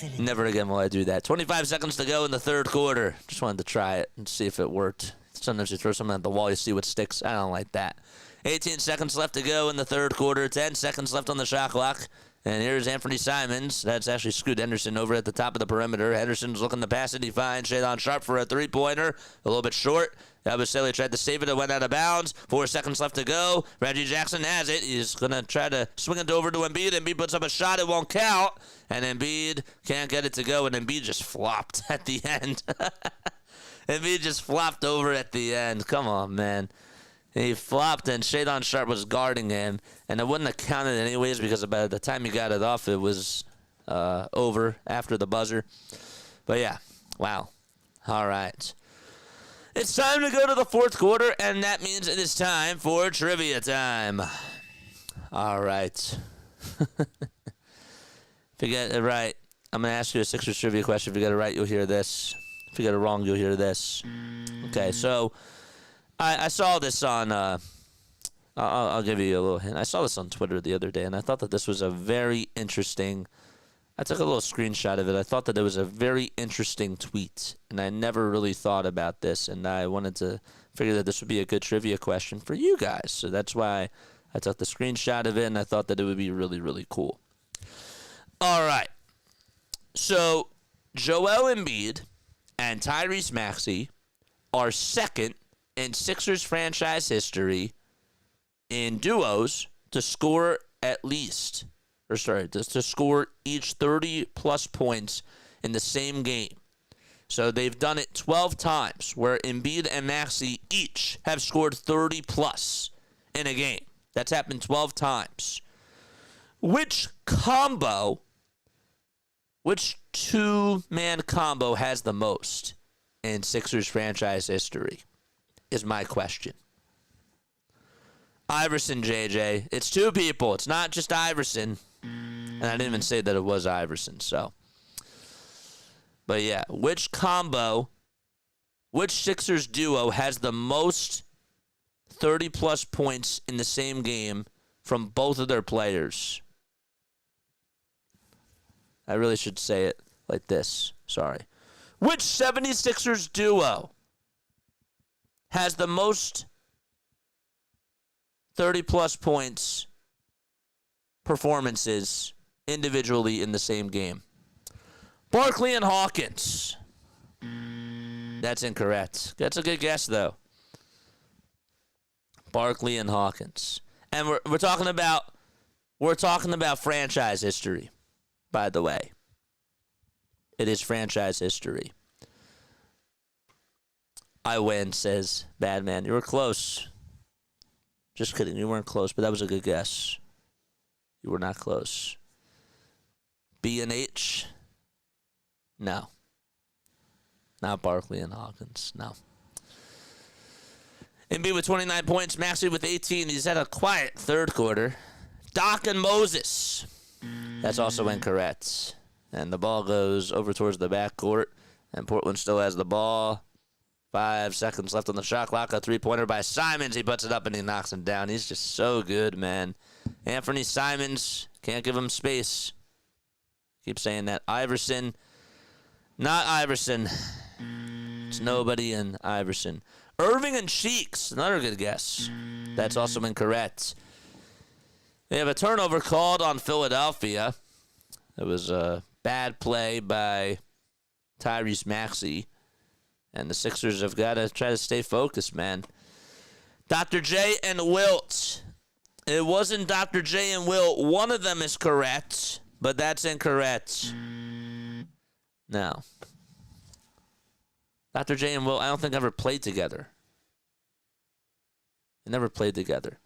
excellent. Never again will I do that. 25 seconds to go in the third quarter. Just wanted to try it and see if it worked. Sometimes you throw something at the wall, you see what sticks. I don't like that. 18 seconds left to go in the third quarter. 10 seconds left on the shot clock. And here's Anthony Simons. That's actually Scoot Henderson over at the top of the perimeter. Henderson's looking to pass it. He finds Shadon Sharp for a three-pointer. A little bit short. Yabusele tried to save it. It went out of bounds. 4 seconds left to go. Reggie Jackson has it. He's going to try to swing it over to Embiid. Embiid puts up a shot. It won't count. And Embiid can't get it to go. And Embiid just flopped at the end. Embiid just flopped over at the end. Come on, man. He flopped, and Shadon Sharp was guarding him. And it wouldn't have counted anyways because by the time he got it off, it was over after the buzzer. But, yeah, wow. All right. It's time to go to the fourth quarter, and that means it is time for trivia time. All right. If you get it right, I'm going to ask you a Sixers trivia question. If you get it right, you'll hear this. If you get it wrong, you'll hear this. Okay, so I saw this on, I'll give you a little hint. I saw this on Twitter the other day, and I thought that this was a very interesting, I took a little screenshot of it. I thought that it was a very interesting tweet, and I never really thought about this, and I wanted to figure that this would be a good trivia question for you guys. So that's why I took the screenshot of it, and I thought that it would be really, really cool. All right. So Joel Embiid and Tyrese Maxey are second in Sixers franchise history in duos to score to score each 30-plus points in the same game. So they've done it 12 times, where Embiid and Maxey each have scored 30-plus in a game. That's happened 12 times. Which two-man combo has the most in Sixers franchise history is my question. Iverson, JJ. It's two people. It's not just Iverson. And I didn't even say that it was Iverson, so. But yeah, which Sixers duo has the most 30-plus points in the same game from both of their players? I really should say it like this. Sorry. Which 76ers duo has the most 30-plus points performances individually in the same game? Barkley and Hawkins. That's incorrect. That's a good guess, though. Barkley and Hawkins. And we're talking about franchise history, by the way. It is franchise history. I win, says Badman. You were close. Just kidding. You weren't close, but that was a good guess. You were not close. B and H? No. Not Barkley and Hawkins. No. Embiid with 29 points. Maxey with 18. He's had a quiet third quarter. Doc and Moses. That's also incorrect. And the ball goes over towards the backcourt. And Portland still has the ball. 5 seconds left on the shot clock. A three-pointer by Simons. He puts it up and he knocks him down. He's just so good, man. Anthony Simons. Can't give him space. Keep saying that. Iverson. Not Iverson. It's nobody in Iverson. Irving and Cheeks. Another good guess. That's also incorrect. They have a turnover called on Philadelphia. It was a bad play by Tyrese Maxey. And the Sixers have got to try to stay focused, man. Dr. J and Wilt. It wasn't Dr. J and Wilt. One of them is correct, but that's incorrect. No. Dr. J and Wilt, I don't think ever played together. They never played together.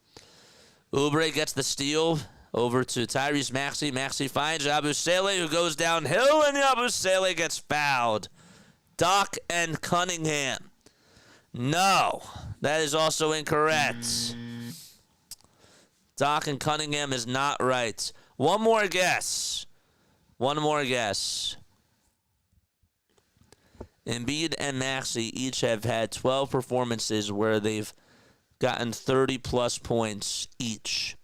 Oubre gets the steal over to Tyrese Maxey. Maxey finds Yabusele, who goes downhill, and Yabusele gets fouled. Doc and Cunningham. No, that is also incorrect. Doc and Cunningham is not right. One more guess. Embiid and Maxey each have had 12 performances where they've gotten 30-plus points each.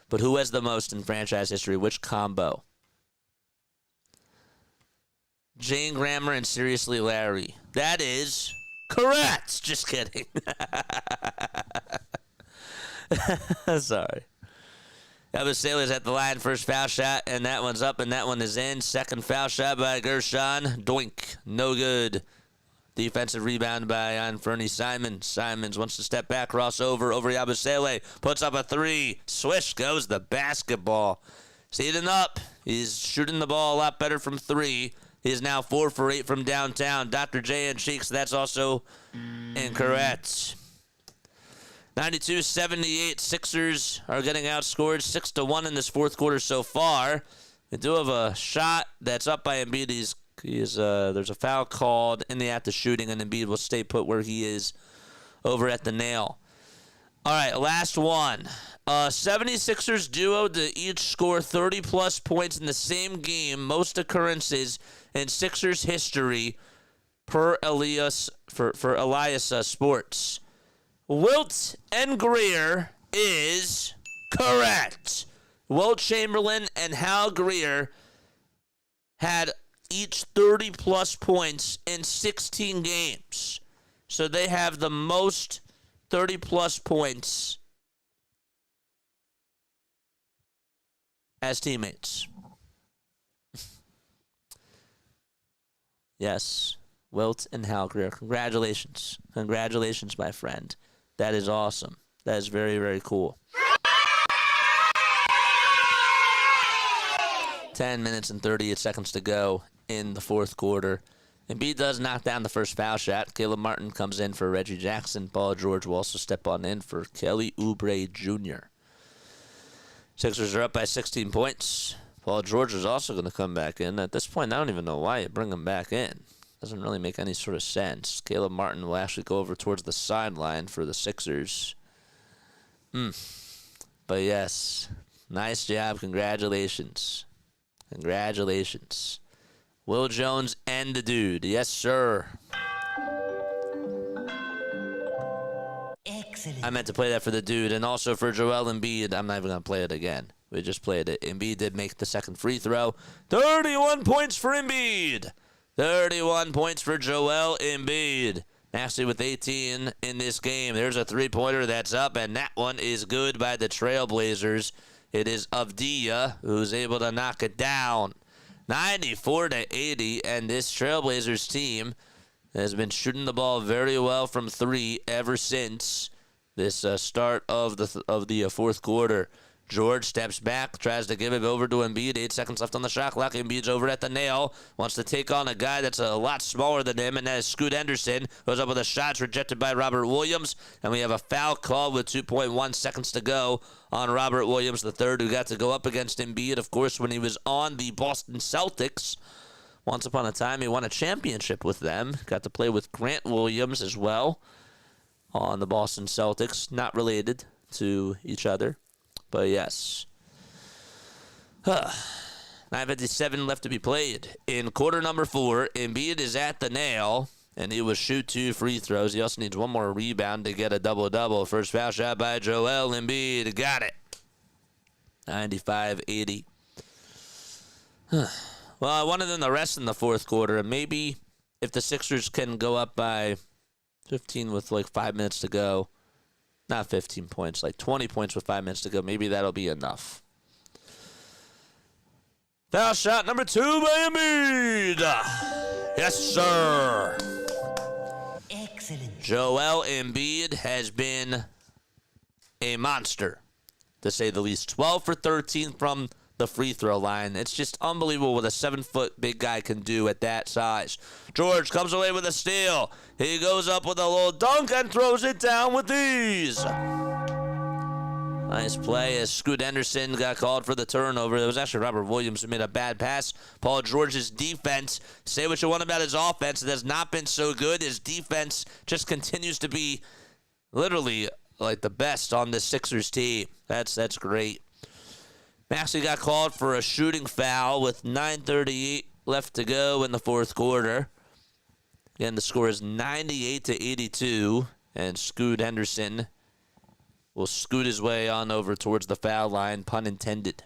But who has the most in franchise history? Which combo? Jane Grammer and Seriously Larry. That is correct. Just kidding. Sorry. Yabusele's at the line, first foul shot, and that one's up, and that one is in. Second foul shot by Gershon. Doink. No good. Defensive rebound by Anferny Simon. Simons wants to step back, crossover over Yabusele. Puts up a three. Swish goes the basketball. Heating up. He's shooting the ball a lot better from three. He is now 4 for 8 from downtown. Dr. J and Cheeks, that's also incorrect. 92-78. Sixers are getting outscored 6-1 in this fourth quarter so far. They do have a shot that's up by Embiid. There's a foul called in the act of shooting, and Embiid will stay put where he is over at the nail. All right, last one. 76ers duo to each score 30-plus points in the same game, most occurrences in Sixers history per Elias for Elias Sports. Wilt and Greer is correct. Wilt Chamberlain and Hal Greer had each 30-plus points in 16 games. So they have the most 30-plus points as teammates. Yes, Wilt and Hal Greer. Congratulations. Congratulations, my friend. That is awesome. That is very, very cool. 10 minutes and 38 seconds to go in the fourth quarter. Embiid does knock down the first foul shot. Caleb Martin comes in for Reggie Jackson. Paul George will also step on in for Kelly Oubre Jr. Sixers are up by 16 points. Paul George is also going to come back in. At this point, I don't even know why you bring him back in. Doesn't really make any sort of sense. Caleb Martin will actually go over towards the sideline for the Sixers. But yes, nice job. Congratulations. Congratulations. Will Jones and the dude. Yes, sir. Excellent. I meant to play that for the dude and also for Joel Embiid. I'm not even going to play it again. We just played it. Embiid did make the second free throw. 31 points for Embiid. 31 points for Joel Embiid. Actually, with 18 in this game, there's a three-pointer that's up, and that one is good by the Trailblazers. It is Avdija who's able to knock it down. 94-80, and this Trailblazers team has been shooting the ball very well from three ever since this start of the fourth quarter. George steps back, tries to give it over to Embiid. 8 seconds left on the shot clock. Embiid's over at the nail. Wants to take on a guy that's a lot smaller than him, and that is Scoot Henderson. Goes up with a shot rejected by Robert Williams. And we have a foul call with 2.1 seconds to go on Robert Williams III, who got to go up against Embiid, of course, when he was on the Boston Celtics. Once upon a time, he won a championship with them. Got to play with Grant Williams as well on the Boston Celtics. Not related to each other. But yes. 9:57 left to be played. In quarter number 4, Embiid is at the nail, and he will shoot 2 free throws. He also needs one more rebound to get a double-double. First foul shot by Joel Embiid. Got it. 95-80. Well, I wanted them to rest in the fourth quarter, and maybe if the Sixers can go up by 15 with like 5 minutes to go, not 15 points, like 20 points with 5 minutes to go. Maybe that'll be enough. Foul shot number 2 by Embiid. Yes, sir. Excellent. Joel Embiid has been a monster, to say the least. 12 for 13 from the free throw line. It's just unbelievable what a 7-foot big guy can do at that size. George comes away with a steal. He goes up with a little dunk and throws it down with ease. Nice play as Scoot Henderson got called for the turnover. It was actually Robert Williams who made a bad pass. Paul George's defense, say what you want about his offense, it has not been so good. His defense just continues to be literally like the best on this Sixers team. That's great. Maxey got called for a shooting foul with 9:38 left to go in the fourth quarter. Again, the score is 98-82, and Scoot Henderson will scoot his way on over towards the foul line, pun intended.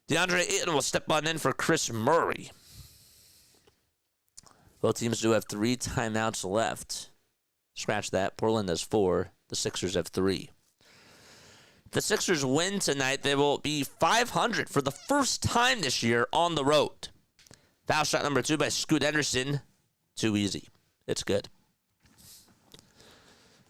Deandre Ayton will step on in for Chris Murray. Both teams do have 3 timeouts left. Scratch that. Portland has 4. The Sixers have 3. If the Sixers win tonight, they will be 500 for the first time this year on the road. Foul shot number 2 by Scoot Henderson. Too easy. It's good.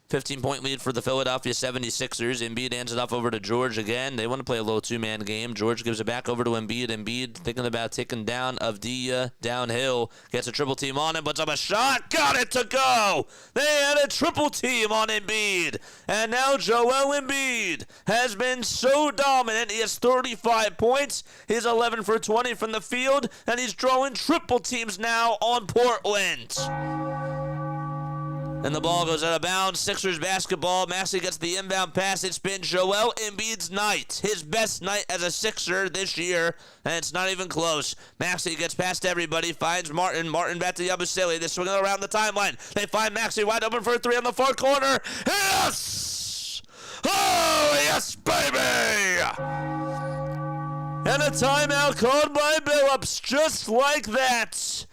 15-point lead for the Philadelphia 76ers. Embiid hands it off over to George again. They want to play a little two-man game. George gives it back over to Embiid. Embiid thinking about taking down Avdija downhill. Gets a triple team on him, puts up a shot. Got it to go. They had a triple team on Embiid. And now Joel Embiid has been so dominant. He has 35 points. He's 11 for 20 from the field. And he's drawing triple teams now on Portland. And the ball goes out of bounds. Sixers basketball. Maxey gets the inbound pass. It's been Joel Embiid's night. His best night as a Sixer this year. And it's not even close. Maxey gets past everybody. Finds Martin. Martin back to Yabusele. They're swinging around the timeline. They find Maxey wide open for a 3 on the far corner. Yes! Oh, yes, baby! And a timeout called by Billups. Just like that.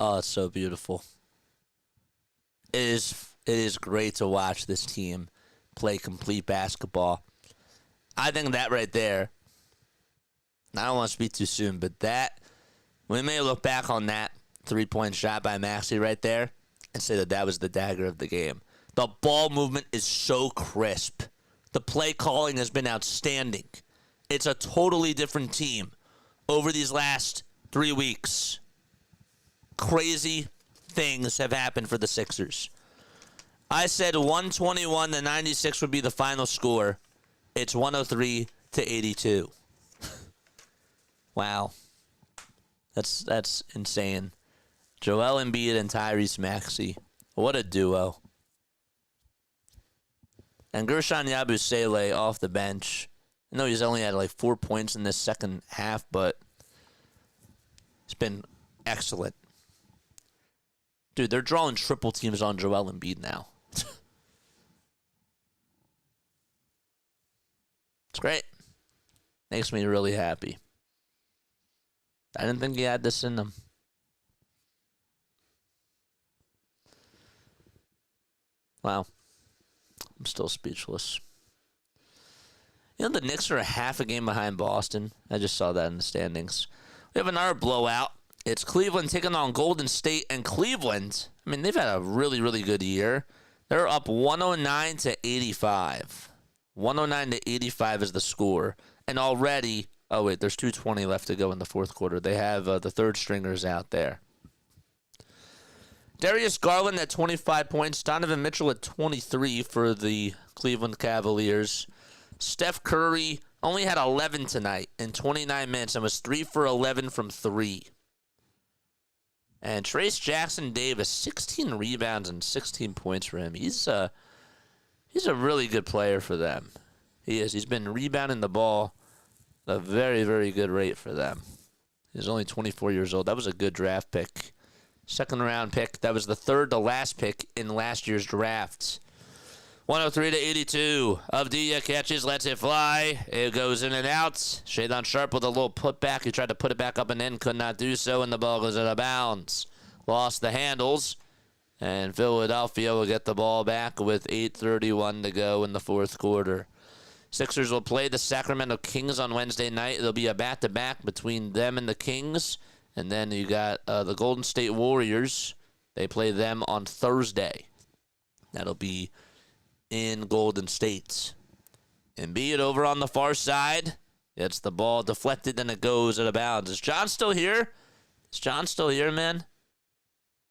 Oh, it's so beautiful. It is great to watch this team play complete basketball. I think that right there, I don't want to speak too soon, but that, we may look back on that 3-point shot by Maxey right there and say that that was the dagger of the game. The ball movement is so crisp. The play calling has been outstanding. It's a totally different team over these last 3 weeks. Crazy things have happened for the Sixers. I said 121-96 would be the final score. It's 103-82. Wow. That's insane. Joel Embiid and Tyrese Maxey. What a duo. And Gershon Yabusele off the bench. I know he's only had like 4 points in this second half, but it's been excellent. Dude, they're drawing triple teams on Joel Embiid now. It's great. Makes me really happy. I didn't think he had this in him. Wow. I'm still speechless. You know, the Knicks are a half a game behind Boston. I just saw that in the standings. We have another blowout. It's Cleveland taking on Golden State, and Cleveland, I mean, they've had a really, really good year. They're up 109-85. 109-85 is the score. And already, oh wait, there's 2:20 left to go in the fourth quarter. They have the third stringers out there. Darius Garland at 25 points. Donovan Mitchell at 23 for the Cleveland Cavaliers. Steph Curry only had 11 tonight in 29 minutes and was 3 for 11 from 3. And Trace Jackson Davis, 16 rebounds and 16 points for him. He's a really good player for them. He is. He's been rebounding the ball at a very, very good rate for them. He's only 24 years old. That was a good draft pick. Second round pick. That was the third to last pick in last year's draft. 103-82. Avdija catches, lets it fly. It goes in and out. Shadon Sharp with a little putback. He tried to put it back up and in, could not do so, and the ball goes out of bounds. Lost the handles, and Philadelphia will get the ball back with 8:31 to go in the fourth quarter. Sixers will play the Sacramento Kings on Wednesday night. It'll be a back-to-back between them and the Kings. And then you got the Golden State Warriors. They play them on Thursday. That'll be in Golden State. Embiid over on the far side. Gets the ball deflected, and it goes out of bounds. Is John still here? Is John still here, man?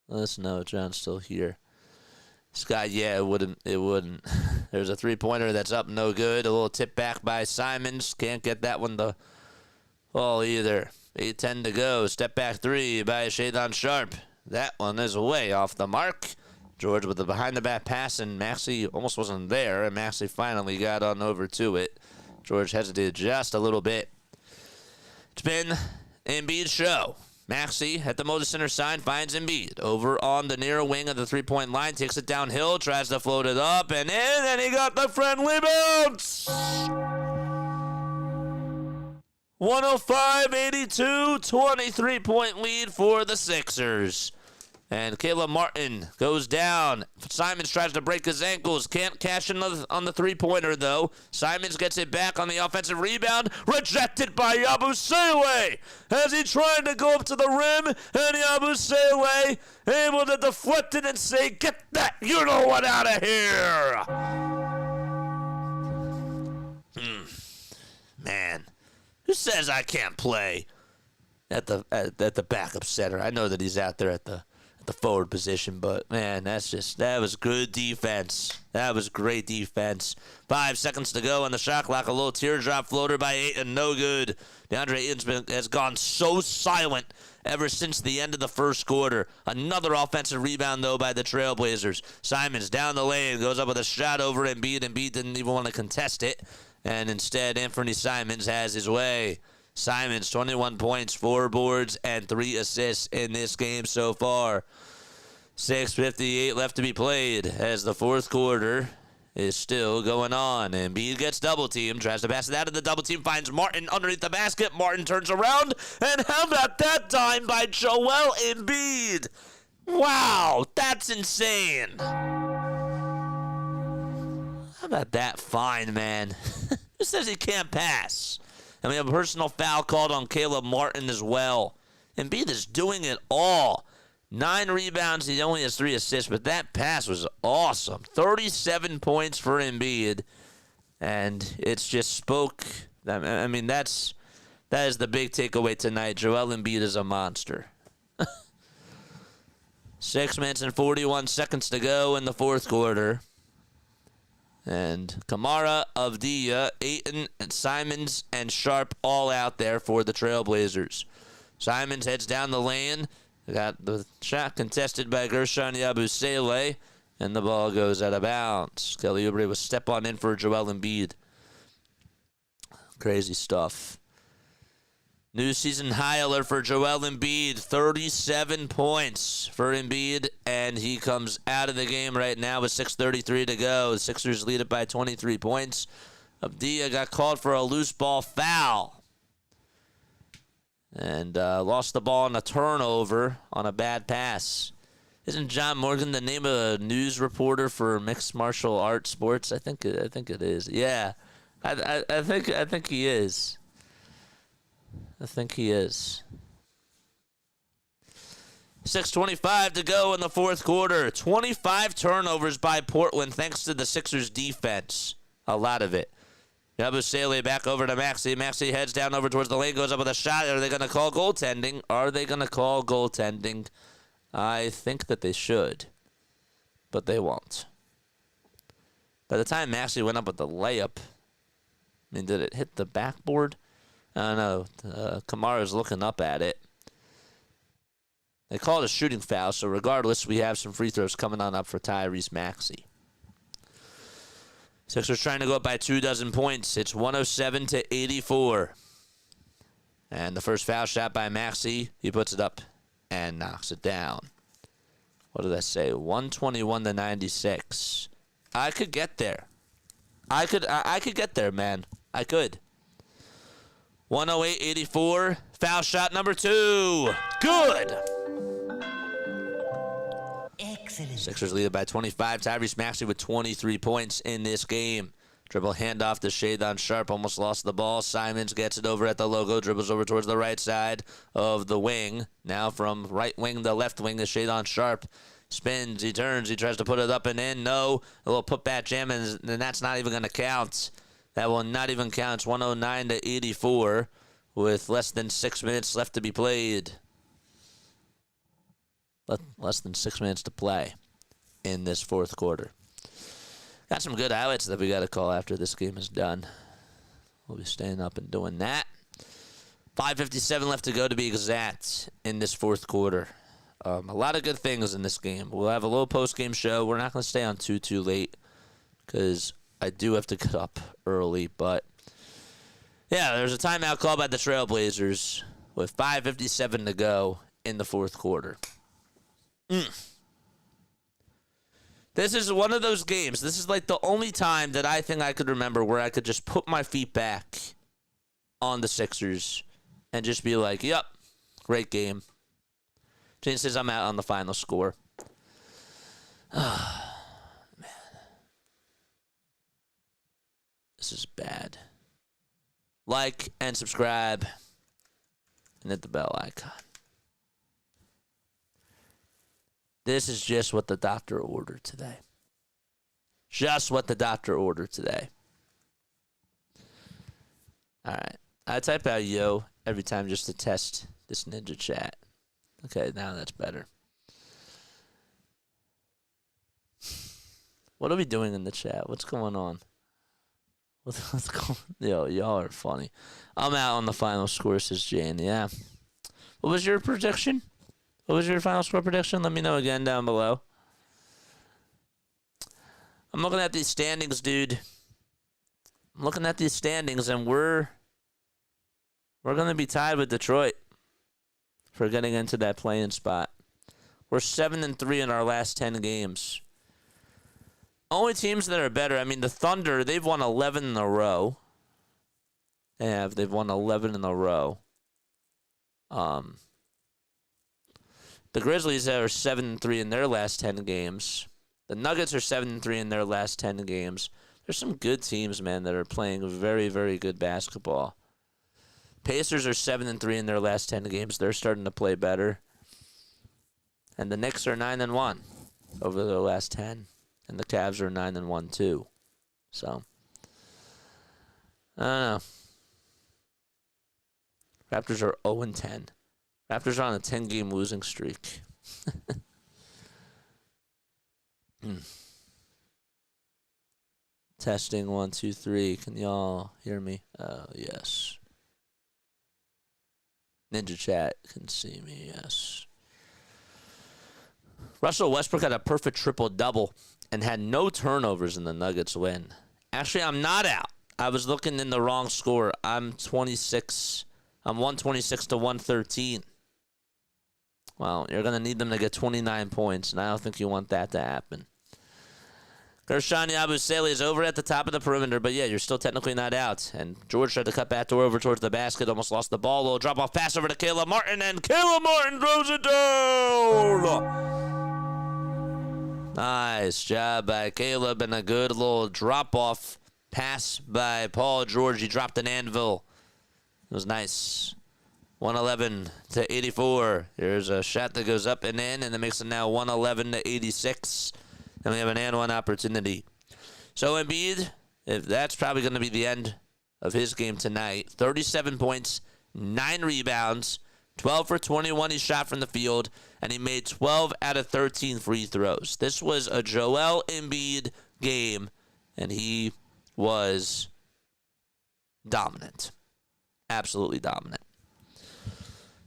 Let us know if John's still here. This guy, yeah, it wouldn't. There's a three-pointer that's up, no good. A little tip back by Simons. Can't get that one to fall either. 8:10 to go. Step back three by Shadon Sharp. That one is way off the mark. George with the behind-the-back pass, and Maxey almost wasn't there, and Maxey finally got on over to it. George hesitated just a little bit. It's been Embiid's show. Maxey at the Moda Center sign finds Embiid over on the near wing of the three-point line, takes it downhill, tries to float it up and in, and he got the friendly bounce. 105-82, 23-point lead for the Sixers. And Caleb Martin goes down. Simons tries to break his ankles. Can't cash in on the three-pointer, though. Simons gets it back on the offensive rebound. Rejected by Yabusele. As he tried to go up to the rim, and Yabusele able to deflect it and say, "Get that you-know-what out of here!" Man, who says I can't play at the backup center? I know that he's out there at the forward position, but man, that was good defense. That was great defense. 5 seconds to go on the shot clock. A little teardrop floater by Ayton, no good. Deandre Ayton has gone so silent ever since the end of the first quarter. Another offensive rebound, though, by the Trailblazers. Simons down the lane, goes up with a shot over Embiid. Embiid didn't even want to contest it, and instead Anthony Simons has his way. Simons, 21 points, 4 boards, and 3 assists in this game so far. 6:58 left to be played as the fourth quarter is still going on. Embiid gets double-teamed, tries to pass it out of the double-team, finds Martin underneath the basket. Martin turns around, and how about that dime by Joel Embiid? Wow, that's insane. How about that find, man? Who says he can't pass? And we have a personal foul called on Caleb Martin as well. Embiid is doing it all. 9 rebounds, he only has 3 assists, but that pass was awesome. 37 points for Embiid, and it's just spoke. I mean, that is the big takeaway tonight. Joel Embiid is a monster. 6 minutes and 41 seconds to go in the fourth quarter. And Kamara, Avdija, Ayton, and Simons, and Sharp all out there for the Trailblazers. Simons heads down the lane. Got the shot contested by Gershon Yabusele, and the ball goes out of bounds. Kelly Oubre was step on in for Joel Embiid. Crazy stuff. New season high alert for Joel Embiid. 37 points for Embiid, and he comes out of the game right now with 6:33 to go. The Sixers lead it by 23 points. Avdija got called for a loose ball foul and lost the ball on a turnover on a bad pass. Isn't John Morgan the name of a news reporter for mixed martial arts sports? I think it is. Yeah, I think he is. I think he is. 6:25 to go in the fourth quarter. 25 turnovers by Portland thanks to the Sixers' defense. A lot of it. Yabusele back over to Maxey. Maxey heads down over towards the lane, goes up with a shot. Are they going to call goaltending? I think that they should, but they won't. By the time Maxey went up with the layup, I mean, did it hit the backboard? I don't know. Kamara's looking up at it. They call it a shooting foul, so regardless, we have some free throws coming on up for Tyrese Maxey. Sixers trying to go up by 24 points. It's 107-84. And the first foul shot by Maxey, he puts it up and knocks it down. What did I say? 121-96. I could get there. I could get there, man. I could. 108-84. Foul shot number 2. Good. Excellent. Sixers lead it by 25. Tyrese Maxey with 23 points in this game. Dribble handoff to Shadon Sharp. Almost lost the ball. Simons gets it over at the logo. Dribbles over towards the right side of the wing. Now from right wing to left wing is Shadon Sharp. Spins. He turns. He tries to put it up and in. No. A little putback jam, and that's not even going to count. That will not even count. It's 109-84 with less than 6 minutes left to be played. Less than 6 minutes to play in this fourth quarter. Got some good highlights that we got to call after this game is done. We'll be staying up and doing that. 5:57 left to go to be exact in this fourth quarter. A lot of good things in this game. We'll have a little post-game show. We're not going to stay on too late because I do have to get up early. But, yeah, there's a timeout called by the Trailblazers with 5:57 to go in the fourth quarter. This is one of those games. This is like the only time that I think I could remember where I could just put my feet back on the Sixers and just be like, yep, great game. Jane says I'm out on the final score. Oh, man. This is bad. Like and subscribe and hit the bell icon. This is just what the doctor ordered today. Just what the doctor ordered today. All right. I type out yo every time just to test this ninja chat. Okay, now that's better. What are we doing in the chat? What's going on? What's going on? Yo, y'all are funny. I'm out on the final score, says Jane. Yeah. What was your prediction? What was your final score prediction? Let me know again down below. I'm looking at these standings, dude. I'm looking at these standings, and we're going to be tied with Detroit for getting into that play-in spot. We're 7-3 in our last 10 games. Only teams that are better, I mean, the Thunder, they've won 11 in a row. They've won 11 in a row. The Grizzlies are 7-3 in their last 10 games. The Nuggets are 7-3 in their last 10 games. There's some good teams, man, that are playing very, very good basketball. Pacers are 7-3 in their last 10 games. They're starting to play better. And the Knicks are 9-1 over their last 10. And the Cavs are 9-1 too. So, I don't know. Raptors are 0-10. Raptors are on a 10-game losing streak. Testing 1, 2, 3. Can y'all hear me? Yes. Ninja Chat can see me, yes. Russell Westbrook had a perfect triple-double and had no turnovers in the Nuggets win. Actually, I'm not out. I was looking in the wrong score. I'm 126 to 113. Well, you're going to need them to get 29 points, and I don't think you want that to happen. Gershon Yabusele is over at the top of the perimeter, but yeah, you're still technically not out. And George tried to cut backdoor over towards the basket, almost lost the ball. A little drop-off pass over to Caleb Martin, and Caleb Martin throws it down! Nice job by Caleb, and a good little drop-off pass by Paul George. He dropped an anvil. It was nice. 111-84. Here's a shot that goes up and in, and it makes it now 111-86. And we have an and one opportunity. So Embiid, if that's probably going to be the end of his game tonight. 37 points, 9 rebounds, 12 for 21 he shot from the field, and he made 12 out of 13 free throws. This was a Joel Embiid game, and he was dominant. Absolutely dominant.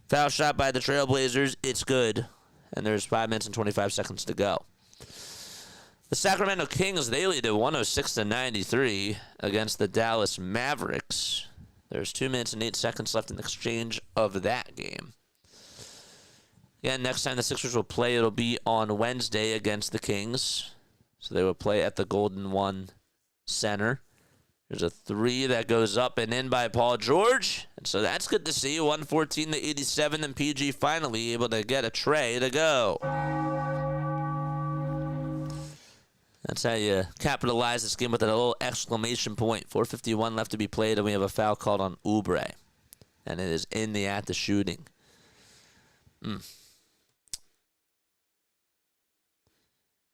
Foul shot by the Trailblazers. It's good. And there's 5 minutes and 25 seconds to go. The Sacramento Kings, they lead at 106-93 against the Dallas Mavericks. There's 2 minutes and 8 seconds left in the exchange of that game. Again, next time the Sixers will play, it'll be on Wednesday against the Kings. So they will play at the Golden One Center. There's a 3 that goes up and in by Paul George. And so that's good to see. 114-87, and PG finally able to get a tray to go. That's how you capitalize this game with a little exclamation point. 4:51 left to be played, and we have a foul called on Oubre. And it is in the act of shooting.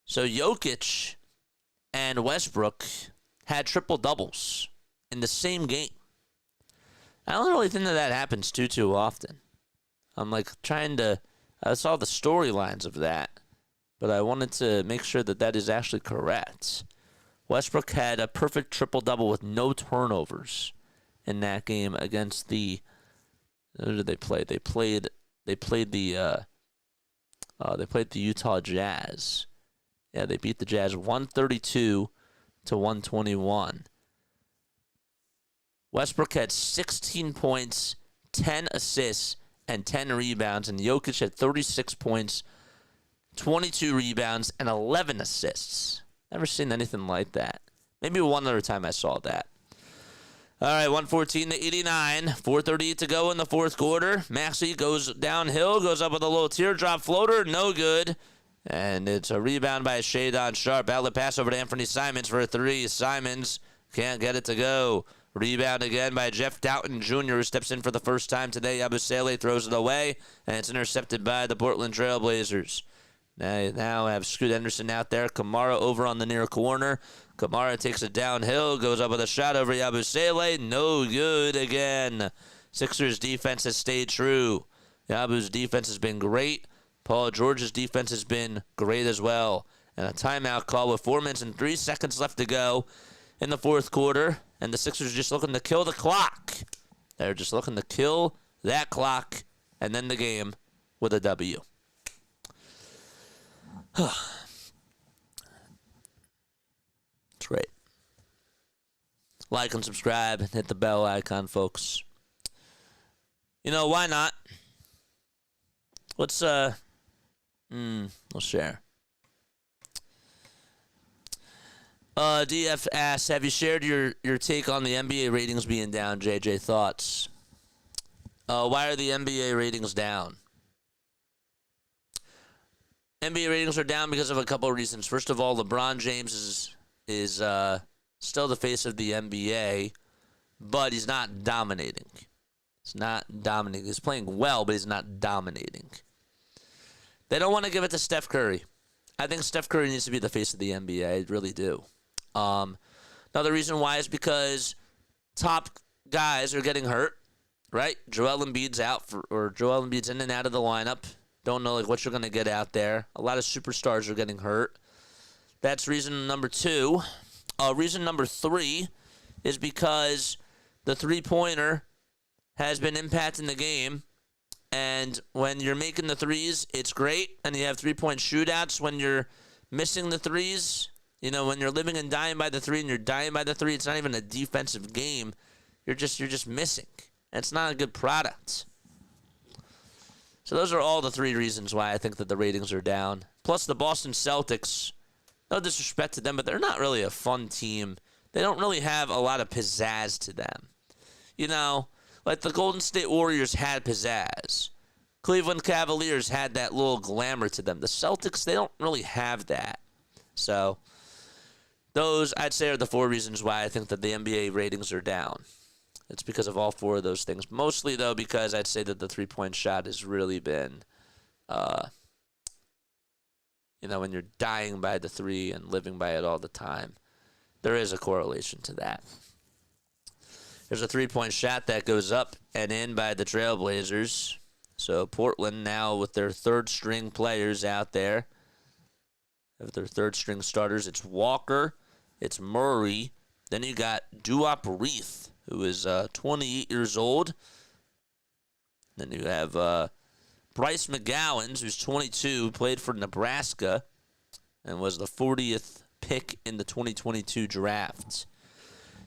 So Jokic and Westbrook had triple-doubles in the same game. I don't really think that happens too often. I'm like I saw the storylines of that, but I wanted to make sure that is actually correct. Westbrook had a perfect triple-double with no turnovers in that game against the. Who did they play? They played the Utah Jazz. Yeah, they beat the Jazz 132 to 121. Westbrook had 16 points, 10 assists, and 10 rebounds, and Jokic had 36 points, 22 rebounds, and 11 assists. Never seen anything like that. Maybe one other time I saw that. All right, 114 to 89. 4:38 to go in the fourth quarter. Maxey goes downhill, goes up with a little teardrop floater. No good. And it's a rebound by Shadon Sharp. Outlet pass over to Anthony Simons for a three. Simons can't get it to go. Rebound again by Jeff Doughton Jr., who steps in for the first time today. Yabusele throws it away, and it's intercepted by the Portland Trail Blazers. Now have Scoot Henderson out there. Kamara over on the near corner. Kamara takes it downhill, goes up with a shot over Yabusele. No good again. Sixers defense has stayed true. Yabu's defense has been great. Paul George's defense has been great as well. And a timeout call with 4 minutes and 3 seconds left to go in the fourth quarter. And the Sixers just looking to kill the clock. They're just looking to kill that clock and then the game with a W. That's great. Like and subscribe and hit the bell icon, folks. You know, why not? Let's share. DF asks, have you shared your take on the NBA ratings being down, JJ? Thoughts? Why are the NBA ratings down? NBA ratings are down because of a couple of reasons. First of all, LeBron James is still the face of the NBA, but he's not dominating. He's not dominating. He's playing well, but he's not dominating. They don't want to give it to Steph Curry. I think Steph Curry needs to be the face of the NBA. I really do. Another reason why is because top guys are getting hurt, right? Joel Embiid's Joel Embiid's in and out of the lineup. Don't know what you're going to get out there. A lot of superstars are getting hurt. That's reason number two. Reason number three is because the three-pointer has been impacting the game. And when you're making the threes, it's great. And you have three-point shootouts. When you're missing the threes, when you're living and dying by the three and you're dying by the three, it's not even a defensive game. You're just missing. And it's not a good product. So those are all the three reasons why I think that the ratings are down. Plus the Boston Celtics, no disrespect to them, but they're not really a fun team. They don't really have a lot of pizzazz to them. Like the Golden State Warriors had pizzazz. Cleveland Cavaliers had that little glamour to them. The Celtics, they don't really have that. So those, I'd say, are the four reasons why I think that the NBA ratings are down. It's because of all four of those things. Mostly, though, because I'd say that the three-point shot has really been, when you're dying by the three and living by it all the time, there is a correlation to that. There's a three-point shot that goes up and in by the Trailblazers. So Portland now with their third-string players out there, of their third-string starters, it's Walker, it's Murray, then you got Duop Reith, who is 28 years old. Then you have Bryce McGowens, who's 22, played for Nebraska, and was the 40th pick in the 2022 draft.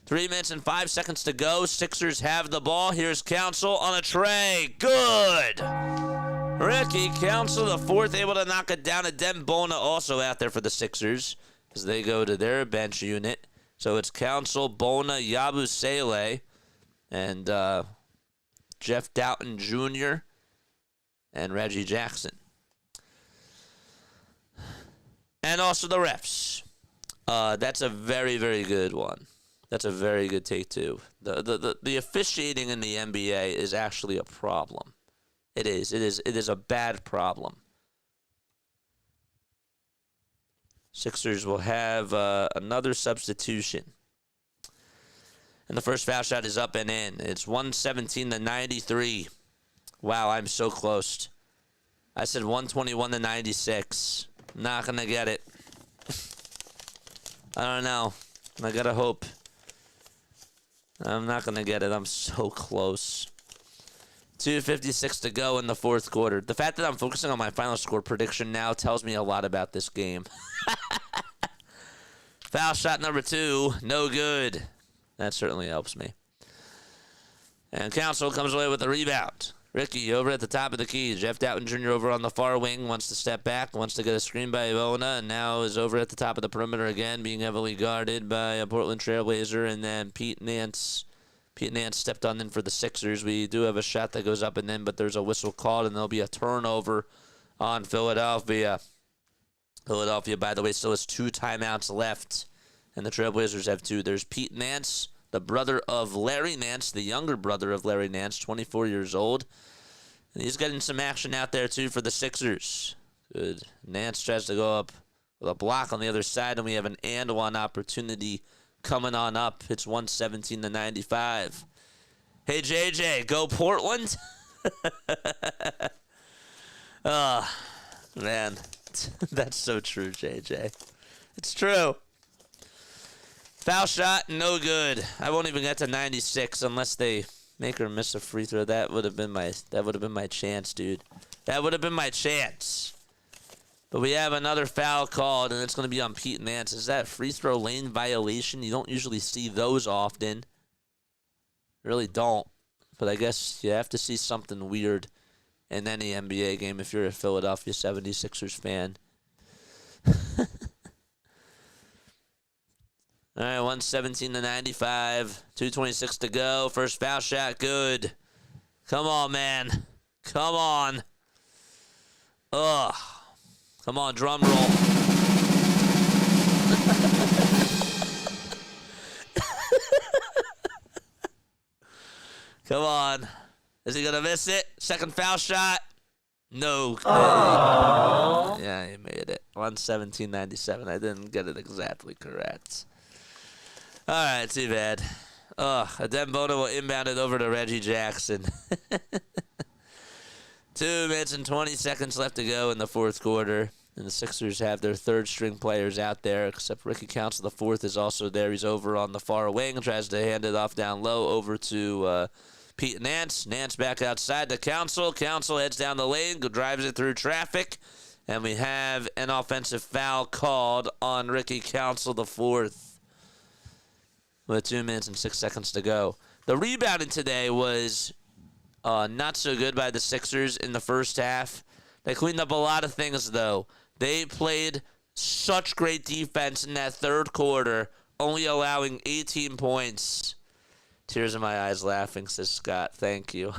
3 minutes and 5 seconds to go. Sixers have the ball. Here's Council on a tray. Good. Ricky Council, the fourth, able to knock it down. And Dem Bona also out there for the Sixers as they go to their bench unit. So it's Council, Bona, Yabusele, and Jeff Doughton Jr. and Reggie Jackson. And also the refs. That's a very, very good one. That's a very good take, too. The officiating in the NBA is actually a problem. It is. It is a bad problem. Sixers will have another substitution. And the first foul shot is up and in. It's 117-93. Wow, I'm so close. I said 121-96. Not going to get it. I don't know. I got to hope. I'm not going to get it. I'm so close. 2:56 to go in the fourth quarter. The fact that I'm focusing on my final score prediction now tells me a lot about this game. Foul shot number 2, no good. That certainly helps me. And Council comes away with a rebound. Ricky over at the top of the key. Jeff Doughton Jr. over on the far wing, wants to step back, wants to get a screen by Bona, and now is over at the top of the perimeter again, being heavily guarded by a Portland Trailblazer, and then Pete Nance. Pete Nance stepped on in for the Sixers. We do have a shot that goes up and in, but there's a whistle called, and there'll be a turnover on Philadelphia. Philadelphia, by the way, still has 2 timeouts left, and the Trailblazers have 2. There's Pete Nance, the brother of Larry Nance, the younger brother of Larry Nance, 24 years old. And he's getting some action out there, too, for the Sixers. Good. Nance tries to go up with a block on the other side, and we have an and-one opportunity coming on up. It's 117-95. Hey, JJ, go Portland. Oh, man. That's so true, JJ. It's true. Foul shot, no good. I won't even get to 96 unless they make or miss a free throw. That would have been my chance, dude. That would have been my chance. But we have another foul called, and it's going to be on Pete Nance. Is that free throw lane violation? You don't usually see those often. Really don't. But I guess you have to see something weird in any NBA game if you're a Philadelphia 76ers fan. All right, 117-95. 2:26 to go. First foul shot, good. Come on, man. Come on. Ugh. Come on, drum roll. Come on. Is he going to miss it? Second foul shot. No. Yeah, he made it. 117-97. I didn't get it exactly correct. All right, too bad. Bona will inbound it over to Reggie Jackson. 2 minutes and 20 seconds left to go in the fourth quarter. And the Sixers have their third-string players out there, except Ricky Council, the fourth, is also there. He's over on the far wing, tries to hand it off down low over to Pete Nance. Nance back outside to Council. Council heads down the lane, drives it through traffic. And we have an offensive foul called on Ricky Council, the fourth, with 2 minutes and 6 seconds to go. The rebounding today was not so good by the Sixers in the first half. They cleaned up a lot of things, though. They played such great defense in that third quarter, only allowing 18 points. Tears in my eyes laughing, says Scott. Thank you.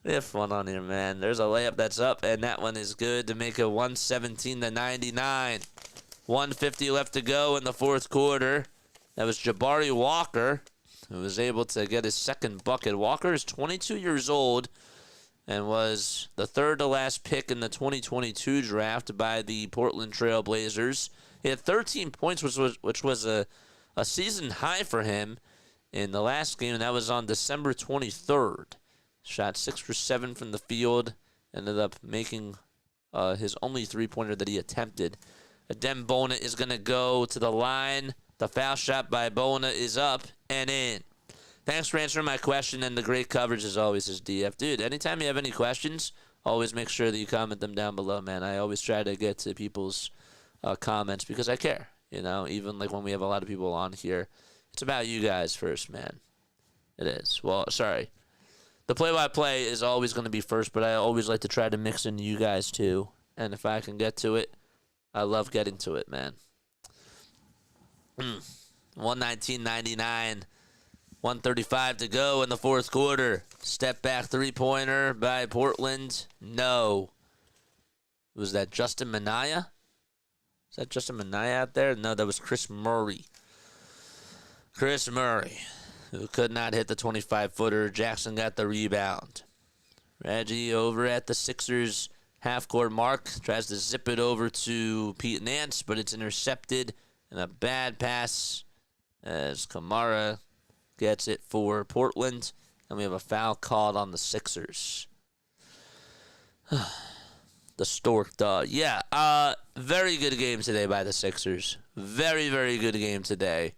We have fun on here, man. There's a layup that's up, and that one is good to make it 117-99. 150 left to go in the fourth quarter. That was Jabari Walker, who was able to get his second bucket. Walker is 22 years old and was the third to last pick in the 2022 draft by the Portland Trail Blazers. He had 13 points, which was a season high for him in the last game, and that was on December 23rd. Shot 6 for 7 from the field. Ended up making his only three-pointer that he attempted. Bona is going to go to the line. The foul shot by Bona is up and in. Thanks for answering my question, and the great coverage as always is DF. Dude, anytime you have any questions, always make sure that you comment them down below, man. I always try to get to people's comments because I care. You know, even like when we have a lot of people on here, it's about you guys first, man. It is. Well, sorry. The play-by-play is always going to be first, but I always like to try to mix in you guys too. And if I can get to it, I love getting to it, man. 119-99. 1:35 to go in the fourth quarter. Step back three-pointer by Portland. No. Was that Justin Minaya? Is that Justin Minaya out there? No, that was Chris Murray. Chris Murray, who could not hit the 25-footer. Jackson got the rebound. Reggie over at the Sixers half-court mark. Tries to zip it over to Pete Nance, but it's intercepted. And a bad pass as Kamara gets it for Portland. And we have a foul called on the Sixers. The Stork dog. Yeah, very good game today by the Sixers. Very, very good game today.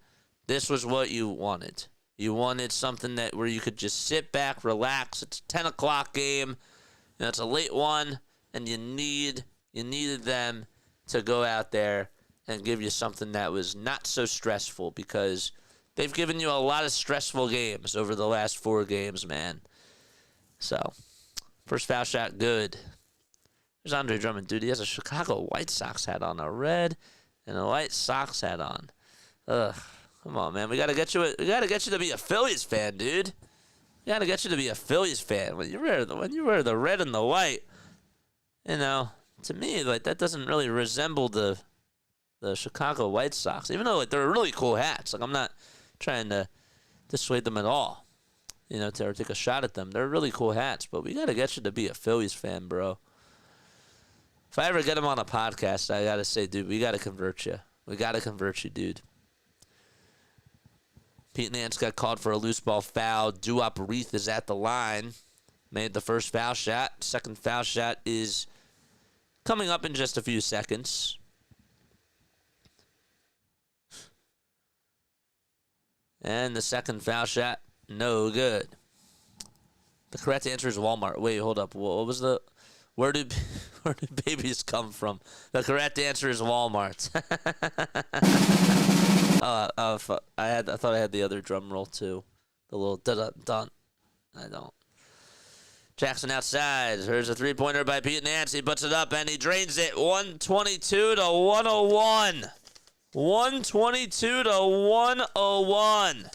This was what you wanted. You wanted something where you could just sit back, relax. It's a 10 o'clock game. It's a late one, and you needed them to go out there and give you something that was not so stressful, because they've given you a lot of stressful games over the last 4 games, man. So, first foul shot, good. There's Andre Drummond, dude. He has a Chicago White Sox hat on, a red and a White Sox hat on. Ugh, come on, man. We gotta get you to be a Phillies fan, dude. We gotta get you to be a Phillies fan. When you wear the red and the white, to me, like, that doesn't really resemble the Chicago White Sox. Even though, like, they're really cool hats. Like, I'm not trying to dissuade them at all, to take a shot at them. They're really cool hats, but we gotta get you to be a Phillies fan, bro. If I ever get him on a podcast, I got to say, dude, we got to convert you. We got to convert you, dude. Pete Nance got called for a loose ball foul. Duop Reith is at the line. Made the first foul shot. Second foul shot is coming up in just a few seconds. And the second foul shot, no good. The correct answer is Walmart. Wait, hold up. What was the... Where did babies come from? The correct answer is Walmart. I thought I had the other drum roll too. The little dun. I don't. Jackson outside. Here's a three-pointer by Pete Nance. He puts it up and he drains it. 122 to 101. 122 to 101.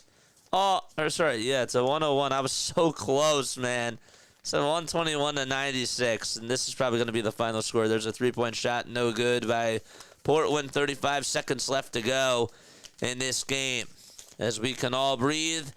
It's a 101. I was so close, man. So 121 to 96, and this is probably going to be the final score. There's a three-point shot, no good by Portland. 35 seconds left to go in this game as we can all breathe,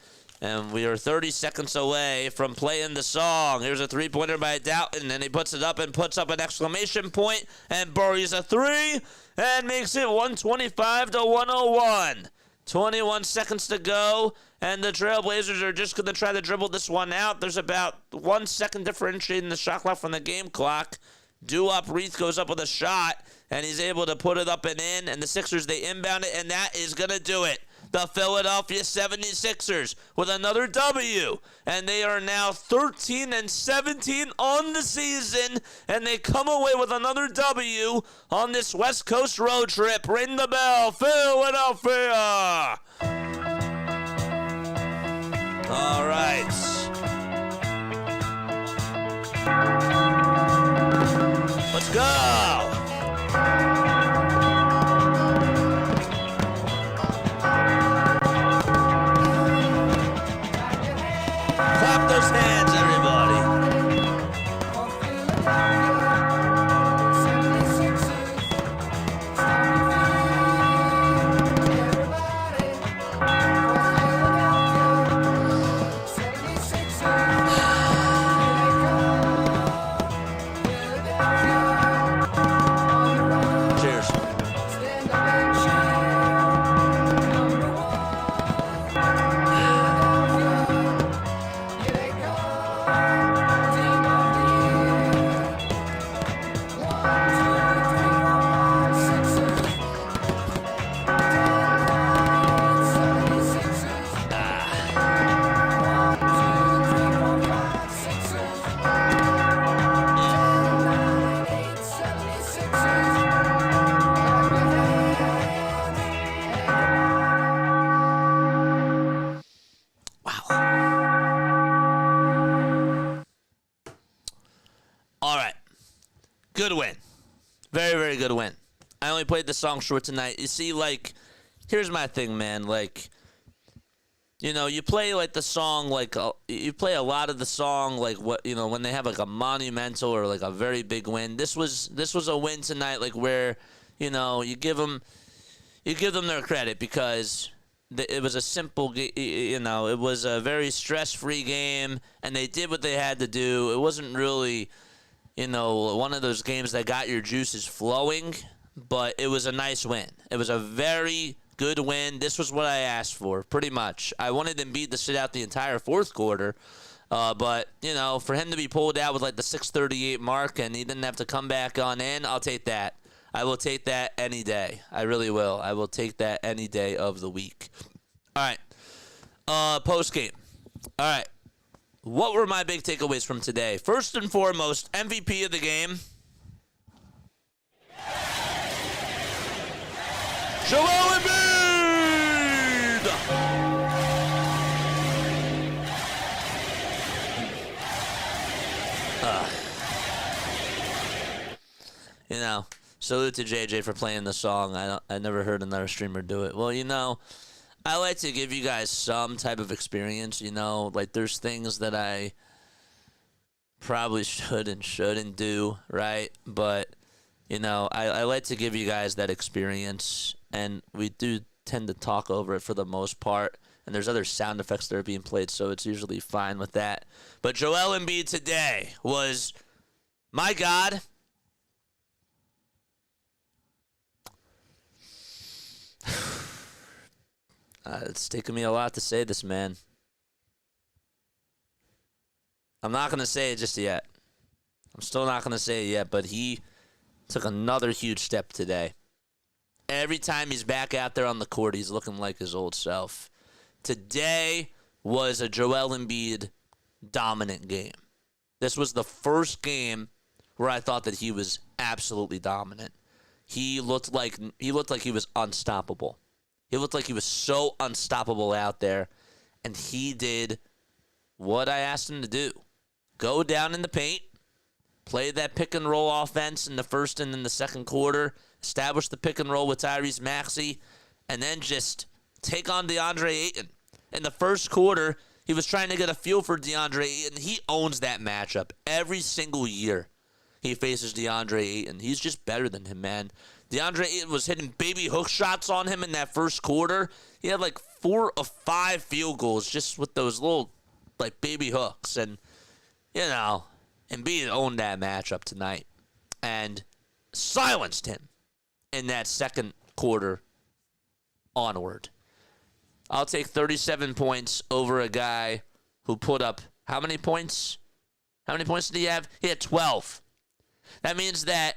and we are 30 seconds away from playing the song. Here's a three-pointer by Doughton, and he puts it up and puts up an exclamation point and buries a three and makes it 125 to 101. 21 seconds to go, and the Trailblazers are just going to try to dribble this one out. There's about 1 second differentiating the shot clock from the game clock. Duop Reith goes up with a shot, and he's able to put it up and in, and the Sixers, they inbound it, and that is going to do it. The Philadelphia 76ers with another W, and they are now 13-17 on the season, and they come away with another W on this West Coast road trip. Ring the bell, Philadelphia! All right. Let's go! Clap those hands, everybody. Cheers. All right. Good win. Very, very good win. I only played the song short tonight. You see, like, here's my thing, man. Like, you play, like, the song, like, you play a lot of the song, like, when they have, like, a monumental or, like, a very big win. This was a win tonight, like, where, you give them their credit because it was a simple game, it was a very stress-free game, and they did what they had to do. It wasn't really, one of those games that got your juices flowing, but it was a nice win. It was a very, Good win. This was what I asked for, pretty much. I wanted Embiid to sit out the entire fourth quarter, but, for him to be pulled out with like the 6:38 mark and he didn't have to come back on in, I'll take that. I will take that any day. I really will. I will take that any day of the week. All right. Post game. All right. What were my big takeaways from today? First and foremost, MVP of the game, Joel Embiid! Salute to JJ for playing the song. I never heard another streamer do it. Well, I like to give you guys some type of experience, like there's things that I probably should and shouldn't do, right? But, I like to give you guys that experience, and we do tend to talk over it for the most part, and there's other sound effects that are being played, so it's usually fine with that. But Joel Embiid today was, my God, it's taken me a lot to say this, man. I'm not going to say it just yet. I'm still not going to say it yet, but he took another huge step today. Every time he's back out there on the court, he's looking like his old self. Today was a Joel Embiid dominant game. This was the first game where I thought that he was absolutely dominant. He looked like he was unstoppable. He looked like he was so unstoppable out there, and he did what I asked him to do. Go down in the paint, play that pick and roll offense in the first and in the second quarter, establish the pick and roll with Tyrese Maxey, and then just take on Deandre Ayton. In the first quarter, he was trying to get a feel for Deandre Ayton. He owns that matchup every single year he faces Deandre Ayton. He's just better than him, man. Deandre Ayton was hitting baby hook shots on him in that first quarter. He had like 4 of 5 field goals just with those little like baby hooks. And, Embiid owned that matchup tonight and silenced him in that second quarter onward. I'll take 37 points over a guy who put up how many points? How many points did he have? He had 12. That means that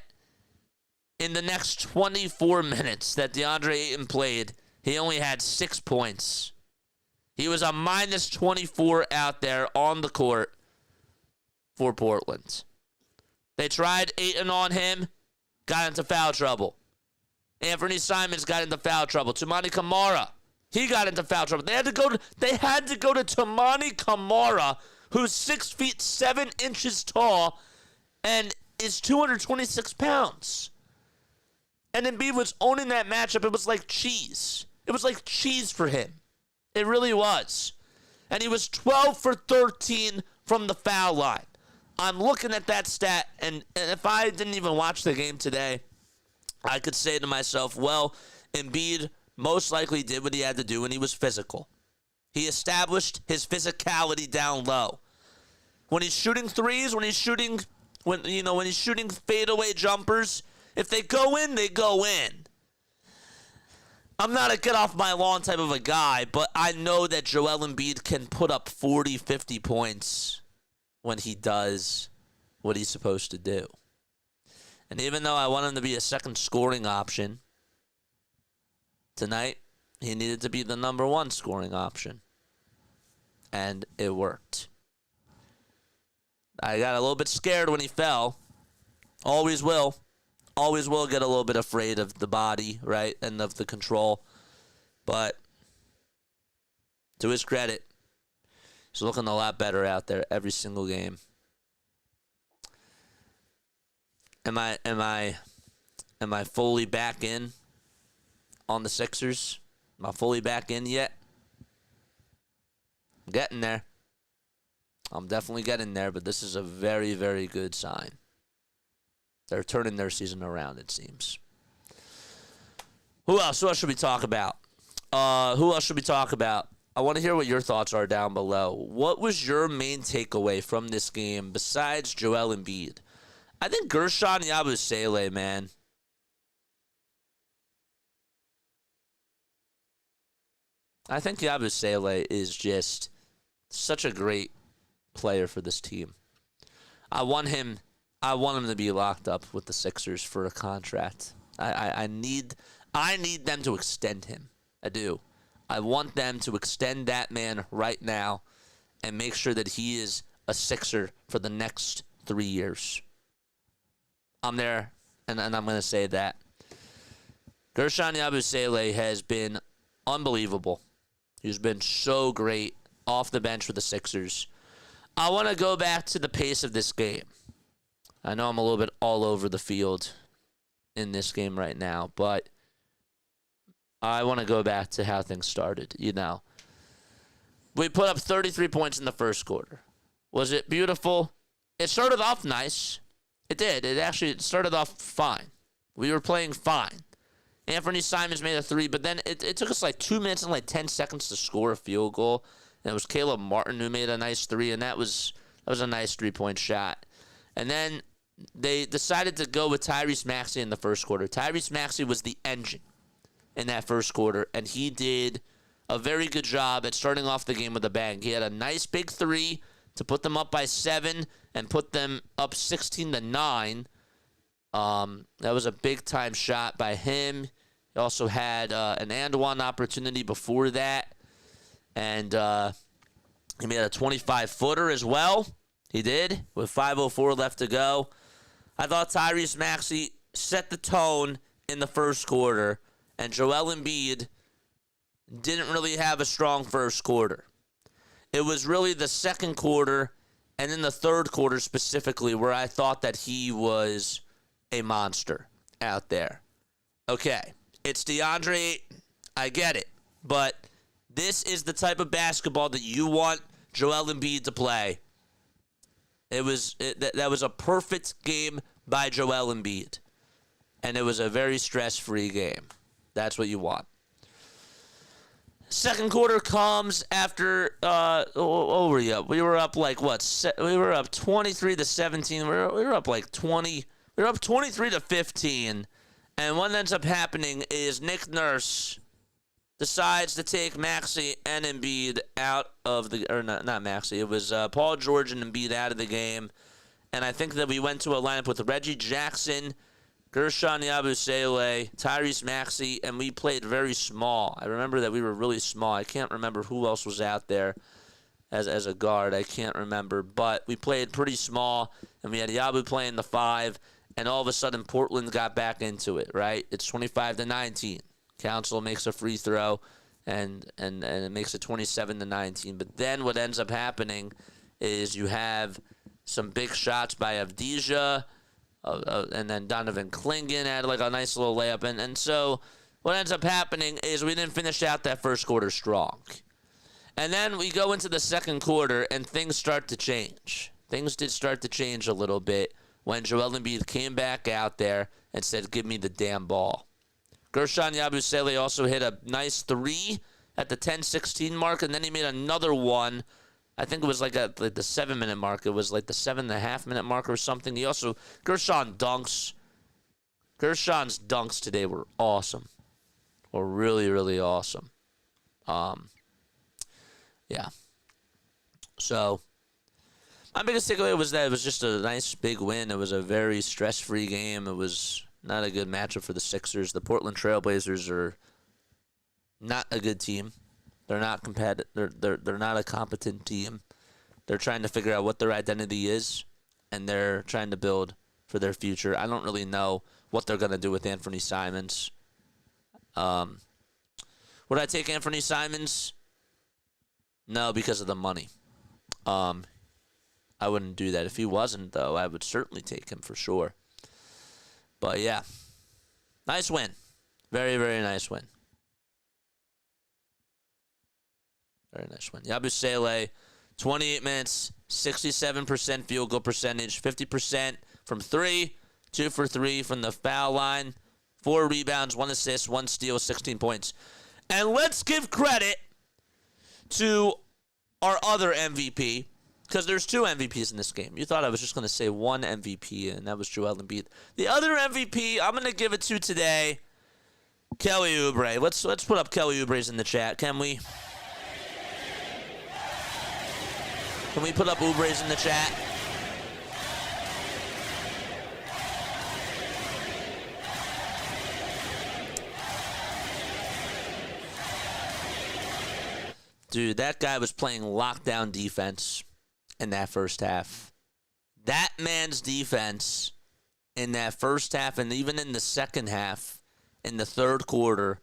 in the next 24 minutes that Deandre Ayton played, he only had 6 points. He was a minus 24 out there on the court for Portland. They tried Ayton on him, got into foul trouble. Anthony Simons got into foul trouble. Toumani Camara, he got into foul trouble. They had to go to Toumani Camara, who's 6 feet 7 inches tall and is 226 pounds. And Embiid was owning that matchup. It was like cheese. It was like cheese for him. It really was. And he was 12 for 13 from the foul line. I'm looking at that stat, and if I didn't even watch the game today, I could say to myself, well, Embiid most likely did what he had to do, and he was physical. He established his physicality down low. When he's shooting threes, when he's shooting fadeaway jumpers, if they go in, they go in. I'm not a get off my lawn type of a guy, but I know that Joel Embiid can put up 40, 50 points when he does what he's supposed to do. And even though I want him to be a second scoring option, tonight he needed to be the number 1 scoring option. And it worked. I got a little bit scared when he fell. Always will. Always will get a little bit afraid of the body, right, and of the control. But to his credit, he's looking a lot better out there every single game. Am I fully back in on the Sixers? Am I fully back in yet? I'm getting there. I'm definitely getting there, but this is a very, very good sign. They're turning their season around, it seems. Who else? Who else should we talk about? I want to hear what your thoughts are down below. What was your main takeaway from this game besides Joel Embiid? I think Gershon Yabusele, man. I think Yabusele is just such a great player for this team. I want him to be locked up with the Sixers for a contract. I need them to extend him. I do. I want them to extend that man right now and make sure that he is a Sixer for the next 3 years. I'm there, and I'm going to say that. Gershon Yabusele has been unbelievable. He's been so great off the bench for the Sixers. I want to go back to the pace of this game. I know I'm a little bit all over the field in this game right now, but I want to go back to how things started. We put up 33 points in the first quarter. Was it beautiful? It started off nice. It did. It started off fine. We were playing fine. Anthony Simons made a three, but then it took us like 2 minutes and like 10 seconds to score a field goal. And it was Caleb Martin who made a nice three, and that was a nice 3-point shot. And then they decided to go with Tyrese Maxey in the first quarter. Tyrese Maxey was the engine in that first quarter, and he did a very good job at starting off the game with a bang. He had a nice big three to put them up by 7 and put them up 16-9. That was a big-time shot by him. He also had an and-one opportunity before that. And he made a 25-footer as well. He did, with 5:04 left to go. I thought Tyrese Maxey set the tone in the first quarter, and Joel Embiid didn't really have a strong first quarter. It was really the second quarter and in the third quarter specifically where I thought that he was a monster out there. Okay, it's Deandre Ayton. I get it. But this is the type of basketball that you want Joel Embiid to play. That was a perfect game by Joel Embiid. And it was a very stress-free game. That's what you want. Second quarter comes after, what were you up? We were up like what? We were up 23-17. We were up like 20. We were up 23-15. And what ends up happening is Nick Nurse decides to take Maxey and Embiid out of the, or not Maxey. It was Paul George and Embiid out of the game. And I think that we went to a lineup with Reggie Jackson, Gershon Yabusele, Tyrese Maxey, and we played very small. I remember that we were really small. I can't remember who else was out there as a guard. I can't remember. But we played pretty small, and we had Yabu playing the 5, and all of a sudden Portland got back into it, right? It's 25-19. Council makes a free throw, and it makes it 27-19. But then what ends up happening is you have some big shots by Avdija, and then Donovan Clingan had like a nice little layup. And so what ends up happening is we didn't finish out that first quarter strong. And then we go into the second quarter, and things start to change. Things did start to change a little bit when Joel Embiid came back out there and said, "Give me the damn ball." Gershon Yabusele also hit a nice 3 at the 10-16 mark, and then he made another one. I think it was like at the 7-minute mark. It was like the 7.5-minute mark or something. He also, Gershon's dunks today were awesome. Were really, really awesome. Yeah. So, my biggest takeaway was that it was just a nice big win. It was a very stress-free game. It was not a good matchup for the Sixers. The Portland Trailblazers are not a good team. They're not competitive. They're not a competent team. They're trying to figure out what their identity is, and they're trying to build for their future. I don't really know what they're going to do with Anthony Simons. Would I take Anthony Simons? No, because of the money. I wouldn't do that. If he wasn't, though, I would certainly take him for sure. But, yeah, nice win. Very, very nice win. Very nice win. Yabusele, 28 minutes, 67% field goal percentage, 50% from 3, 2 for 3 from the foul line, 4 rebounds, 1 assist, 1 steal, 16 points. And let's give credit to our other MVP, because there's 2 MVPs in this game. You thought I was just going to say 1 MVP, and that was Joel Embiid. The other MVP I'm going to give it to today Kelly Oubre. Let's put up Kelly Oubre's in the chat, can we? Can we put up Oubre's in the chat? Dude, that guy was playing lockdown defense in that first half. That man's defense in that first half and even in the second half, in the third quarter,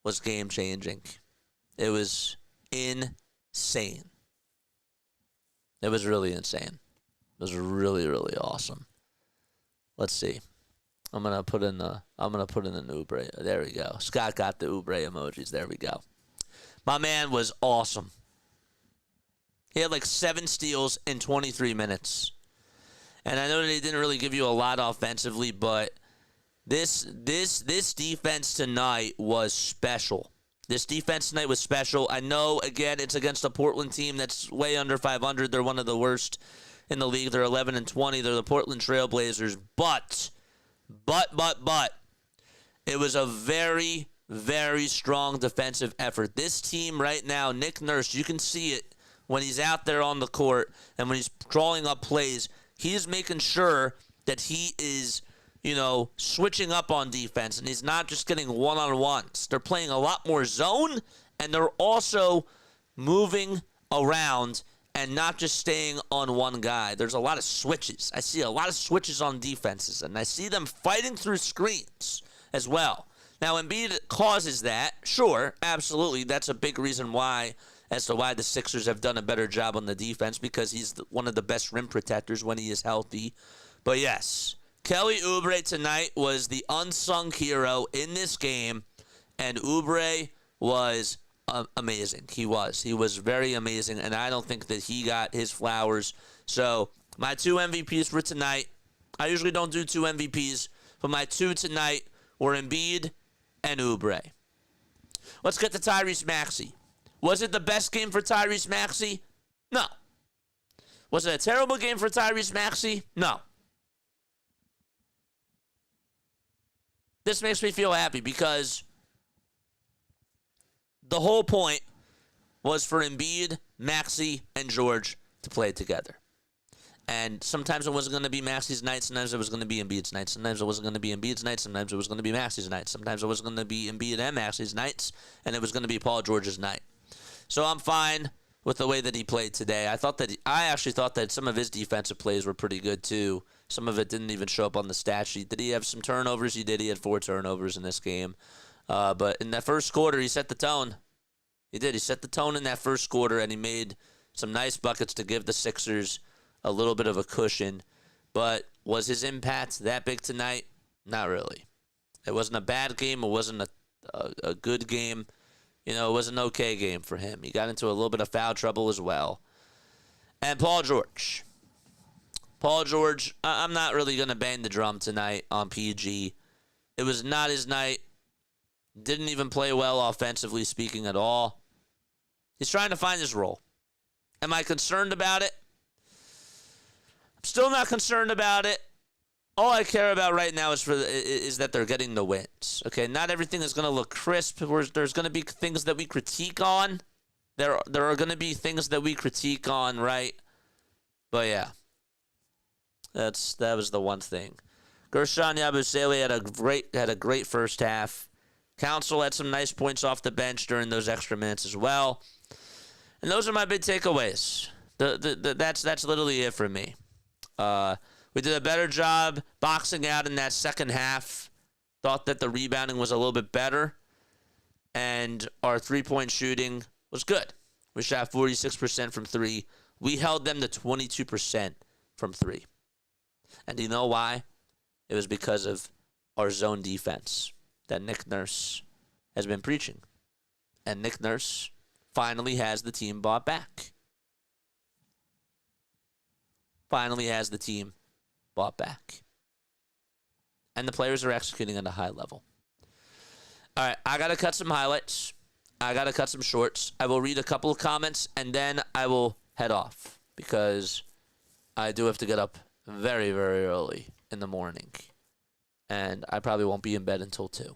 was game-changing. It was insane. It was really insane. It was really, really awesome. Let's see. I'm gonna put in an Oubre. There we go. Scott got the Oubre emojis. There we go. My man was awesome. He had like 7 steals in 23 minutes. And I know that he didn't really give you a lot offensively, but this defense tonight was special. This defense tonight was special. I know, again, it's against a Portland team that's way under 500. They're one of the worst in the league. They're 11-20. They're the Portland Trailblazers. But, it was a very, very strong defensive effort. This team right now, Nick Nurse, you can see it when he's out there on the court and when he's drawing up plays. He's making sure that he is, switching up on defense, and he's not just getting one-on-ones. They're playing a lot more zone, and they're also moving around and not just staying on one guy. There's a lot of switches. I see a lot of switches on defenses, and I see them fighting through screens as well. Now, Embiid causes that. Sure, absolutely. That's a big reason why the Sixers have done a better job on the defense, because he's one of the best rim protectors when he is healthy. But yes, Kelly Oubre tonight was the unsung hero in this game, and Oubre was amazing. He was very amazing, and I don't think that he got his flowers. So my 2 MVPs for tonight, I usually don't do 2 MVPs, but my 2 tonight were Embiid and Oubre. Let's get to Tyrese Maxey. Was it the best game for Tyrese Maxey? No. Was it a terrible game for Tyrese Maxey? No. This makes me feel happy because the whole point was for Embiid, Maxey, and George to play together. And sometimes it wasn't going to be Maxey's night. Sometimes it was going to be Embiid's night. Sometimes it wasn't going to be Embiid's night. Sometimes it was going to be Maxey's night. Sometimes it wasn't going to be Embiid and Maxey's nights. And it was going to be Paul George's night. So I'm fine with the way that he played today. I actually thought that some of his defensive plays were pretty good too. Some of it didn't even show up on the stat sheet. Did he have some turnovers? He did. He had 4 turnovers in this game. But in that first quarter, he set the tone. He did. He set the tone in that first quarter, and he made some nice buckets to give the Sixers a little bit of a cushion. But was his impact that big tonight? Not really. It wasn't a bad game. It wasn't a good game. It was an okay game for him. He got into a little bit of foul trouble as well. And Paul George. I'm not really going to bang the drum tonight on PG. It was not his night. Didn't even play well offensively speaking at all. He's trying to find his role. Am I concerned about it? I'm still not concerned about it. All I care about right now is that they're getting the wins. Okay, not everything is going to look crisp. There's going to be things that we critique on. There are going to be things that we critique on, right? But yeah, that was the one thing. Gershon Yabusele had a great first half. Council had some nice points off the bench during those extra minutes as well. And those are my big takeaways. That's literally it for me. We did a better job boxing out in that second half. Thought that the rebounding was a little bit better. And our three-point shooting was good. We shot 46% from 3. We held them to 22% from 3. And do you know why? It was because of our zone defense that Nick Nurse has been preaching. And Nick Nurse finally has the team bought back. Finally has the team bought back. And the players are executing at a high level. All right, I got to cut some highlights. I got to cut some shorts. I will read a couple of comments, and then I will head off because I do have to get up very, very early in the morning. And I probably won't be in bed until 2.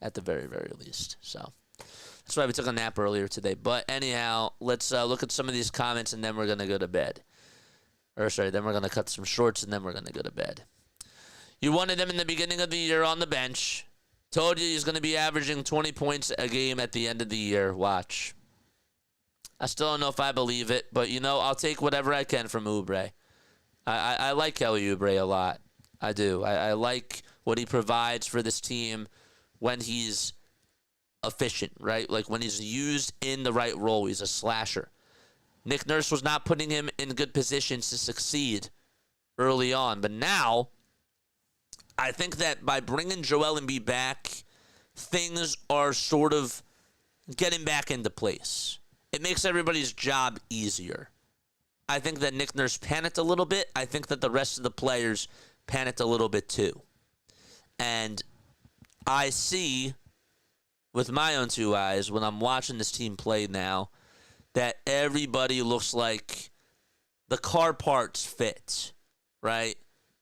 at the very, very least. So that's why we took a nap earlier today. But anyhow, let's look at some of these comments, and then we're going to go to bed. Then we're going to cut some shorts, and then we're going to go to bed. You wanted him in the beginning of the year on the bench. Told you he's going to be averaging 20 points a game at the end of the year. Watch. I still don't know if I believe it, but, I'll take whatever I can from Oubre. I like Kelly Oubre a lot. I do. I like what he provides for this team when he's efficient, right? Like when he's used in the right role. He's a slasher. Nick Nurse was not putting him in good positions to succeed early on, but now I think that by bringing Joel Embiid back, things are sort of getting back into place. It makes everybody's job easier. I think that Nick Nurse panicked a little bit. I think that the rest of the players panicked a little bit too. And I see with my own two eyes when I'm watching this team play now that everybody looks like the car parts fit, right?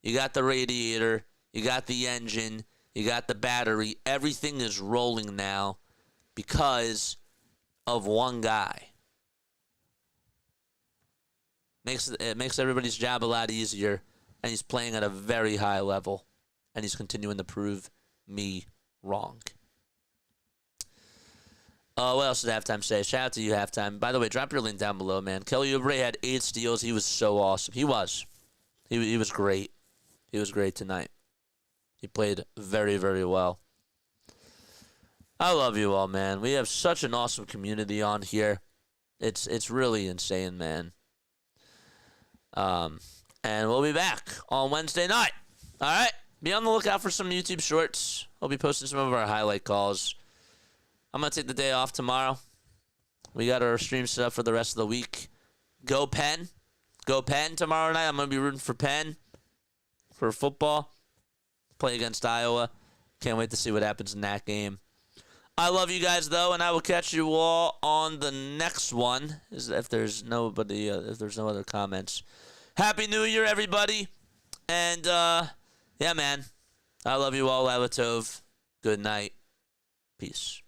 You got the radiator, you got the engine, you got the battery. Everything is rolling now because of one guy. It makes everybody's job a lot easier, and he's playing at a very high level, and he's continuing to prove me wrong. What else did Halftime say? Shout out to you, Halftime. By the way, drop your link down below, man. Kelly Oubre had 8 steals. He was so awesome. He was. He was great. He was great tonight. He played very, very well. I love you all, man. We have such an awesome community on here. It's really insane, man. And we'll be back on Wednesday night. All right? Be on the lookout for some YouTube shorts. I'll be posting some of our highlight calls. I'm going to take the day off tomorrow. We got our stream set up for the rest of the week. Go Penn. Go Penn tomorrow night. I'm going to be rooting for Penn for football. Play against Iowa. Can't wait to see what happens in that game. I love you guys, though, and I will catch you all on the next one. If there's no other comments. Happy New Year, everybody. And, yeah, man. I love you all. Lalatov. Good night. Peace.